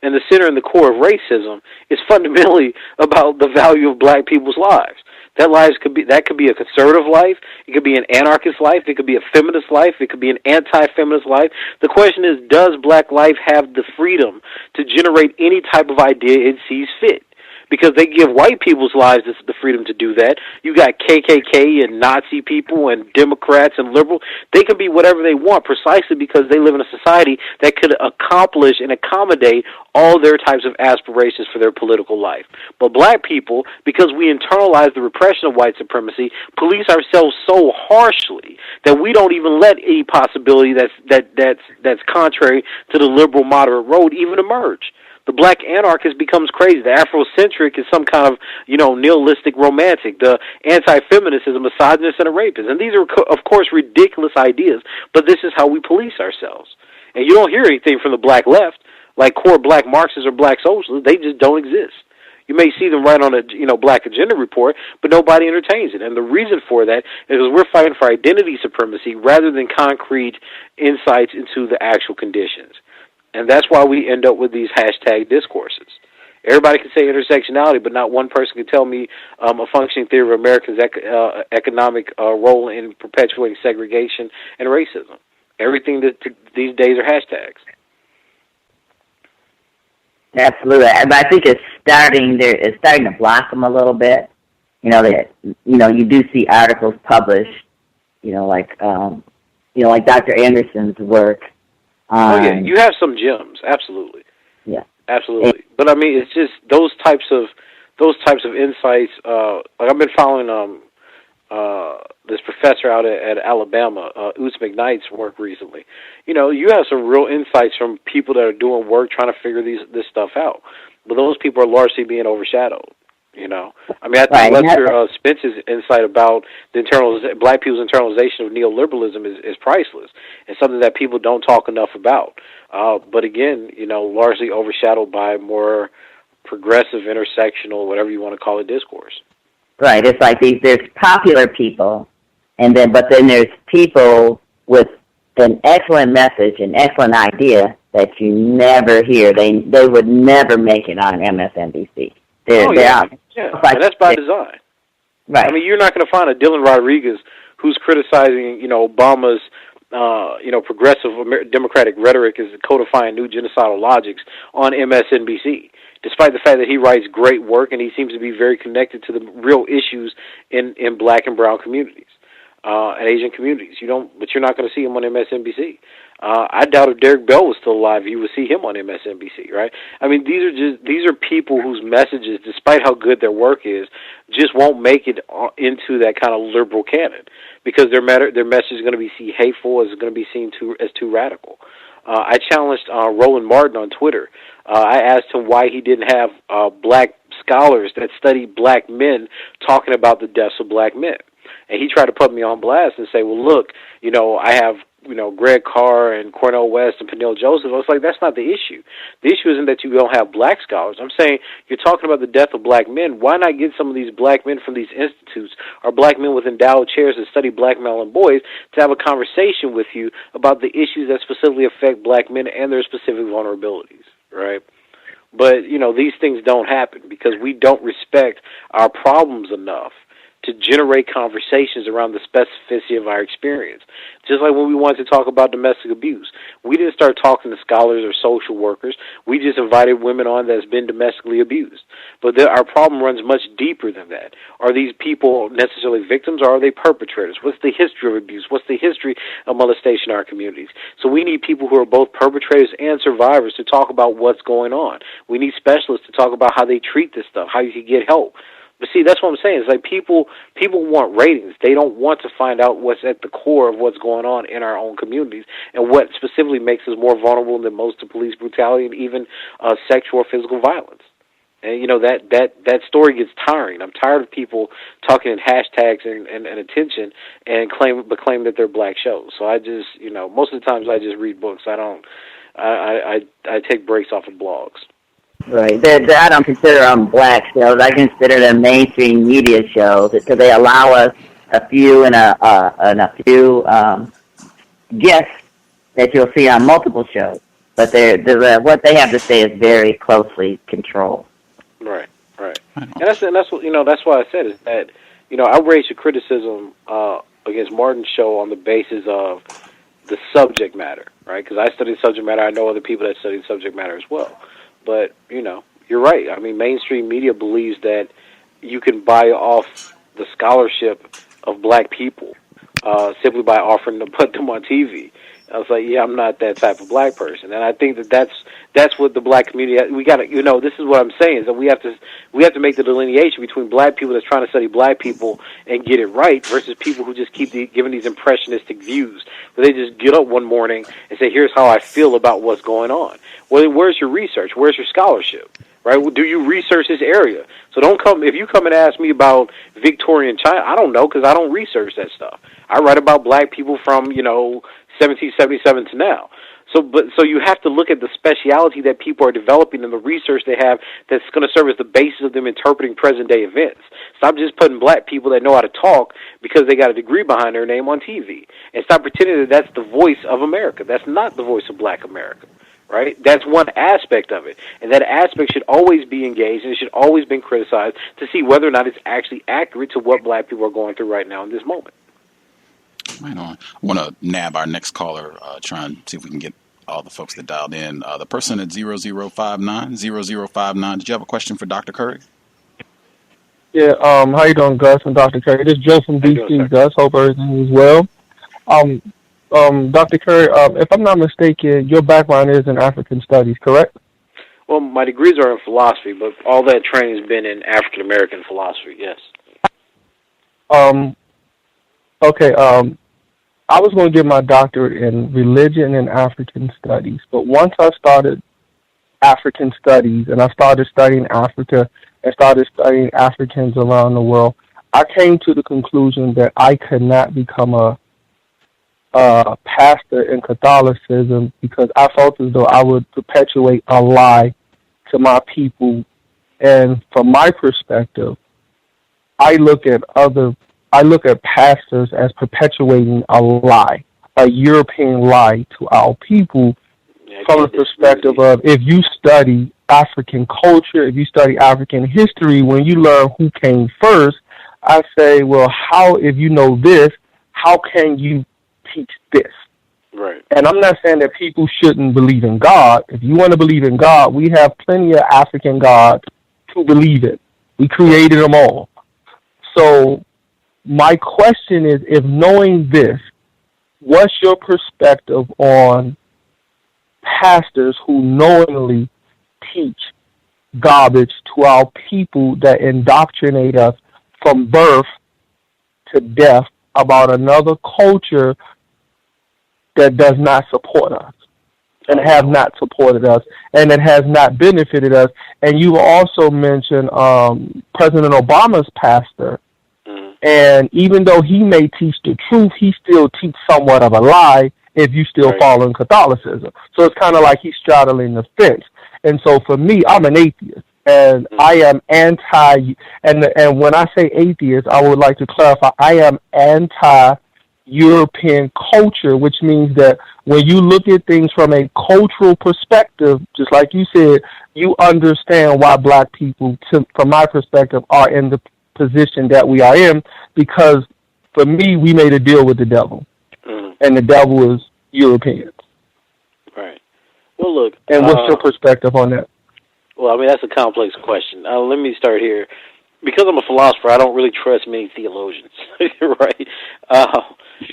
and the center and the core of racism is fundamentally about the value of black people's lives. That could be a conservative life, it could be an anarchist life, it could be a feminist life, it could be an anti-feminist life. The question is, does black life have the freedom to generate any type of idea it sees fit? Because they give white people's lives the freedom to do that. You got KKK and Nazi people and Democrats and liberals. They can be whatever they want precisely because they live in a society that could accomplish and accommodate all their types of aspirations for their political life. But black people, because we internalize the repression of white supremacy, police ourselves so harshly that we don't even let any possibility that's contrary to the liberal moderate road even emerge. The black anarchist becomes crazy. The Afrocentric is some kind of, nihilistic romantic. The anti-feminist is a misogynist and a rapist. And these are, of course, ridiculous ideas, but this is how we police ourselves. And you don't hear anything from the black left, like core black Marxists or black socialists. They just don't exist. You may see them write on a, black agenda report, but nobody entertains it. And the reason for that is because we're fighting for identity supremacy rather than concrete insights into the actual conditions. And that's why we end up with these hashtag discourses. Everybody can say intersectionality, but not one person can tell me a functioning theory of Americans' economic role in perpetuating segregation and racism. Everything these days are hashtags. Absolutely, and I think it's starting to blossom a little bit. You do see articles published. Like Dr. Anderson's work. You have some gems, absolutely. Yeah, absolutely. But it's just those types of insights. Like I've been following this professor out at Alabama, Gus McKnight's work recently. You have some real insights from people that are doing work trying to figure this stuff out. But those people are largely being overshadowed. I think Lester Spence's insight about the black people's internalization of neoliberalism is priceless and something that people don't talk enough about. But again, largely overshadowed by more progressive, intersectional, whatever you want to call it, discourse. Right. It's like there's popular people, but then there's people with an excellent message, an excellent idea that you never hear. They would never make it on MSNBC. Yeah, and that's by design. Right. You're not going to find a Dylan Rodriguez who's criticizing, Obama's, progressive democratic rhetoric is codifying new genocidal logics on MSNBC, despite the fact that he writes great work and he seems to be very connected to the real issues in black and brown communities and Asian communities. But you're not going to see him on MSNBC. I doubt if Derek Bell was still alive, you would see him on MSNBC, right? These are people whose messages, despite how good their work is, just won't make it into that kind of liberal canon because their message is going to be seen hateful, is going to be seen as too radical. I challenged Roland Martin on Twitter. I asked him why he didn't have black scholars that study black men talking about the deaths of black men. And he tried to put me on blast and say, well, look, I have, Greg Carr and Cornel West and Peniel Joseph. I was like, that's not the issue. The issue isn't that you don't have black scholars. I'm saying you're talking about the death of black men. Why not get some of these black men from these institutes or black men with endowed chairs that study black men and boys to have a conversation with you about the issues that specifically affect black men and their specific vulnerabilities, right? But, these things don't happen because we don't respect our problems enough to generate conversations around the specificity of our experience. Just like when we wanted to talk about domestic abuse. We didn't start talking to scholars or social workers. We just invited women on that's been domestically abused. But our problem runs much deeper than that. Are these people necessarily victims or are they perpetrators? What's the history of abuse? What's the history of molestation in our communities? So we need people who are both perpetrators and survivors to talk about what's going on. We need specialists to talk about how they treat this stuff, how you can get help. But see, that's what I'm saying. It's like people want ratings. They don't want to find out what's at the core of what's going on in our own communities and what specifically makes us more vulnerable than most to police brutality and even sexual or physical violence. And, that story gets tiring. I'm tired of people talking in hashtags and attention and claim that they're black shows. So I just, most of the times I just read books. I take breaks off of blogs. Right. I don't consider them black shows. I consider them mainstream media shows because they allow us a few guests that you'll see on multiple shows. But what they have to say is very closely controlled. Right. And that's what that's why I said is that I raised a criticism against Martin's show on the basis of the subject matter, right? Because I study subject matter. I know other people that study subject matter as well. But, you're right. I mean, mainstream media believes that you can buy off the scholarship of black people simply by offering to put them on TV. I was like, yeah, I'm not that type of black person. And I think that's what the black community, we got to, this is what I'm saying, is that we have to make the delineation between black people that's trying to study black people and get it right versus people who just keep giving these impressionistic views, where they just get up one morning and say, here's how I feel about what's going on. Well, where's your research? Where's your scholarship? Right? Well, do you research this area? So if you come and ask me about Victorian China, I don't know because I don't research that stuff. I write about black people from, 1777 to now. So you have to look at the speciality that people are developing and the research they have that's going to serve as the basis of them interpreting present-day events. Stop just putting black people that know how to talk because they got a degree behind their name on TV. And stop pretending that that's the voice of America. That's not the voice of black America. Right? That's one aspect of it. And that aspect should always be engaged and it should always be criticized to see whether or not it's actually accurate to what black people are going through right now in this moment. Right on. I want to nab our next caller, try and see if we can get all the folks that dialed in. The person at 0059, did you have a question for Dr. Curry? Yeah, how you doing, Gus and Dr. Curry? This is Joe from DC, Gus. Hope everything is well. Dr. Curry, if I'm not mistaken, your background is in African Studies, correct? Well, my degrees are in philosophy, but all that training has been in African American philosophy, yes. Okay, I was going to get my doctorate in religion and African Studies, but once I started African Studies and I started studying Africa and started studying Africans around the world, I came to the conclusion that I could not become a pastor in Catholicism because I felt as though I would perpetuate a lie to my people. And from my perspective, I look at pastors as perpetuating a lie, a European lie to our people from the perspective of if you study African culture, if you study African history, when you learn who came first, I say, well, if you know this, how can you teach this? Right. And I'm not saying that people shouldn't believe in God. If you want to believe in God, we have plenty of African gods to believe in. We created them all. So my question is, if knowing this, what's your perspective on pastors who knowingly teach garbage to our people that indoctrinate us from birth to death about another culture that does not support us? and have not supported us, and it has not benefited us. And you also mentioned President Obama's pastor, and even though he may teach the truth, he still teach somewhat of a lie if you still follow in Catholicism. So it's kind of like he's straddling the fence. And so for me, I'm an atheist, and I am anti, and when I say atheist, I would like to clarify, I am anti-European culture, which means that when you look at things from a cultural perspective, just like you said, you understand why black people, from my perspective, are in the position that we are in, because for me, we made a deal with the devil, and the devil is Europeans. Right. Well, look. And what's your perspective on that? Well, I mean, that's a complex question. Let me start here. Because I'm a philosopher, I don't really trust many theologians, right?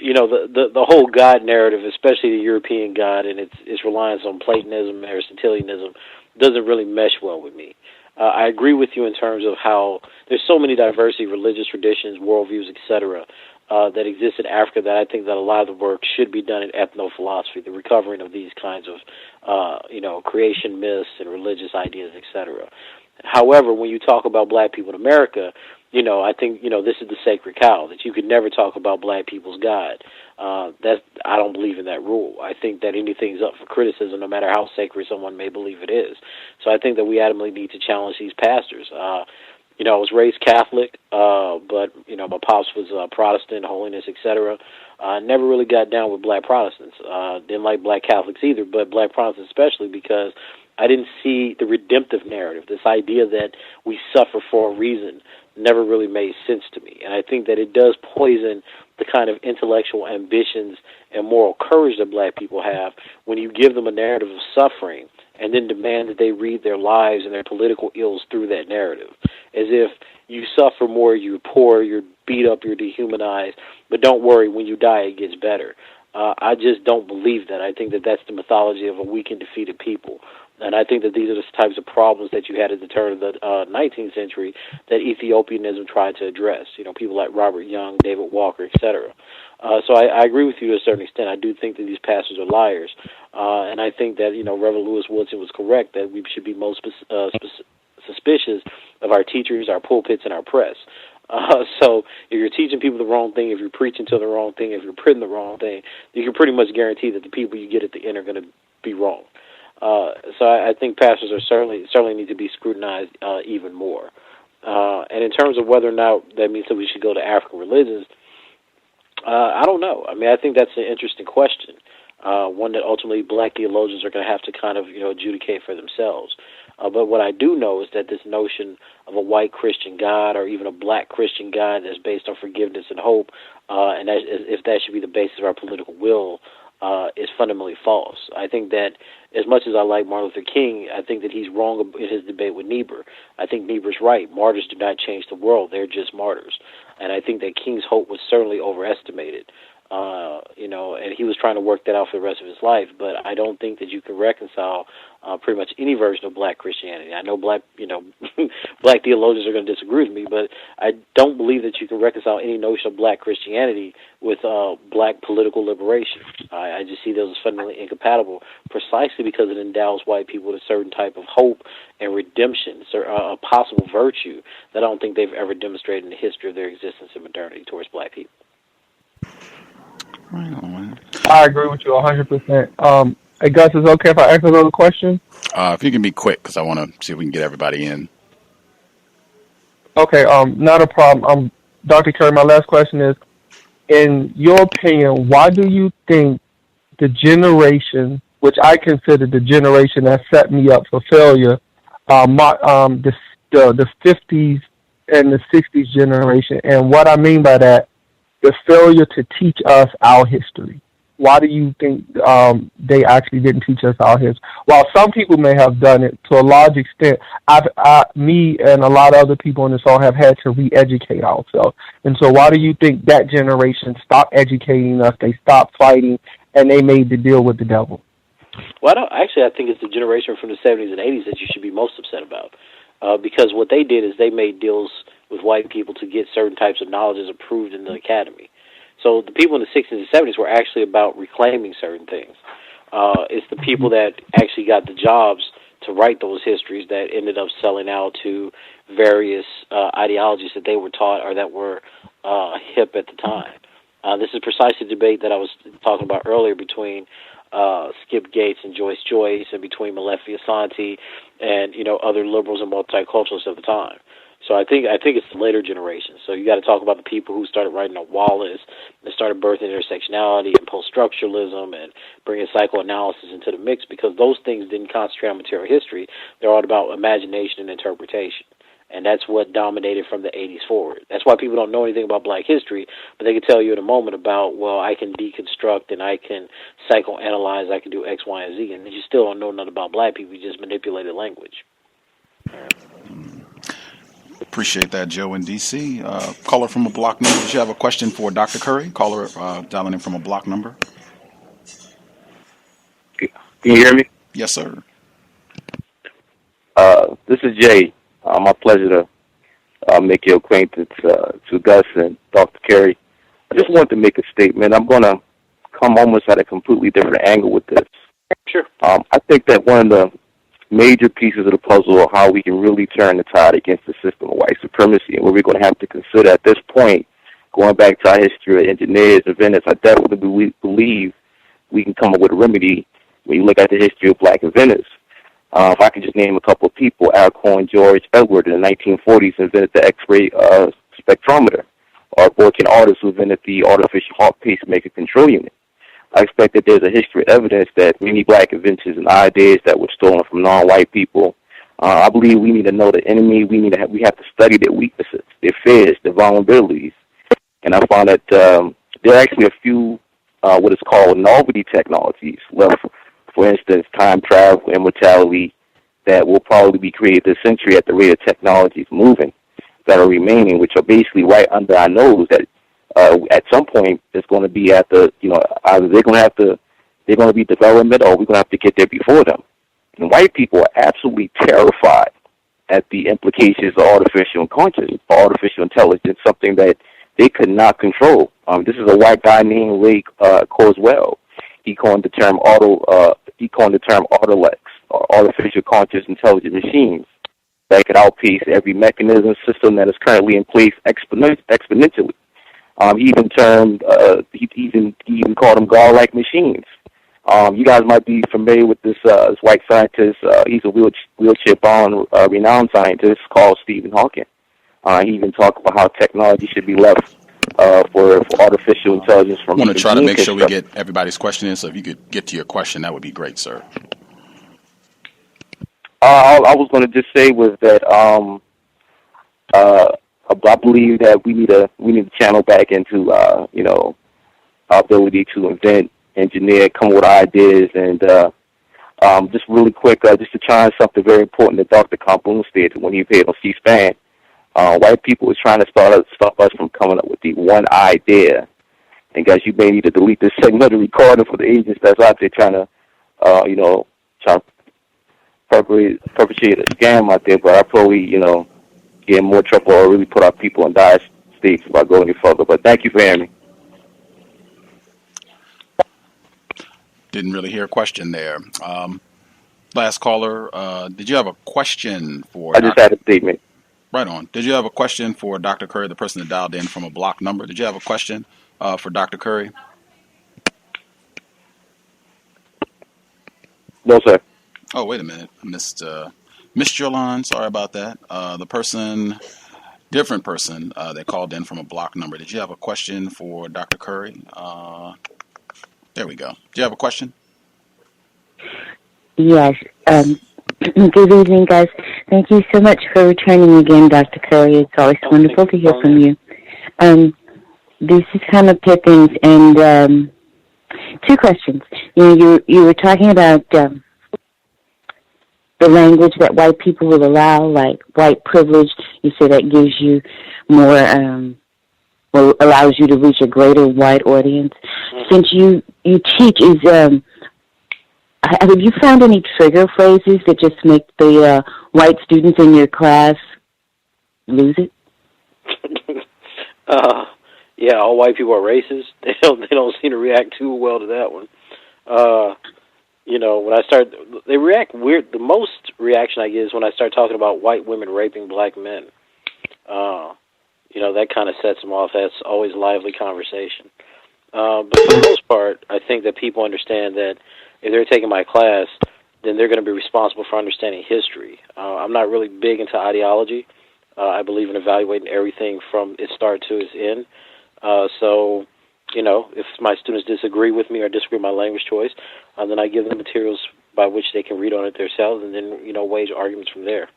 You know, the whole God narrative, especially the European God, and its reliance on Platonism, Aristotelianism, doesn't really mesh well with me. I agree with you in terms of how there's so many diversity, religious traditions, worldviews, etc., that exist in Africa that I think that a lot of the work should be done in ethnophilosophy, the recovering of these kinds of, creation myths and religious ideas, etc. However, when you talk about black people in America, I think, this is the sacred cow, that you could never talk about black people's God. I don't believe in that rule. I think that anything's up for criticism, no matter how sacred someone may believe it is. So I think that we adamantly need to challenge these pastors. I was raised Catholic, but, my pops was Protestant, holiness, etc. Never really got down with black Protestants. Didn't like black Catholics either, but black Protestants especially, because I didn't see the redemptive narrative. This idea that we suffer for a reason never really made sense to me. And I think that it does poison the kind of intellectual ambitions and moral courage that black people have when you give them a narrative of suffering and then demand that they read their lives and their political ills through that narrative. As if you suffer more, you're poor, you're beat up, you're dehumanized, but don't worry, when you die, it gets better. I just don't believe that. I think that that's the mythology of a weak and defeated people. And I think that these are the types of problems that you had at the turn of the 19th century that Ethiopianism tried to address. People like Robert Young, David Walker, etc. So I agree with you to a certain extent. I do think that these pastors are liars. And I think that, Reverend Lewis Woodson was correct that we should be most suspicious of our teachers, our pulpits, and our press. So if you're teaching people the wrong thing, if you're preaching to the wrong thing, if you're printing the wrong thing, you can pretty much guarantee that the people you get at the end are going to be wrong. So I think pastors are certainly need to be scrutinized even more. And in terms of whether or not that means that we should go to African religions, I don't know. I mean, I think that's an interesting question, one that ultimately black theologians are going to have to kind of adjudicate for themselves. But what I do know is that this notion of a white Christian God or even a black Christian God that's based on forgiveness and hope, and that, if that should be the basis of our political will, is fundamentally false. I think that as much as I like Martin Luther King, I think that he's wrong in his debate with Niebuhr. I think Niebuhr's right. Martyrs do not change the world. They're just martyrs. And I think that King's hope was certainly overestimated. And he was trying to work that out for the rest of his life. But I don't think that you can reconcile pretty much any version of black Christianity. I know black theologians are going to disagree with me, but I don't believe that you can reconcile any notion of black Christianity with black political liberation. I just see those as fundamentally incompatible, precisely because it endows white people with a certain type of hope and redemption, a possible virtue that I don't think they've ever demonstrated in the history of their existence in modernity towards black people. I agree with you 100%. Hey, Gus, is it okay if I ask another question? If you can be quick, because I want to see if we can get everybody in. Okay, not a problem. Dr. Curry, my last question is, in your opinion, why do you think the generation, which I consider the generation that set me up for failure, the 50s and the 60s generation, and what I mean by that, the failure to teach us our history? Why do you think they actually didn't teach us our history? While some people may have done it to a large extent, me and a lot of other people on this all have had to re-educate ourselves. And so why do you think that generation stopped educating us, they stopped fighting, and they made the deal with the devil? Well, I think it's the generation from the 70s and 80s that you should be most upset about. Because what they did is they made deals with white people to get certain types of knowledges approved in the academy. So the people in the 60s and 70s were actually about reclaiming certain things. It's the people that actually got the jobs to write those histories that ended up selling out to various ideologies that they were taught or that were hip at the time. This is precisely the debate that I was talking about earlier between Skip Gates and Joyce, and between Malefi Asante and other liberals and multiculturalists of the time. So I think it's the later generation. So you got to talk about the people who started writing on Wallace and started birthing intersectionality and post-structuralism and bringing psychoanalysis into the mix, because those things didn't concentrate on material history. They're all about imagination and interpretation. And that's what dominated from the 80s forward. That's why people don't know anything about black history, but they can tell you in a moment about, well, I can deconstruct and I can psychoanalyze, I can do X, Y, and Z, and you still don't know nothing about black people. You just manipulated language. Appreciate that, Joe in D.C. Caller from a block number. Did you have a question for Dr. Curry? Caller dialing in from a block number. Can you hear me? Yes, sir. This is Jay. My pleasure to make your acquaintance to Gus and Dr. Curry. I just wanted to make a statement. I'm going to come almost at a completely different angle with this. Sure. I think that one of the major pieces of the puzzle of how we can really turn the tide against the system of white supremacy, and what we're going to have to consider at this point, going back to our history of engineers and inventors, I definitely believe we can come up with a remedy when you look at the history of black inventors. If I can just name a couple of people, Alcorn George Edward in the 1940s invented the X-ray spectrometer, or Boykin artists who invented the artificial heart pacemaker control unit. I expect that there's a history of evidence that many black inventions and ideas that were stolen from non-white people. I believe we need to know the enemy. We have to study their weaknesses, their fears, their vulnerabilities. And I found that there are actually a few what is called novelty technologies left. For instance, time travel, immortality, that will probably be created this century at the rate of technologies moving, that are remaining, which are basically right under our nose. That at some point it's going to be at the, either they're going to be development, or we're going to have to get there before them. And white people are absolutely terrified at the implications of artificial intelligence, something that they could not control. This is a white guy named Ray Kurzweil. He coined the term autolex, or artificial conscious intelligent machines, that could outpace every mechanism system that is currently in place exponentially. He even called them God-like machines. You guys might be familiar with this white scientist. He's a wheelchair-bound, renowned scientist called Stephen Hawking. He even talked about how technology should be left for artificial intelligence. I want to try to make sure we get everybody's question in, so if you could get to your question, that would be great, sir. I was going to just say was that I believe that we need to channel back into our ability to invent, engineer, come up with ideas, and just really quick, just to chime something very important that Dr. Compoon stated when he appeared on C-SPAN. White people was trying to stop us from coming up with the one idea. And guys, you may need to delete this segment of the recording for the agents that's out there trying to, perpetrate a scam out there. But I probably, get in more trouble or really put our people in dire states by going any further. But thank you for hearing me. Didn't really hear a question there. Last caller, did you have a question for? I just had a statement. Right on. Did you have a question for Dr. Curry, the person that dialed in from a block number? Did you have a question for Dr. Curry? No, sir. Oh, wait a minute. I missed your line. Sorry about that. Different person that called in from a block number. Did you have a question for Dr. Curry? There we go. Do you have a question? Yes. Good evening, guys. Thank you so much for returning again, Dr. Curry. It's always wonderful to hear from you. This is Hannah Pippins, and two questions. You were talking about the language that white people will allow, like white privilege. You say that gives you more, allows you to reach a greater white audience. Since you teach, have you found any trigger phrases that just make the white students in your class lose it? Yeah, all white people are racist. They don't seem to react too well to that one. when I start, they react weird. The most reaction I get is when I start talking about white women raping black men. That kind of sets them off. That's always lively conversation. But for the most part, I think that people understand that if they're taking my class, then they're going to be responsible for understanding history. I'm not really big into ideology. I believe in evaluating everything from its start to its end. So, if my students disagree with me or disagree with my language choice, then I give them materials by which they can read on it themselves and then, wage arguments from there.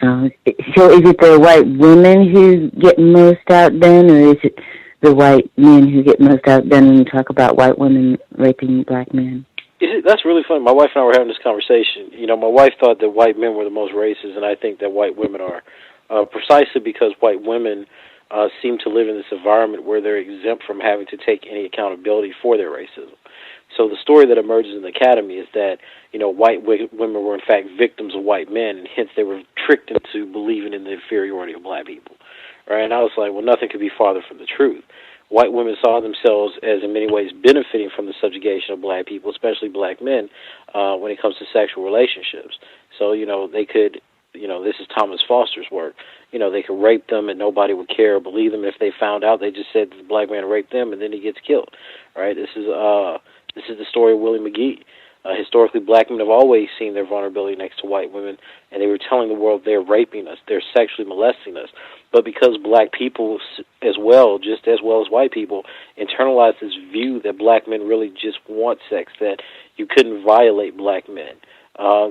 So is it the white women who get most outdone, or is it the white men who get most outdone when you talk about white women raping black men? That's really funny. My wife and I were having this conversation. My wife thought that white men were the most racist, and I think that white women are, precisely because white women seem to live in this environment where they're exempt from having to take any accountability for their racism. So the story that emerges in the academy is that, white women were in fact victims of white men, and hence they were tricked into believing in the inferiority of black people. Right? And I was like, well, nothing could be farther from the truth. White women saw themselves as in many ways benefiting from the subjugation of black people, especially black men, when it comes to sexual relationships. So, they could, this is Thomas Foster's work, they could rape them and nobody would care or believe them. If they found out, they just said the black man raped them and then he gets killed. Right? This is the story of Willie McGee. Historically, black men have always seen their vulnerability next to white women, and they were telling the world they're raping us, they're sexually molesting us. But because black people as well, just as well as white people, internalize this view that black men really just want sex, that you couldn't violate black men,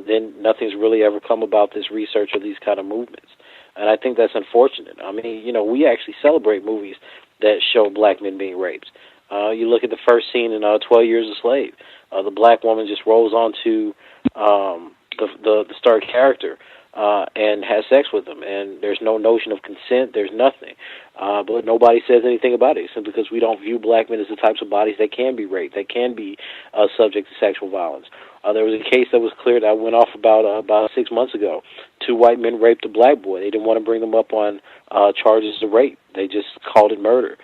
then nothing's really ever come about this research or these kind of movements. And I think that's unfortunate. I mean, we actually celebrate movies that show black men being raped. You look at the first scene in 12 Years a Slave. The black woman just rolls onto the star character and has sex with him, and there's no notion of consent. There's nothing, but nobody says anything about it simply because we don't view black men as the types of bodies that can be raped, that can be subject to sexual violence. There was a case that was cleared. I went off about 6 months ago. 2 white men raped a black boy. They didn't want to bring them up on charges of rape. They just called it murder.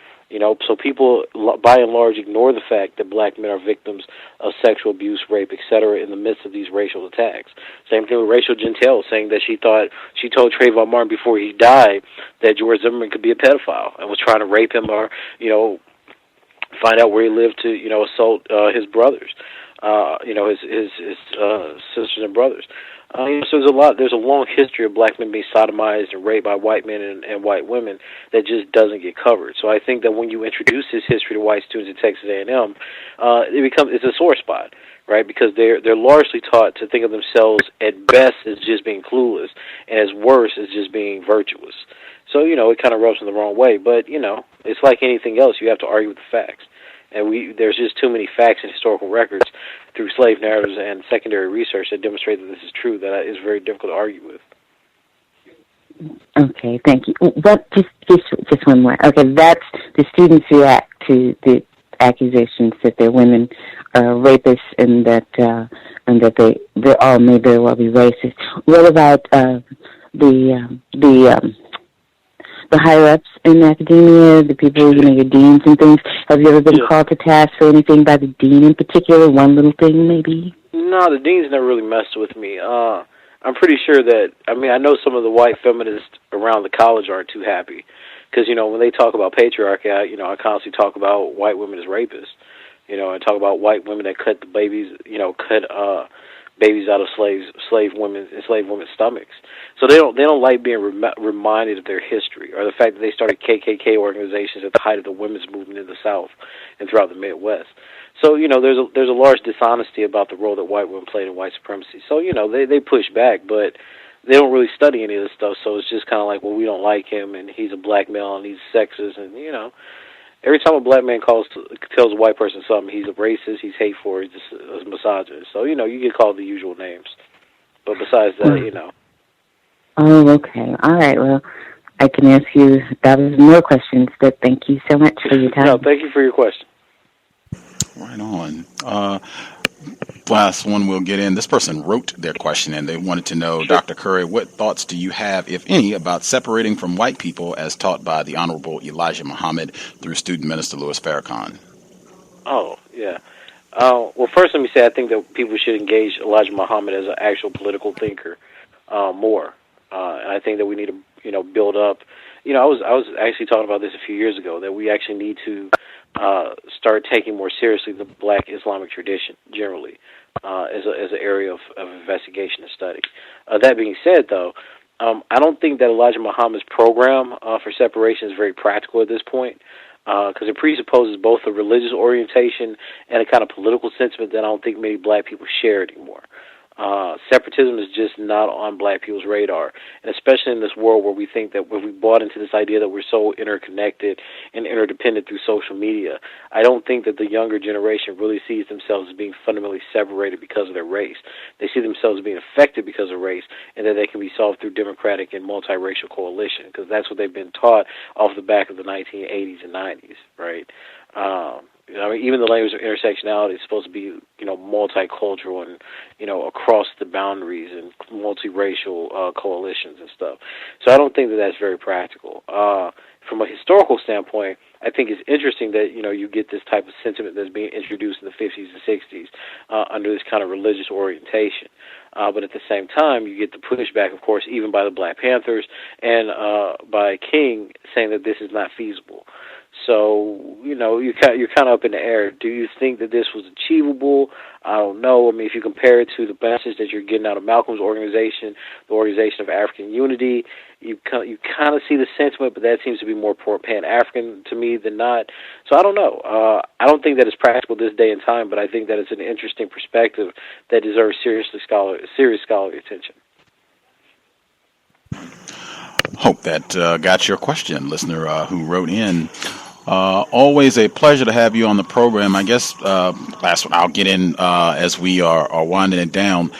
So people, by and large, ignore the fact that black men are victims of sexual abuse, rape, etc., in the midst of these racial attacks. Same thing with Rachel Gentile, saying that she told Trayvon Martin before he died that George Zimmerman could be a pedophile and was trying to rape him or, find out where he lived to, assault his brothers, his sisters and brothers. So there's a long history of black men being sodomized and raped by white men and white women that just doesn't get covered. So I think that when you introduce this history to white students at Texas A&M, it's a sore spot, right? Because they're largely taught to think of themselves at best as just being clueless and as worse as just being virtuous. So, it kind of rubs them the wrong way. But, it's like anything else. You have to argue with the facts. And there's just too many facts and historical records through slave narratives and secondary research that demonstrate that this is true, that is very difficult to argue with. Okay, thank you. Just one more. Okay, that's the students react to the accusations that their women are rapists and that they all may very well be racist. What about the higher-ups in academia, the people, your deans and things? Have you ever been called to task for anything by the dean in particular, one little thing maybe? No, the deans never really messed with me. I'm pretty sure that, I know some of the white feminists around the college aren't too happy because, when they talk about patriarchy, I constantly talk about white women as rapists, and talk about white women that cut the babies, babies out of enslaved women's stomachs. So they don't like being reminded of their history or the fact that they started KKK organizations at the height of the women's movement in the South and throughout the Midwest. So there's a large dishonesty about the role that white women played in white supremacy. So they push back, but they don't really study any of this stuff. So it's just kind of like, well, we don't like him and he's a black male and he's sexist and every time a black man tells a white person something, he's a racist, he's hateful, or he's just a misogynist. So, you get called the usual names. But besides that, Oh, okay. All right. Well, I can ask you more questions, but thank you so much for your time. No, thank you for your question. Right on. Last one we'll get in. This person wrote their question and they wanted to know, Dr. Curry, what thoughts do you have, if any, about separating from white people as taught by the Honorable Elijah Muhammad through student minister Louis Farrakhan? Oh, yeah. Well, first let me say I think that people should engage Elijah Muhammad as an actual political thinker more, and I think that we need to, build up. I was actually talking about this a few years ago, that we actually need to start taking more seriously the Black Islamic tradition generally as an area of investigation and study. That being said, though, I don't think that Elijah Muhammad's program for separation is very practical at this point, because it presupposes both a religious orientation and a kind of political sentiment that I don't think many black people share anymore. Separatism is just not on black people's radar, and especially in this world where we think that when we bought into this idea that we're so interconnected and interdependent through social media, I don't think that the younger generation really sees themselves as being fundamentally separated because of their race. They see themselves as being affected because of race, and that they can be solved through democratic and multiracial coalition, because that's what they've been taught off the back of the 1980s and 90s, right? Even the language of intersectionality is supposed to be, multicultural and, across the boundaries and multiracial coalitions and stuff. So I don't think that that's very practical. From a historical standpoint, I think it's interesting that, you get this type of sentiment that's being introduced in the 50s and 60s under this kind of religious orientation. But at the same time, you get the pushback, of course, even by the Black Panthers and by King saying that this is not feasible. So, you're kind of up in the air. Do you think that this was achievable? I don't know. If you compare it to the message that you're getting out of Malcolm's organization, the Organization of African Unity, you kind of see the sentiment, but that seems to be more Pan-African to me than not. So I don't know. I don't think that it's practical this day and time, but I think that it's an interesting perspective that deserves serious scholarly attention. Hope that got your question, listener who wrote in. Always a pleasure to have you on the program. I guess last one I'll get in as we are winding it down.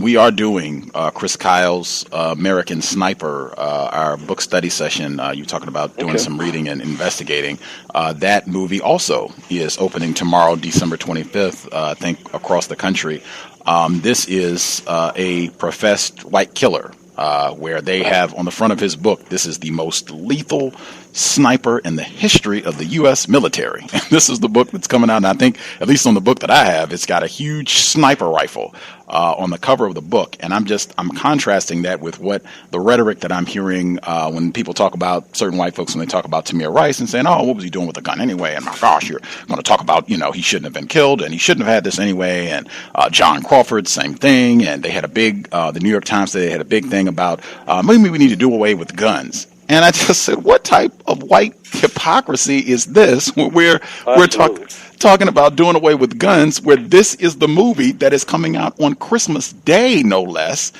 We are doing Chris Kyle's American Sniper, our book study session. You're talking about doing some reading and investigating. That movie also is opening tomorrow, December 25th, I think, across the country. This is a professed white killer. Where they have on the front of his book, this is the most lethal sniper in the history of the U.S. military. And this is the book that's coming out, and I think, at least on the book that I have, it's got a huge sniper rifle on the cover of the book. And I'm contrasting that with what the rhetoric that I'm hearing when people talk about certain white folks, when they talk about Tamir Rice and saying, oh, what was he doing with the gun anyway? And my gosh, you're going to talk about, he shouldn't have been killed and he shouldn't have had this anyway. And John Crawford, same thing. And they had a big, the New York Times said they had a big thing about maybe we need to do away with guns. And I just said, what type of white hypocrisy is this? We're talking about doing away with guns, where this is the movie that is coming out on Christmas Day, no less,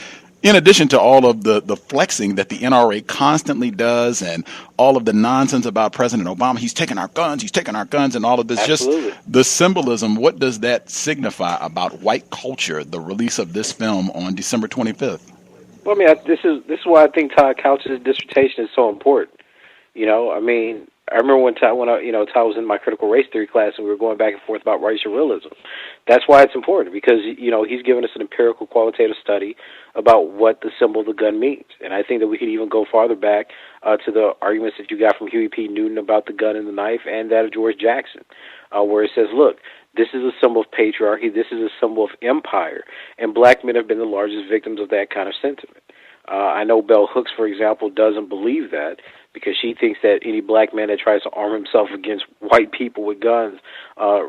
in addition to all of the flexing that the NRA constantly does and all of the nonsense about President Obama. He's taking our guns, and all of this. Absolutely. Just the symbolism. What does that signify about white culture, the release of this film on December 25th? Well, this is why I think Todd Couch's dissertation is so important. I remember when Todd was in my critical race theory class and we were going back and forth about racial realism. That's why it's important, because he's given us an empirical qualitative study about what the symbol of the gun means. And I think that we could even go farther back to the arguments that you got from Huey P. Newton about the gun and the knife, and that of George Jackson, where it says, look, this is a symbol of patriarchy, this is a symbol of empire, and black men have been the largest victims of that kind of sentiment. I know Bell Hooks, for example, doesn't believe that, because she thinks that any black man that tries to arm himself against white people with guns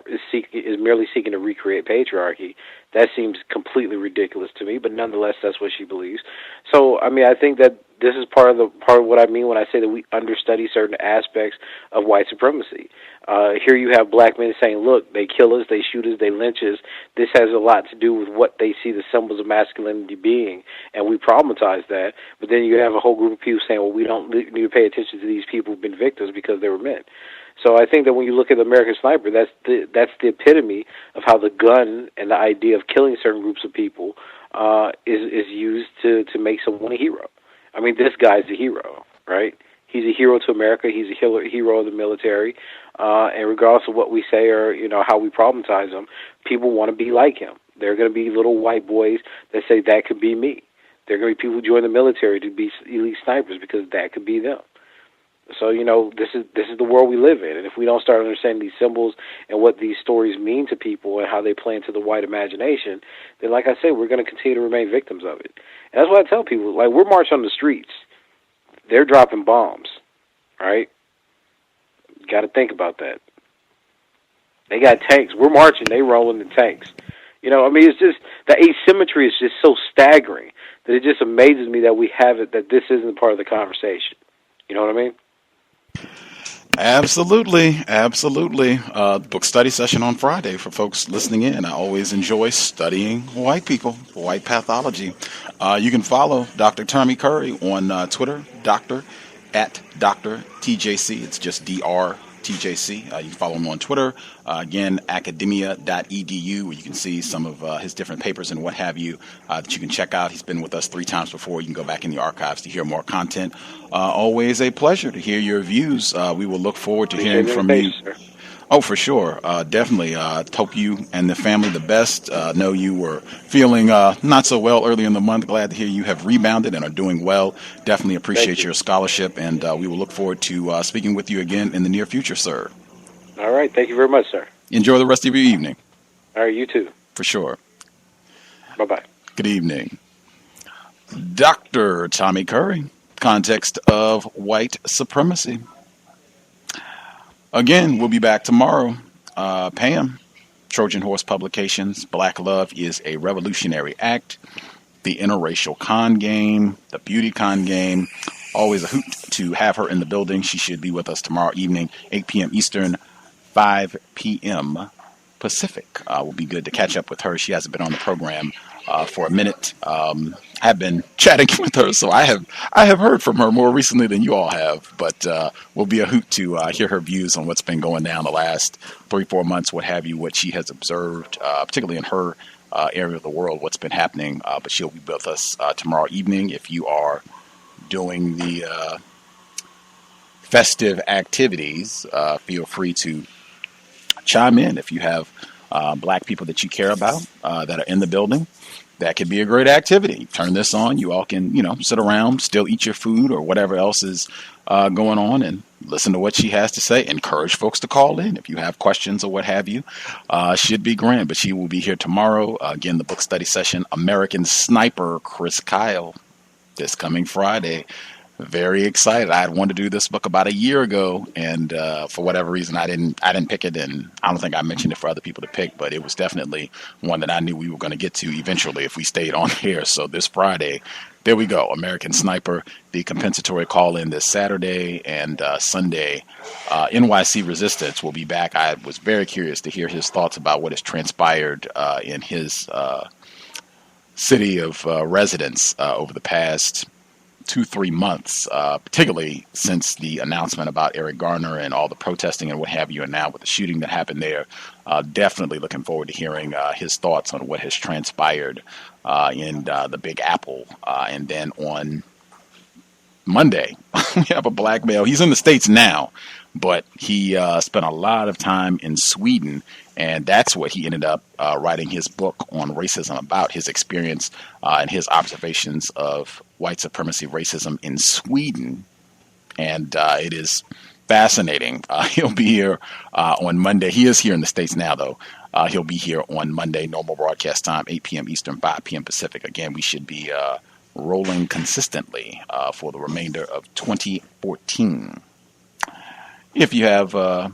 is merely seeking to recreate patriarchy. That seems completely ridiculous to me, but nonetheless, that's what she believes. So, I think that this is part of what I mean when I say that we understudy certain aspects of white supremacy. Here you have black men saying, look, they kill us, they shoot us, they lynch us. This has a lot to do with what they see the symbols of masculinity being, and we problematize that. But then you have a whole group of people saying, well, we don't need to pay attention to these people who've been victims because they were men. So I think that when you look at the American Sniper, that's the epitome of how the gun and the idea of killing certain groups of people is used to make someone a hero. This guy's a hero, right? He's a hero to America. He's a hero of the military. And regardless of what we say or, how we problematize him, people want to be like him. There are going to be little white boys that say that could be me. There are going to be people who join the military to be elite snipers because that could be them. So, this is the world we live in. And if we don't start understanding these symbols and what these stories mean to people and how they play into the white imagination, then, like I said, we're going to continue to remain victims of it. And that's what I tell people. Like, we're marching on the streets. They're dropping bombs, right? Got to think about that. They got tanks. We're marching. They rolling the tanks. It's just, the asymmetry is just so staggering that it just amazes me that we have it, that this isn't part of the conversation. You know what I mean? Absolutely. Book study session on Friday for folks listening in. I always enjoy studying white people, white pathology. You can follow Dr. Tamir Curry on Twitter, Dr. TJC. It's just DRTJC. You can follow him on Twitter. Again, academia.edu, where you can see some of his different papers and what have you that you can check out. He's been with us 3 times before. You can go back in the archives to hear more content. Always a pleasure to hear your views. We will look forward to hearing from you. Oh, for sure. Definitely. Hope you and the family the best. Know you were feeling not so well early in the month. Glad to hear you have rebounded and are doing well. Definitely appreciate your scholarship, and we will look forward to speaking with you again in the near future, sir. All right. Thank you very much, sir. Enjoy the rest of your evening. All right. You too. For sure. Bye-bye. Good evening. Dr. Tamir Curry, Context of White Supremacy. Again, we'll be back tomorrow. Pam, Trojan Horse Publications, Black Love is a Revolutionary Act, the Interracial Con Game, the Beauty Con Game. Always a hoot to have her in the building. She should be with us tomorrow evening, 8 p.m. Eastern, 5 p.m. Pacific. Will be good to catch up with her. She hasn't been on the program for a minute. Have been chatting with her, so I have heard from her more recently than you all have. But will be a hoot to hear her views on what's been going down the last 3-4 months, what have you, what she has observed, particularly in her area of the world, what's been happening. But she'll be with us tomorrow evening. If you are doing the festive activities, feel free to chime in. If you have black people that you care about that are in the building, that could be a great activity. Turn this on. You all can, sit around, still eat your food or whatever else is going on and listen to what she has to say. Encourage folks to call in if you have questions or what have you. Should be grand, but she will be here tomorrow. Again, the book study session, American Sniper, Chris Kyle, this coming Friday. Very excited. I had wanted to do this book about a year ago, and for whatever reason, I didn't pick it, and I don't think I mentioned it for other people to pick, but it was definitely one that I knew we were going to get to eventually if we stayed on here. So this Friday, there we go. American Sniper, the compensatory call-in this Saturday, and Sunday, NYC Resistance will be back. I was very curious to hear his thoughts about what has transpired in his city of residence over the past 2-3 months, particularly since the announcement about Eric Garner and all the protesting and what have you, and now with the shooting that happened there. Definitely looking forward to hearing his thoughts on what has transpired in the Big Apple. And then on Monday, we have a black male. He's in the States now, but he spent a lot of time in Sweden, and that's what he ended up writing his book on racism about, his experience and his observations of white supremacy racism in Sweden. And it is fascinating. He'll be here on Monday. He is here in the States now, though. He'll be here on Monday, normal broadcast time, 8 p.m. Eastern, 5 p.m. Pacific. Again, we should be rolling consistently for the remainder of 2014. If you have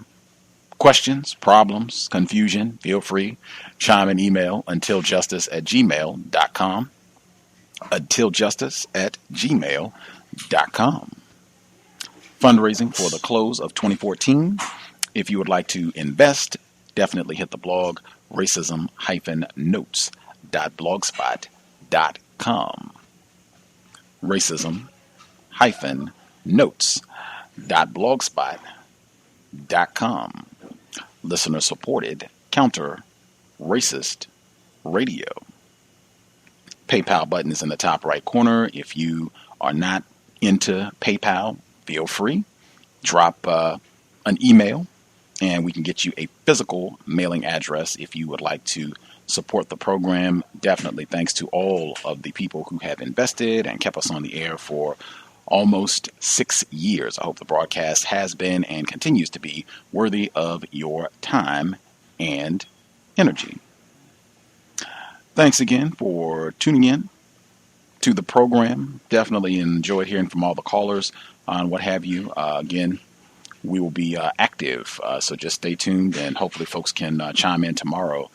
questions, problems, confusion, feel free. Chime and email untiljustice@gmail.com. untiljustice@gmail.com. Fundraising for the close of 2014. If you would like to invest, definitely hit the blog racism-notes.blogspot.com. racism-notes.blogspot.com. Listener supported counter racist radio. PayPal button is in the top right corner. If you are not into PayPal, feel free. Drop an email and we can get you a physical mailing address if you would like to support the program. Definitely thanks to all of the people who have invested and kept us on the air for almost 6 years. I hope the broadcast has been and continues to be worthy of your time and energy. Thanks again for tuning in to the program. Definitely enjoyed hearing from all the callers on what have you. Again, we will be active, so just stay tuned, and hopefully folks can chime in tomorrow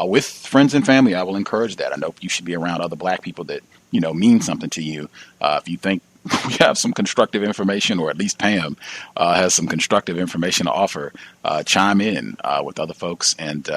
with friends and family. I will encourage that. I know you should be around other black people that, mean something to you. If you think we have some constructive information, or at least Pam has some constructive information to offer, chime in with other folks. And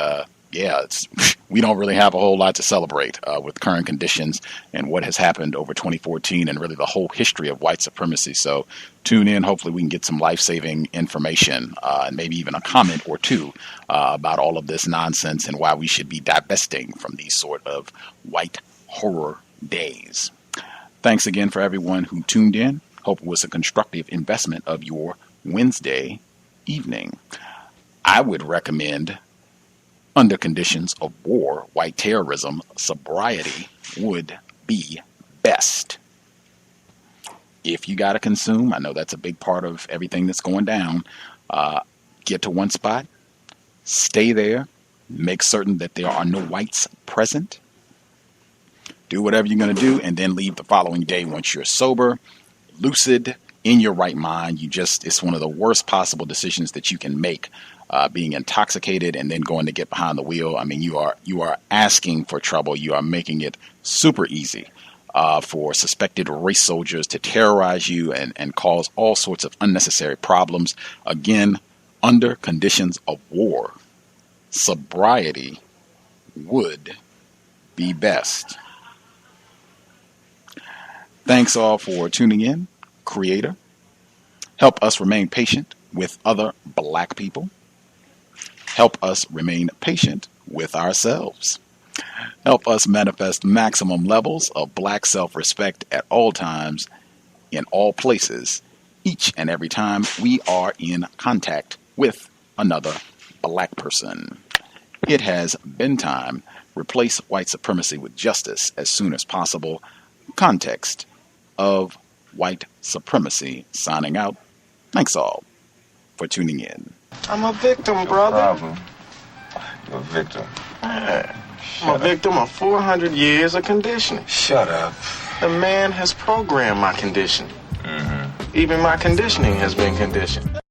we don't really have a whole lot to celebrate with current conditions and what has happened over 2014 and really the whole history of white supremacy. So tune in. Hopefully we can get some life-saving information and maybe even a comment or two about all of this nonsense and why we should be divesting from these sort of white horror days. Thanks again for everyone who tuned in. Hope it was a constructive investment of your Wednesday evening. I would recommend, under conditions of war, white terrorism, sobriety would be best. If you got to consume, I know that's a big part of everything that's going down, get to one spot, stay there, make certain that there are no whites present, do whatever you're going to do, and then leave the following day once you're sober, lucid, in your right mind. It's one of the worst possible decisions that you can make. Being intoxicated and then going to get behind the wheel. I mean, you are asking for trouble. You are making it super easy for suspected race soldiers to terrorize you and cause all sorts of unnecessary problems. Again, under conditions of war, sobriety would be best. Thanks all for tuning in. Creator, help us remain patient with other black people. Help us remain patient with ourselves. Help us manifest maximum levels of black self-respect at all times, in all places, each and every time we are in contact with another black person. It has been time. Replace white supremacy with justice as soon as possible. Context of White Supremacy signing out. Thanks all for tuning in. I'm a victim, brother. You're a victim. I'm a victim of 400 years of conditioning. Shut up. The man has programmed my conditioning. Even my conditioning has been conditioned.